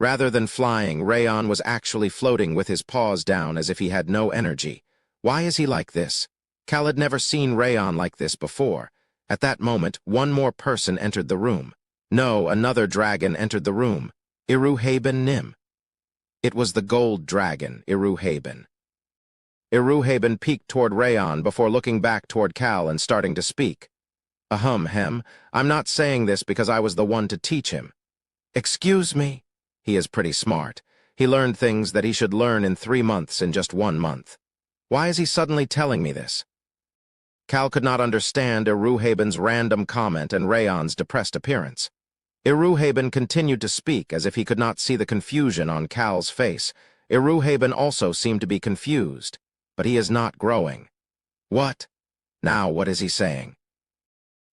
Rather than flying, Rayon was actually floating with his paws down as if he had no energy. Why is he like this? Cal had never seen Rayon like this before. At that moment, one more person entered the room. No, another dragon entered the room. Iruhaben Nim. It was the gold dragon, Iruhaben. Iruhaben peeked toward Rayon before looking back toward Cal and starting to speak. I'm not saying this because I was the one to teach him. Excuse me? He is pretty smart. He learned things that he should learn in 3 months in just 1 month. Why is he suddenly telling me this? Cal could not understand Iruhaben's random comment and Rayon's depressed appearance. Iruhaben continued to speak as if he could not see the confusion on Cal's face. Iruhaben also seemed to be confused, but he is not growing. What? Now what is he saying?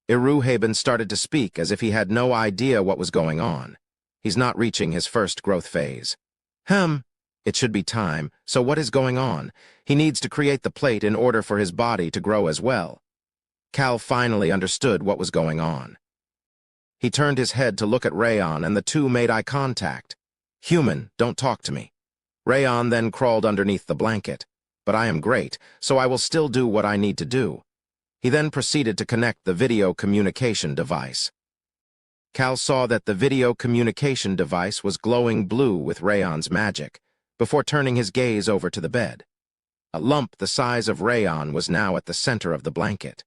Iruhaben started to speak as if he had no idea what was going on. He's not reaching his first growth phase. It should be time, so what is going on? He needs to create the plate in order for his body to grow as well. Cal finally understood what was going on. He turned his head to look at Rayon and the two made eye contact. Human, don't talk to me. Rayon then crawled underneath the blanket. But I am great, so I will still do what I need to do. He then proceeded to connect the video communication device. Cal saw that the video communication device was glowing blue with Rayon's magic, before turning his gaze over to the bed. A lump the size of Rayon was now at the center of the blanket.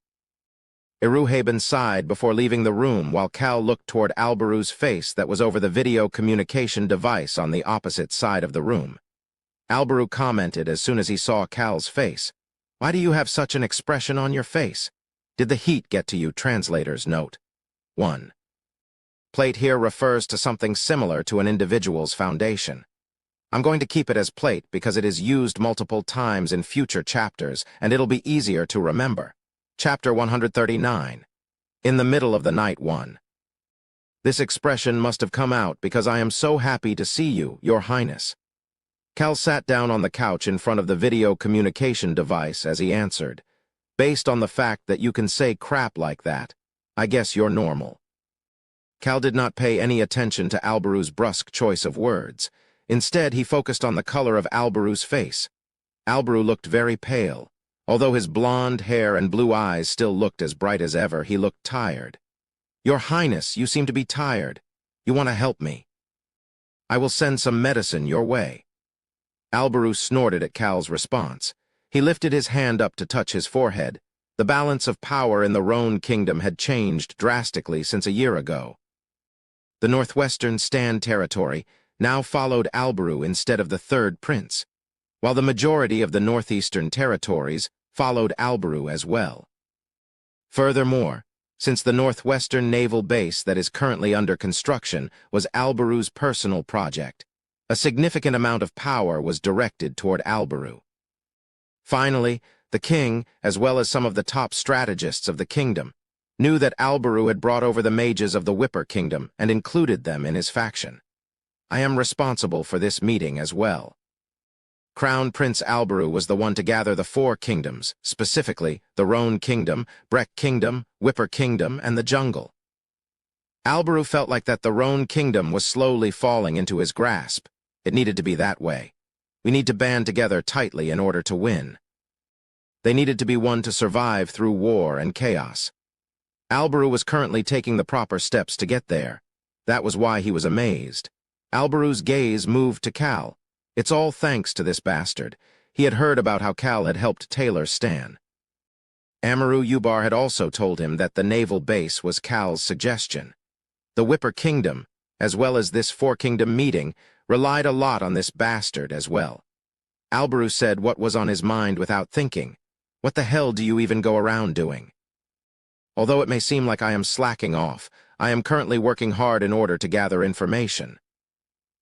Iruhaben sighed before leaving the room while Cal looked toward Alberu's face that was over the video communication device on the opposite side of the room. Alberu commented as soon as he saw Cal's face. "Why do you have such an expression on your face? Did the heat get to you?" Translator's note. 1. Plate here refers to something similar to an individual's foundation. I'm going to keep it as plate because it is used multiple times in future chapters and it'll be easier to remember. Chapter 139. In the middle of the night 1. This expression must have come out because I am so happy to see you, Your Highness. Cal sat down on the couch in front of the video communication device as he answered. Based on the fact that you can say crap like that, I guess you're normal. Cal did not pay any attention to Alberu's brusque choice of words. Instead, he focused on the color of Alberu's face. Alberu looked very pale. Although his blonde hair and blue eyes still looked as bright as ever, he looked tired. Your Highness, you seem to be tired. You want to help me? I will send some medicine your way. Alberu snorted at Cal's response. He lifted his hand up to touch his forehead. The balance of power in the Roan Kingdom had changed drastically since a year ago. The northwestern Stan territory now followed Alberu instead of the third prince, while the majority of the northeastern territories followed Alberu as well. Furthermore, since the northwestern naval base that is currently under construction was Alberu's personal project, a significant amount of power was directed toward Alberu. Finally, the king, as well as some of the top strategists of the kingdom, knew that Alberu had brought over the mages of the Whipper Kingdom and included them in his faction. I am responsible for this meeting as well. Crown Prince Alberu was the one to gather the 4 kingdoms, specifically the Roan Kingdom, Breck Kingdom, Whipper Kingdom, and the Jungle. Alberu felt like that the Roan Kingdom was slowly falling into his grasp. It needed to be that way. We need to band together tightly in order to win. They needed to be one to survive through war and chaos. Alberu was currently taking the proper steps to get there. That was why he was amazed. Alberu's gaze moved to Cal. It's all thanks to this bastard. He had heard about how Cal had helped tailor Stan. Amaru Ubar had also told him that the naval base was Cal's suggestion. The Whipper Kingdom, as well as this 4-kingdom meeting, relied a lot on this bastard as well. Alberu said what was on his mind without thinking. What the hell do you even go around doing? Although it may seem like I am slacking off, I am currently working hard in order to gather information.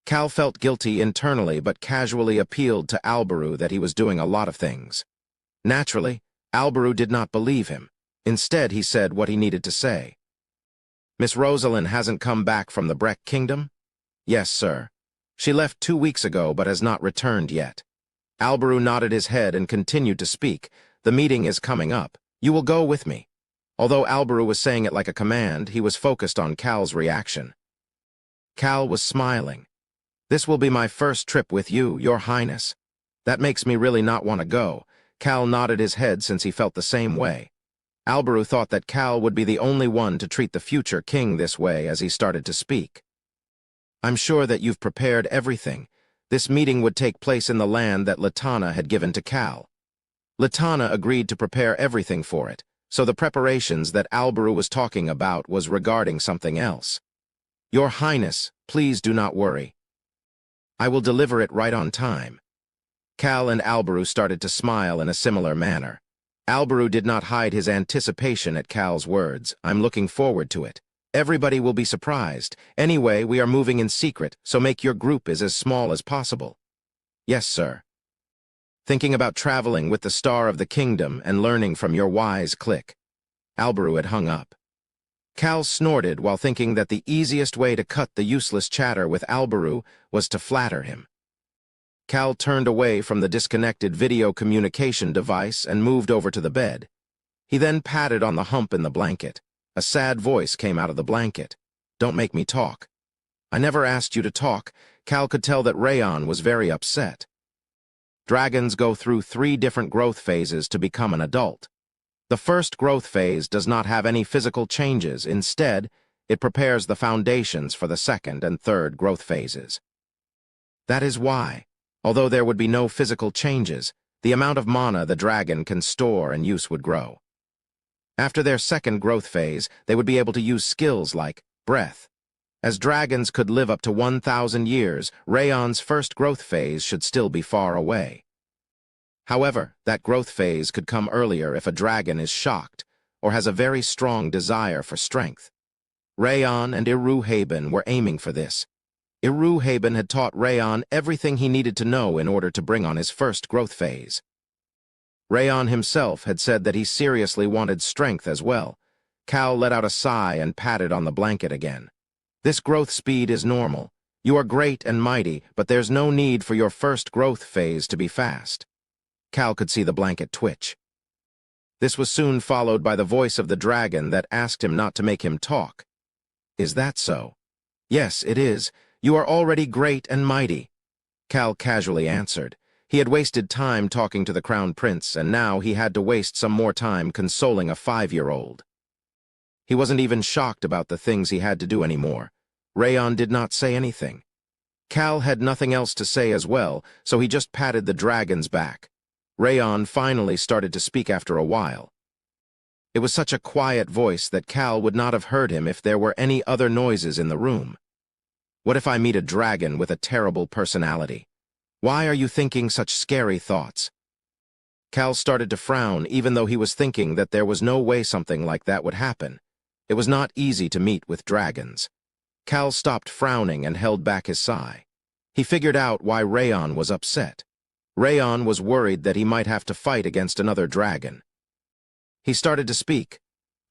Cal felt guilty internally but casually appealed to Alberu that he was doing a lot of things. Naturally, Alberu did not believe him. Instead, he said what he needed to say. Miss Rosalind hasn't come back from the Breck Kingdom? Yes, sir. She left 2 weeks ago but has not returned yet. Alberu nodded his head and continued to speak. The meeting is coming up. You will go with me. Although Alberu was saying it like a command, he was focused on Cal's reaction. Cal was smiling. This will be my first trip with you, Your Highness. That makes me really not want to go. Cal nodded his head since he felt the same way. Alberu thought that Cal would be the only one to treat the future king this way as he started to speak. I'm sure that you've prepared everything. This meeting would take place in the land that Latana had given to Cal. Latana agreed to prepare everything for it, so the preparations that Alberu was talking about was regarding something else. Your Highness, please do not worry. I will deliver it right on time. Cal and Alberu started to smile in a similar manner. Alberu did not hide his anticipation at Cal's words. I'm looking forward to it. Everybody will be surprised. Anyway, we are moving in secret, so make your group as small as possible. Yes, sir. Thinking about traveling with the Star of the Kingdom and learning from your wise clique. Alberu had hung up. Cal snorted while thinking that the easiest way to cut the useless chatter with Alberu was to flatter him. Cal turned away from the disconnected video communication device and moved over to the bed. He then patted on the hump in the blanket. A sad voice came out of the blanket. Don't make me talk. I never asked you to talk. Cal could tell that Rayon was very upset. Dragons go through 3 different growth phases to become an adult. The first growth phase does not have any physical changes. Instead, it prepares the foundations for the second and third growth phases. That is why, although there would be no physical changes, the amount of mana the dragon can store and use would grow. After their second growth phase, they would be able to use skills like breath. As dragons could live up to 1,000 years, Rayon's first growth phase should still be far away. However, that growth phase could come earlier if a dragon is shocked or has a very strong desire for strength. Rayon and Iruhaben were aiming for this. Iruhaben had taught Rayon everything he needed to know in order to bring on his first growth phase. Rayon himself had said that he seriously wanted strength as well. Cal let out a sigh and patted on the blanket again. This growth speed is normal. You are great and mighty, but there's no need for your first growth phase to be fast. Cal could see the blanket twitch. This was soon followed by the voice of the dragon that asked him not to make him talk. Is that so? Yes, it is. You are already great and mighty. Cal casually answered. He had wasted time talking to the Crown Prince, and now he had to waste some more time consoling a 5-year-old. He wasn't even shocked about the things he had to do anymore. Rayon did not say anything. Cal had nothing else to say as well, so he just patted the dragon's back. Rayon finally started to speak after a while. It was such a quiet voice that Cal would not have heard him if there were any other noises in the room. What if I meet a dragon with a terrible personality? Why are you thinking such scary thoughts? Cal started to frown even though he was thinking that there was no way something like that would happen. It was not easy to meet with dragons. Cal stopped frowning and held back his sigh. He figured out why Rayon was upset. Rayon was worried that he might have to fight against another dragon. He started to speak.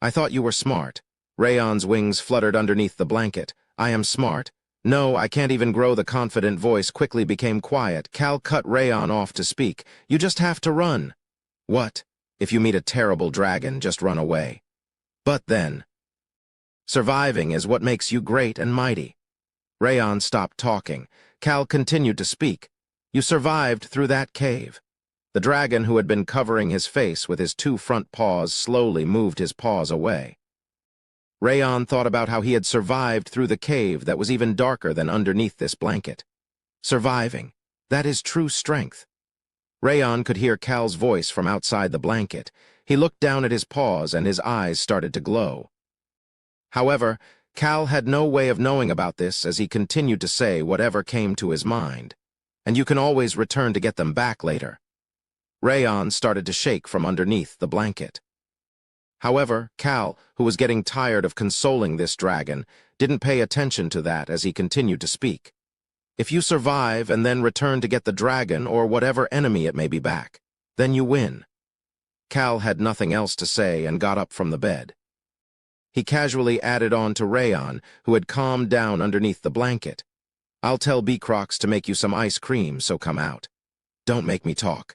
I thought you were smart. Rayon's wings fluttered underneath the blanket. I am smart. No, I can't even grow. The confident voice quickly became quiet. Cal cut Rayon off to speak. You just have to run. What? If you meet a terrible dragon, just run away. But then, surviving is what makes you great and mighty. Rayon stopped talking. Cal continued to speak. You survived through that cave. The dragon who had been covering his face with his 2 front paws slowly moved his paws away. Rayon thought about how he had survived through the cave that was even darker than underneath this blanket. Surviving. That is true strength. Rayon could hear Cal's voice from outside the blanket. He looked down at his paws and his eyes started to glow. However, Cal had no way of knowing about this as he continued to say whatever came to his mind. And you can always return to get them back later. Rayon started to shake from underneath the blanket. However, Cal, who was getting tired of consoling this dragon, didn't pay attention to that as he continued to speak. If you survive and then return to get the dragon or whatever enemy it may be back, then you win. Cal had nothing else to say and got up from the bed. He casually added on to Rayon, who had calmed down underneath the blanket. I'll tell Beacrox to make you some ice cream, so come out. Don't make me talk.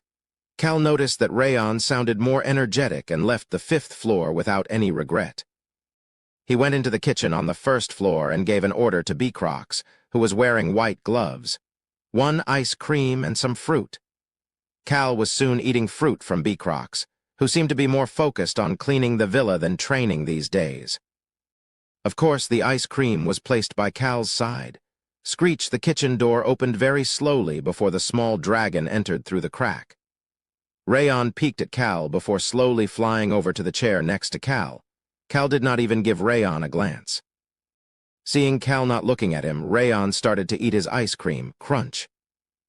Cal noticed that Rayon sounded more energetic and left the 5th floor without any regret. He went into the kitchen on the 1st floor and gave an order to Beacrox, who was wearing white gloves. 1 ice cream and some fruit. Cal was soon eating fruit from Beacrox, who seemed to be more focused on cleaning the villa than training these days. Of course, the ice cream was placed by Cal's side. Screech, the kitchen door opened very slowly before the small dragon entered through the crack. Rayon peeked at Cal before slowly flying over to the chair next to Cal. Cal did not even give Rayon a glance. Seeing Cal not looking at him, Rayon started to eat his ice cream. Crunch.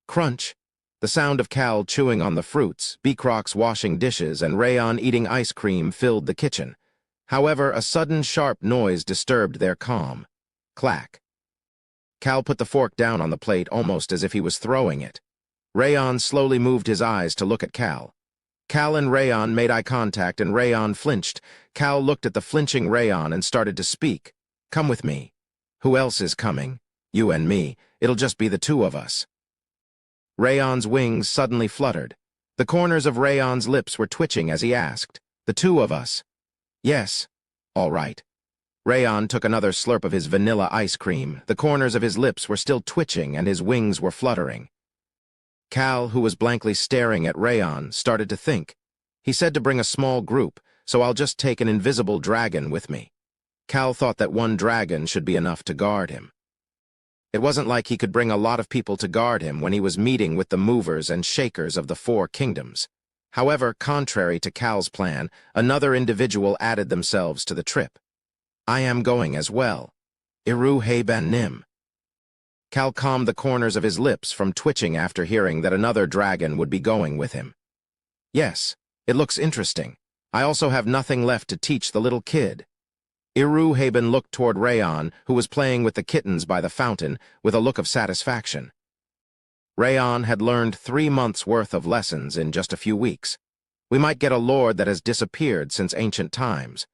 Crunch. The sound of Cal chewing on the fruits, Beacrox washing dishes, and Rayon eating ice cream filled the kitchen. However, a sudden sharp noise disturbed their calm. Clack. Cal put the fork down on the plate almost as if he was throwing it. Rayon slowly moved his eyes to look at Cal. Cal and Rayon made eye contact and Rayon flinched. Cal looked at the flinching Rayon and started to speak. Come with me. Who else is coming? You and me. It'll just be the 2 of us. Rayon's wings suddenly fluttered. The corners of Rayon's lips were twitching as he asked, The 2 of us? Yes. All right. Rayon took another slurp of his vanilla ice cream. The corners of his lips were still twitching and his wings were fluttering. Cal, who was blankly staring at Rayon, started to think. He said to bring a small group, so I'll just take an invisible dragon with me. Cal thought that 1 dragon should be enough to guard him. It wasn't like he could bring a lot of people to guard him when he was meeting with the movers and shakers of the 4 kingdoms. However, contrary to Cal's plan, another individual added themselves to the trip. I am going as well. Iru Nim. Cal calmed the corners of his lips from twitching after hearing that another dragon would be going with him. Yes, it looks interesting. I also have nothing left to teach the little kid. Iru looked toward Rayon, who was playing with the kittens by the fountain, with a look of satisfaction. Rayon had learned 3 months' worth of lessons in just a few weeks. We might get a lord that has disappeared since ancient times.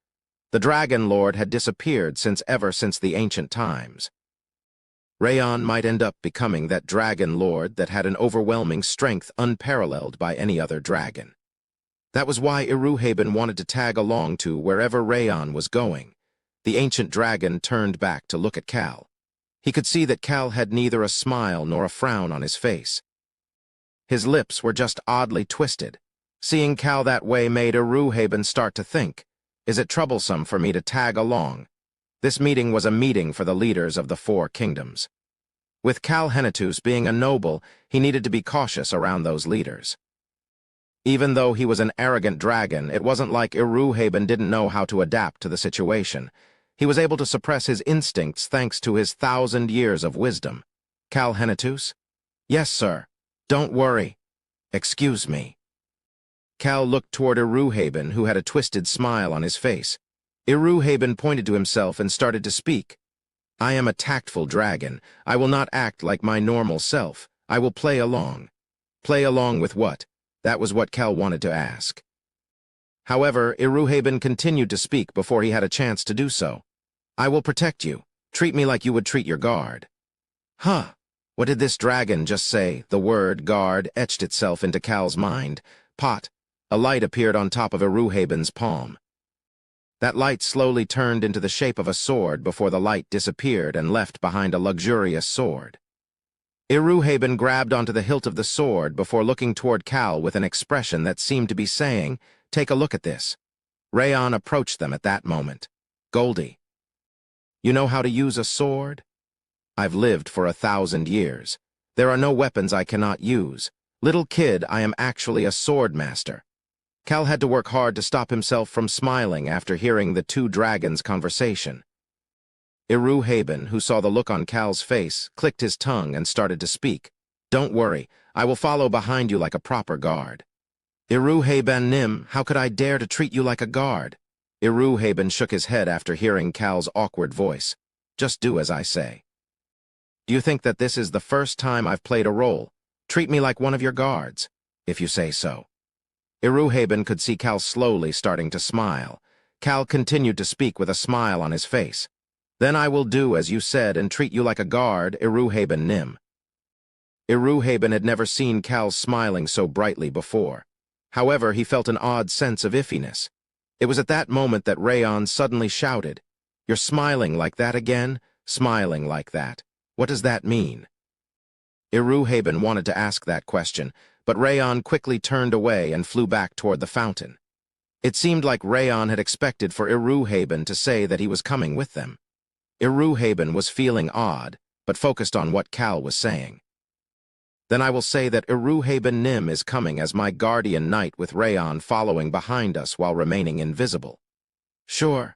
The dragon lord had disappeared since the ancient times. Rayon might end up becoming that dragon lord that had an overwhelming strength unparalleled by any other dragon. That was why Iru wanted to tag along to wherever Rayon was going. The ancient dragon turned back to look at Cal. He could see that Cal had neither a smile nor a frown on his face. His lips were just oddly twisted. Seeing Cal that way made Iru start to think, is it troublesome for me to tag along? This meeting was a meeting for the leaders of the 4 kingdoms. With Cal Henetus being a noble, he needed to be cautious around those leaders. Even though he was an arrogant dragon, it wasn't like Iru didn't know how to adapt to the situation. He was able to suppress his instincts thanks to his 1,000 years of wisdom. Cal Henetus? Yes, sir. Don't worry. Excuse me. Cal looked toward Iru who had a twisted smile on his face. Iru pointed to himself and started to speak. I am a tactful dragon. I will not act like my normal self. I will play along. Play along with what? That was what Cal wanted to ask. However, Iru continued to speak before he had a chance to do so. I will protect you. Treat me like you would treat your guard. Huh. What did this dragon just say? The word guard etched itself into Cal's mind. Pot. A light appeared on top of Iru palm. That light slowly turned into the shape of a sword before the light disappeared and left behind a luxurious sword. Iru grabbed onto the hilt of the sword before looking toward Cal with an expression that seemed to be saying, take a look at this. Rayon approached them at that moment. Goldie. You know how to use a sword? I've lived for 1,000 years. There are no weapons I cannot use. Little kid, I am actually a sword master. Cal had to work hard to stop himself from smiling after hearing the 2 dragons' conversation. Iru who saw the look on Cal's face, clicked his tongue and started to speak. Don't worry, I will follow behind you like a proper guard. Iru Nim, how could I dare to treat you like a guard? Iru shook his head after hearing Cal's awkward voice. Just do as I say. Do you think that this is the first time I've played a role? Treat me like one of your guards, if you say so. Iru could see Cal slowly starting to smile. Cal continued to speak with a smile on his face. Then I will do as you said and treat you like a guard, Iru Nim. Iru had never seen Cal smiling so brightly before. However, he felt an odd sense of iffiness. It was at that moment that Rayon suddenly shouted, You're smiling like that again? Smiling like that. What does that mean? Iru wanted to ask that question, but Rayon quickly turned away and flew back toward the fountain. It seemed like Rayon had expected for Iru to say that he was coming with them. Iru was feeling odd, but focused on what Cal was saying. Then I will say that Iru Nim is coming as my guardian knight with Rayon following behind us while remaining invisible. Sure.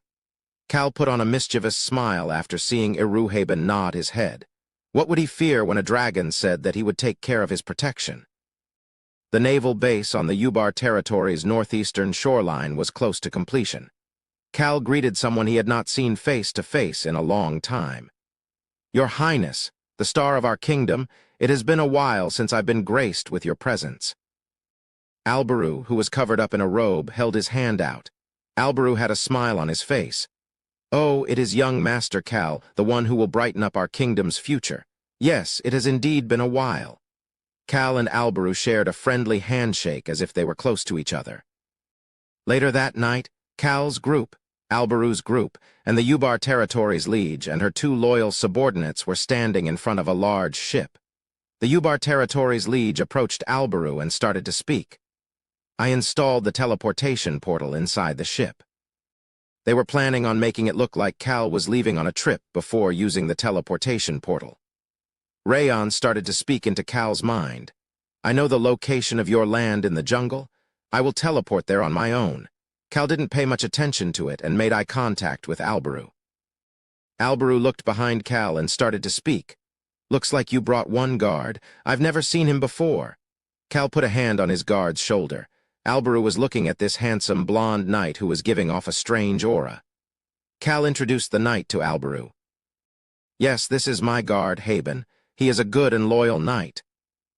Cal put on a mischievous smile after seeing Iru nod his head. What would he fear when a dragon said that he would take care of his protection? The naval base on the Ubar territory's northeastern shoreline was close to completion. Cal greeted someone he had not seen face to face in a long time. Your Highness, the star of our kingdom, it has been a while since I've been graced with your presence. Alberu, who was covered up in a robe, held his hand out. Alberu had a smile on his face. Oh, it is young Master Cal, the one who will brighten up our kingdom's future. Yes, it has indeed been a while. Cal and Alberu shared a friendly handshake as if they were close to each other. Later that night, Cal's group, Alberu's group, and the Ubar territory's liege and her 2 loyal subordinates were standing in front of a large ship. The Ubar territory's liege approached Alberu and started to speak. I installed the teleportation portal inside the ship. They were planning on making it look like Cal was leaving on a trip before using the teleportation portal. Rayon started to speak into Cal's mind. I know the location of your land in the jungle. I will teleport there on my own. Cal didn't pay much attention to it and made eye contact with Alberu. Alberu looked behind Cal and started to speak. Looks like you brought one guard. I've never seen him before. Cal put a hand on his guard's shoulder. Alberu was looking at this handsome blonde knight who was giving off a strange aura. Cal introduced the knight to Alberu. Yes, this is my guard, Haben. He is a good and loyal knight.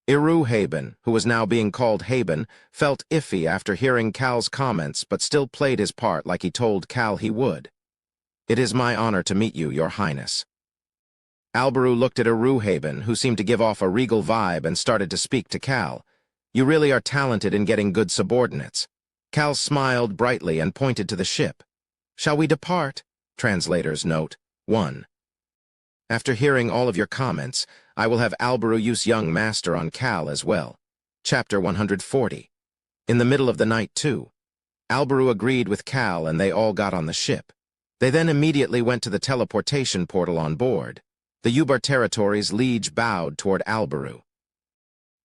Haben, who was now being called Haben, felt iffy after hearing Cal's comments but still played his part like he told Cal he would. It is my honor to meet you, Your Highness. Alberu looked at Haben, who seemed to give off a regal vibe, and started to speak to Cal. You really are talented in getting good subordinates. Cal smiled brightly and pointed to the ship. Shall we depart? Translator's note 1. After hearing all of your comments, I will have Alberu use young master on Cal as well. Chapter 140. In the middle of the night, too. Alberu agreed with Cal and they all got on the ship. They then immediately went to the teleportation portal on board. The Ubar territory's liege bowed toward Alberu.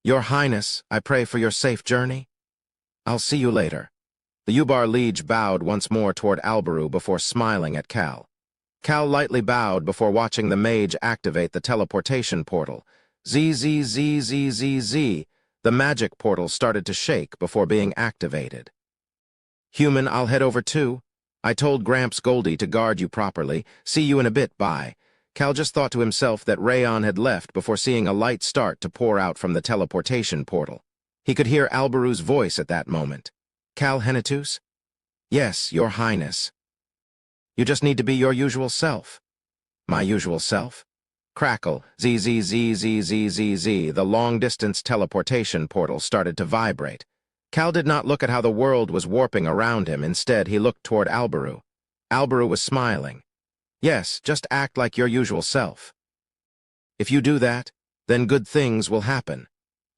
Your Highness, I pray for your safe journey. I'll see you later. The Ubar liege bowed once more toward Alberu before smiling at Cal. Cal lightly bowed before watching the mage activate the teleportation portal. Zzzzzzz. The magic portal started to shake before being activated. Human, I'll head over too. I told Gramps Goldie to guard you properly. See you in a bit, bye. Cal just thought to himself that Rayon had left before seeing a light start to pour out from the teleportation portal. He could hear Alberu's voice at that moment. Cal Henetus? Yes, Your Highness. You just need to be your usual self. My usual self? Crackle, zzzzzzzzz. The long-distance teleportation portal started to vibrate. Cal did not look at how the world was warping around him. Instead, he looked toward Alberu. Alberu was smiling. Yes, just act like your usual self. If you do that, then good things will happen.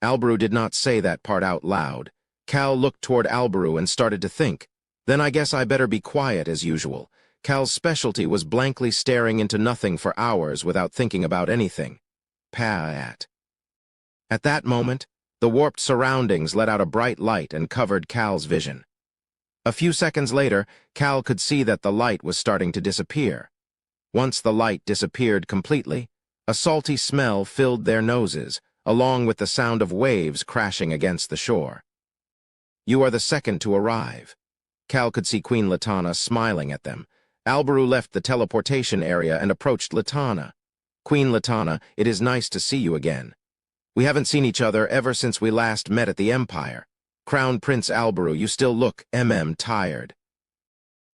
Alberu did not say that part out loud. Cal looked toward Alberu and started to think. Then I guess I better be quiet as usual. Cal's specialty was blankly staring into nothing for hours without thinking about anything. At that moment, the warped surroundings let out a bright light and covered Cal's vision. A few seconds later, Cal could see that the light was starting to disappear. Once the light disappeared completely, a salty smell filled their noses, along with the sound of waves crashing against the shore. You are the second to arrive. Cal could see Queen Latana smiling at them. Alberu left the teleportation area and approached Latana. Queen Latana, it is nice to see you again. We haven't seen each other ever since we last met at the Empire. Crown Prince Alberu, you still look tired.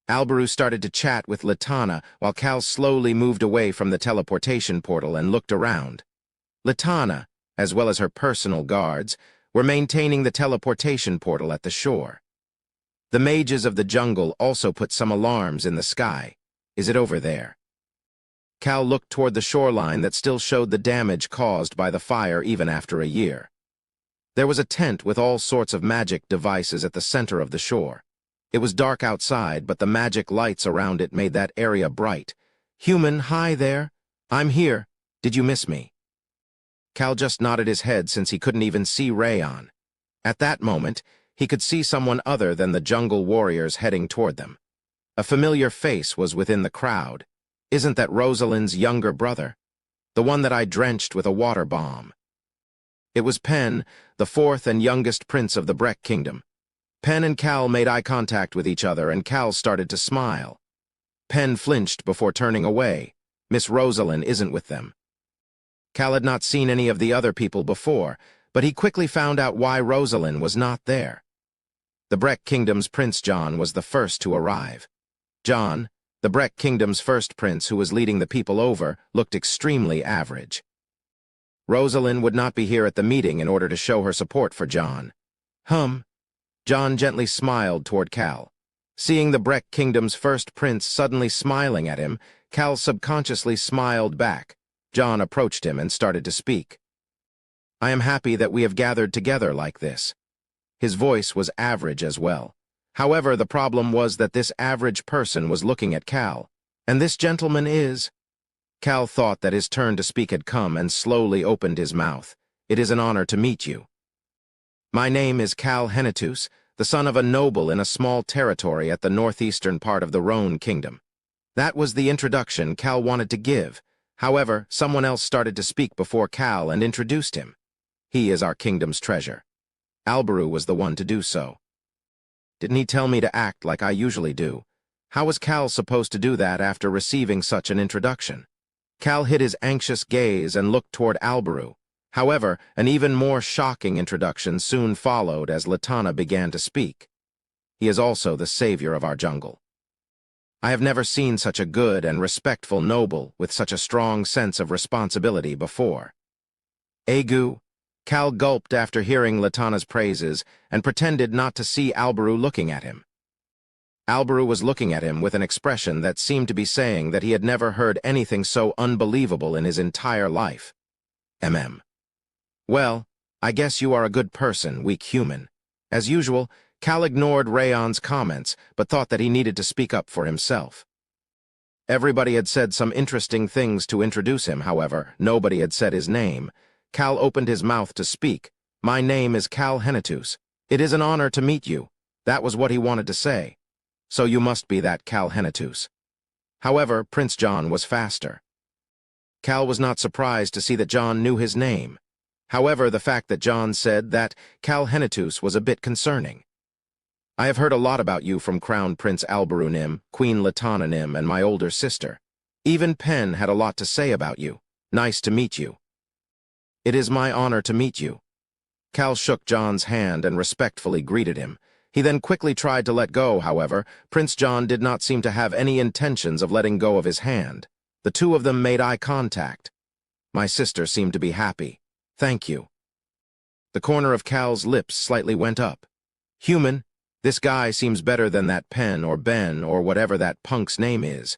Alberu started to chat with Latana while Cal slowly moved away from the teleportation portal and looked around. Latana, as well as her personal guards, were maintaining the teleportation portal at the shore. The mages of the jungle also put some alarms in the sky. Is it over there? Cal looked toward the shoreline that still showed the damage caused by the fire even after a year. There was a tent with all sorts of magic devices at the center of the shore. It was dark outside, but the magic lights around it made that area bright. Human, hi there. I'm here. Did you miss me? Cal just nodded his head since he couldn't even see Rayon. At that moment, he could see someone other than the jungle warriors heading toward them. A familiar face was within the crowd. Isn't that Rosalind's younger brother? The one that I drenched with a water bomb. It was Pen, the fourth and youngest prince of the Breck Kingdom. Pen and Cal made eye contact with each other, and Cal started to smile. Pen flinched before turning away. Miss Rosalind isn't with them. Cal had not seen any of the other people before, but he quickly found out why Rosalind was not there. The Breck Kingdom's Prince John was the first to arrive. John, the Breck Kingdom's first prince who was leading the people over, looked extremely average. Rosalind would not be here at the meeting in order to show her support for John. John gently smiled toward Cal. Seeing the Breck Kingdom's first prince suddenly smiling at him, Cal subconsciously smiled back. John approached him and started to speak. I am happy that we have gathered together like this. His voice was average as well. However, the problem was that this average person was looking at Cal. And this gentleman is... Cal thought that his turn to speak had come and slowly opened his mouth. It is an honor to meet you. My name is Cal Henetus, the son of a noble in a small territory at the northeastern part of the Rhone kingdom. That was the introduction Cal wanted to give. However, someone else started to speak before Cal and introduced him. He is our kingdom's treasure. Alberu was the one to do so. Didn't he tell me to act like I usually do? How was Cal supposed to do that after receiving such an introduction? Cal hid his anxious gaze and looked toward Alberu. However, an even more shocking introduction soon followed as Latana began to speak. He is also the savior of our jungle. I have never seen such a good and respectful noble with such a strong sense of responsibility before. Egu, Cal gulped after hearing Latana's praises and pretended not to see Alberu looking at him. Alberu was looking at him with an expression that seemed to be saying that he had never heard anything so unbelievable in his entire life. Well, I guess you are a good person, weak human. As usual, Cal ignored Rayon's comments, but thought that he needed to speak up for himself. Everybody had said some interesting things to introduce him, however, nobody had said his name. Cal opened his mouth to speak. My name is Cal Henetus. It is an honor to meet you. That was what he wanted to say. So you must be that Cal Henetus. However, Prince John was faster. Cal was not surprised to see that John knew his name. However, the fact that John said that Cal Henetus was a bit concerning. I have heard a lot about you from Crown Prince Alberu Nim, Queen Latana Nim, and my older sister. Even Pen had a lot to say about you. Nice to meet you. It is my honor to meet you. Cal shook John's hand and respectfully greeted him. He then quickly tried to let go, however. Prince John did not seem to have any intentions of letting go of his hand. The two of them made eye contact. My sister seemed to be happy. Thank you. The corner of Cal's lips slightly went up. Human, this guy seems better than that Pen or Ben or whatever that punk's name is.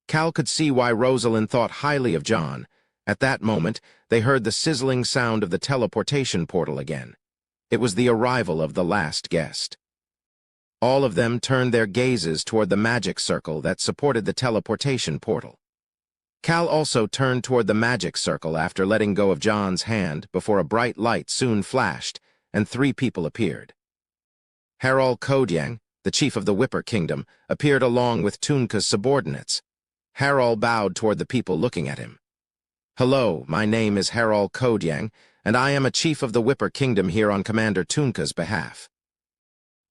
Cal could see why Rosalind thought highly of John. At that moment, they heard the sizzling sound of the teleportation portal again. It was the arrival of the last guest. All of them turned their gazes toward the magic circle that supported the teleportation portal. Cal also turned toward the magic circle after letting go of John's hand before a bright light soon flashed and 3 people appeared. Harol Kodyang, the chief of the Whipper Kingdom, appeared along with Tunka's subordinates. Harol bowed toward the people looking at him. Hello, my name is Harol Kodyang, and I am a chief of the Whipper Kingdom here on Commander Tunka's behalf.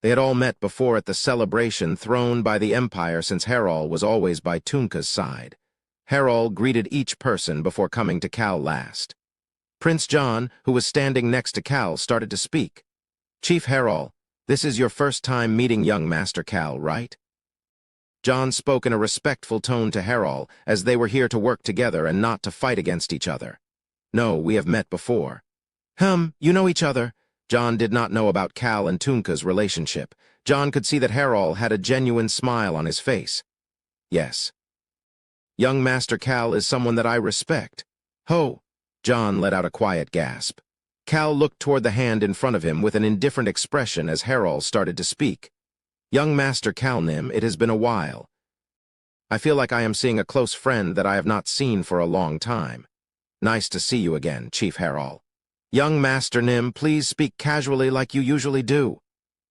They had all met before at the celebration thrown by the Empire since Harol was always by Tunka's side. Harol greeted each person before coming to Cal last. Prince John, who was standing next to Cal, started to speak. Chief Harol, this is your first time meeting young Master Cal, right? John spoke in a respectful tone to Harol, as they were here to work together and not to fight against each other. No, we have met before. You know each other? John did not know about Cal and Tunka's relationship. John could see that Harol had a genuine smile on his face. Yes. Young Master Cal is someone that I respect. Ho! John let out a quiet gasp. Cal looked toward the hand in front of him with an indifferent expression as Harol started to speak. Young Master Cal Nim, it has been a while. I feel like I am seeing a close friend that I have not seen for a long time. Nice to see you again, Chief Harol. Young Master Nim, please speak casually like you usually do.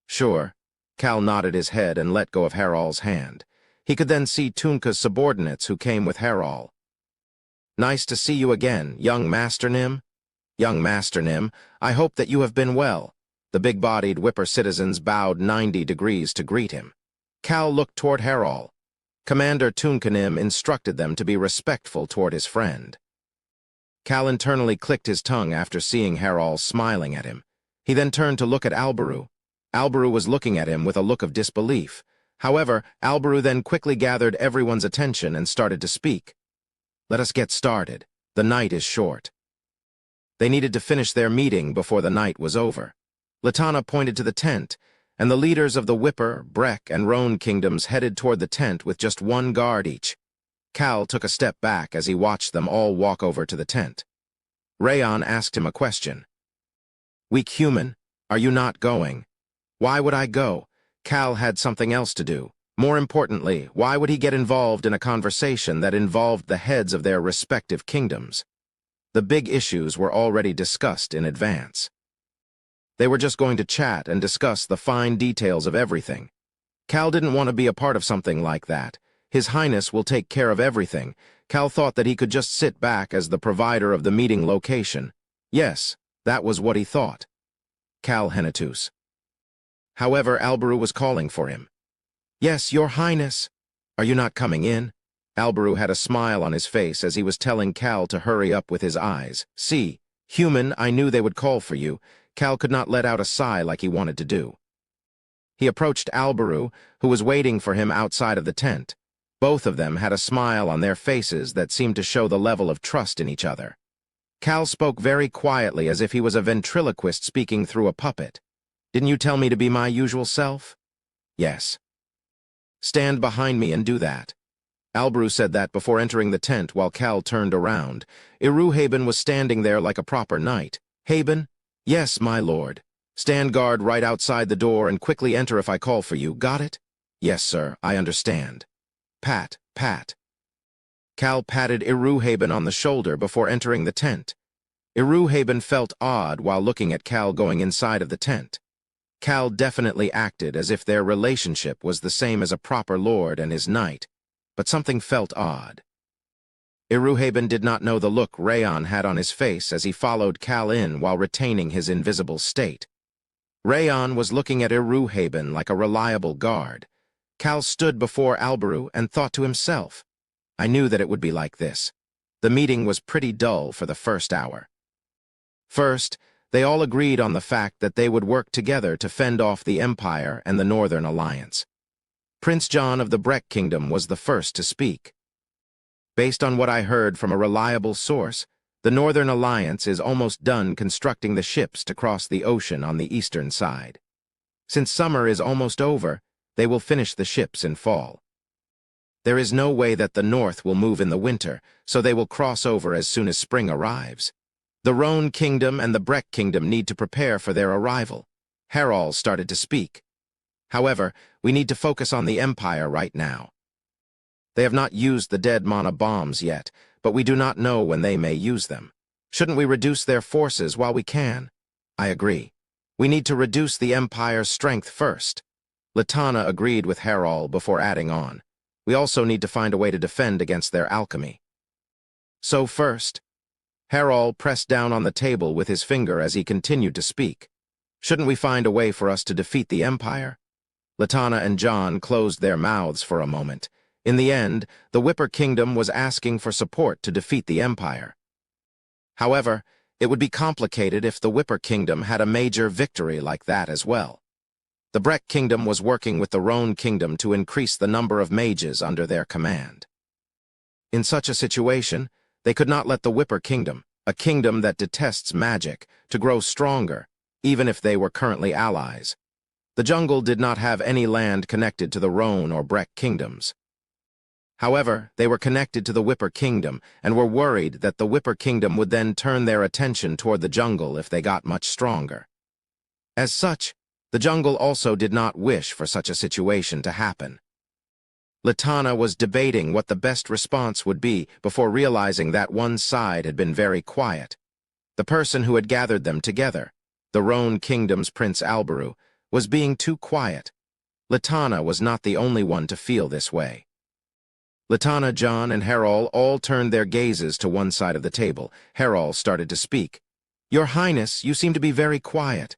Sure. Cal nodded his head and let go of Harol's hand. He could then see Tunka's subordinates who came with Harol. Nice to see you again, young Master Nim. Young Master Nim, I hope that you have been well. The big-bodied Whipper citizens bowed 90 degrees to greet him. Cal looked toward Harol. Commander Tunka Nim instructed them to be respectful toward his friend. Cal internally clicked his tongue after seeing Harol smiling at him. He then turned to look at Alberu. Alberu was looking at him with a look of disbelief. However, Alberu then quickly gathered everyone's attention and started to speak. Let us get started. The night is short. They needed to finish their meeting before the night was over. Latana pointed to the tent, and the leaders of the Whipper, Breck, and Rhone kingdoms headed toward the tent with just 1 guard each. Cal took a step back as he watched them all walk over to the tent. Rayon asked him a question. Weak human, are you not going? Why would I go? Cal had something else to do. More importantly, why would he get involved in a conversation that involved the heads of their respective kingdoms? The big issues were already discussed in advance. They were just going to chat and discuss the fine details of everything. Cal didn't want to be a part of something like that. His Highness will take care of everything. Cal thought that he could just sit back as the provider of the meeting location. Yes, that was what he thought. Cal Henitus. However, Alberu was calling for him. Yes, Your Highness. Are you not coming in? Alberu had a smile on his face as he was telling Cal to hurry up with his eyes. See, human, I knew they would call for you. Cal could not let out a sigh like he wanted to do. He approached Alberu, who was waiting for him outside of the tent. Both of them had a smile on their faces that seemed to show the level of trust in each other. Cal spoke very quietly as if he was a ventriloquist speaking through a puppet. Didn't you tell me to be my usual self? Yes. Stand behind me and do that. Alberu said that before entering the tent while Cal turned around. Iruhaben was standing there like a proper knight. Haben? Yes, my lord. Stand guard right outside the door and quickly enter if I call for you. Got it? Yes, sir, I understand. Pat, pat. Cal patted Iruhaben on the shoulder before entering the tent. Iruhaben felt odd while looking at Cal going inside of the tent. Cal definitely acted as if their relationship was the same as a proper lord and his knight, but something felt odd. Iruhaben did not know the look Rayon had on his face as he followed Cal in while retaining his invisible state. Rayon was looking at Iruhaben like a reliable guard. Cal stood before Alberu and thought to himself, I knew that it would be like this. The meeting was pretty dull for the first hour. First, they all agreed on the fact that they would work together to fend off the Empire and the Northern Alliance. Prince John of the Breck Kingdom was the first to speak. Based on what I heard from a reliable source, the Northern Alliance is almost done constructing the ships to cross the ocean on the eastern side. Since summer is almost over, they will finish the ships in fall. There is no way that the North will move in the winter, so they will cross over as soon as spring arrives. The Roan Kingdom and the Breck Kingdom need to prepare for their arrival. Harald started to speak. However, we need to focus on the Empire right now. They have not used the dead mana bombs yet, but we do not know when they may use them. Shouldn't we reduce their forces while we can? I agree. We need to reduce the Empire's strength first. Latana agreed with Harald before adding on. We also need to find a way to defend against their alchemy. So first, Harald pressed down on the table with his finger as he continued to speak. Shouldn't we find a way for us to defeat the Empire? Latana and John closed their mouths for a moment. In the end, the Whipper Kingdom was asking for support to defeat the Empire. However, it would be complicated if the Whipper Kingdom had a major victory like that as well. The Breck Kingdom was working with the Roan Kingdom to increase the number of mages under their command. In such a situation, they could not let the Whipper Kingdom, a kingdom that detests magic, to grow stronger, even if they were currently allies. The jungle did not have any land connected to the Roan or Breck kingdoms. However, they were connected to the Whipper Kingdom and were worried that the Whipper Kingdom would then turn their attention toward the jungle if they got much stronger. As such, the jungle also did not wish for such a situation to happen. Latana was debating what the best response would be before realizing that one side had been very quiet. The person who had gathered them together, the Roan Kingdom's Prince Alberu, was being too quiet. Latana was not the only one to feel this way. Latana, John, and Harald all turned their gazes to one side of the table. Harald started to speak. Your Highness, you seem to be very quiet.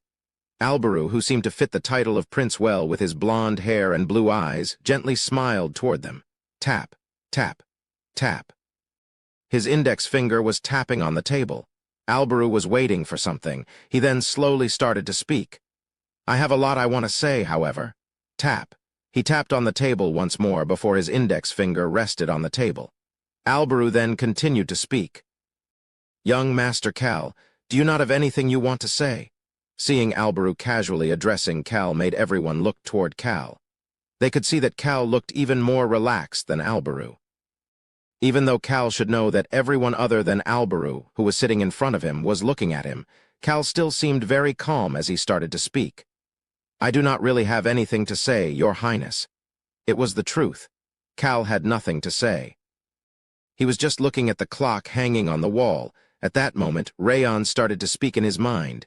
Alberu, who seemed to fit the title of Prince well with his blonde hair and blue eyes, gently smiled toward them. Tap, tap, tap. His index finger was tapping on the table. Alberu was waiting for something. He then slowly started to speak. I have a lot I want to say, however. Tap. He tapped on the table once more before his index finger rested on the table. Alberu then continued to speak. Young Master Cal, do you not have anything you want to say? Seeing Alberu casually addressing Cal made everyone look toward Cal. They could see that Cal looked even more relaxed than Alberu. Even though Cal should know that everyone other than Alberu, who was sitting in front of him, was looking at him, Cal still seemed very calm as he started to speak. I do not really have anything to say, Your Highness. It was the truth. Cal had nothing to say. He was just looking at the clock hanging on the wall. At that moment, Rayon started to speak in his mind.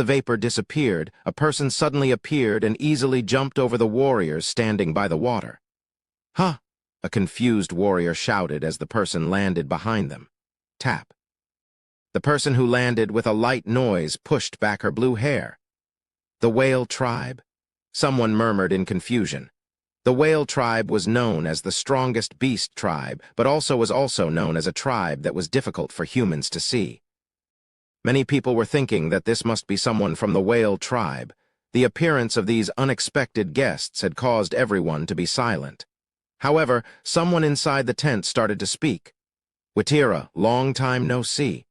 the vapor disappeared, a person suddenly appeared and easily jumped over the warriors standing by the water. "Huh!" a confused warrior shouted as the person landed behind them. Tap. The person who landed with a light noise pushed back her blue hair. "The whale tribe?" Someone murmured in confusion. The whale tribe was known as the strongest beast tribe, but was also known as a tribe that was difficult for humans to see. Many people were thinking that this must be someone from the whale tribe. The appearance of these unexpected guests had caused everyone to be silent. However, someone inside the tent started to speak. "Witira, long time no see."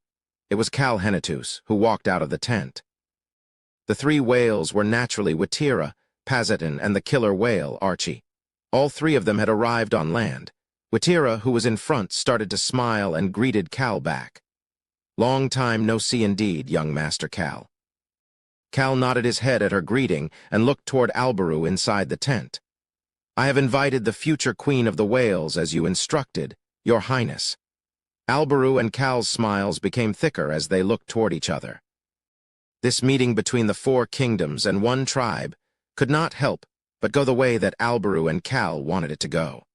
It was Cal Henetus, who walked out of the tent. The three whales were naturally Witira, Pazitin, and the killer whale, Archie. All three of them had arrived on land. Witira, who was in front, started to smile and greeted Cal back. "Long time no see indeed, young Master Cal." Cal nodded his head at her greeting and looked toward Alberu inside the tent. "I have invited the future queen of the whales as you instructed, Your Highness." Alberu and Cal's smiles became thicker as they looked toward each other. This meeting between the four kingdoms and one tribe could not help but go the way that Alberu and Cal wanted it to go.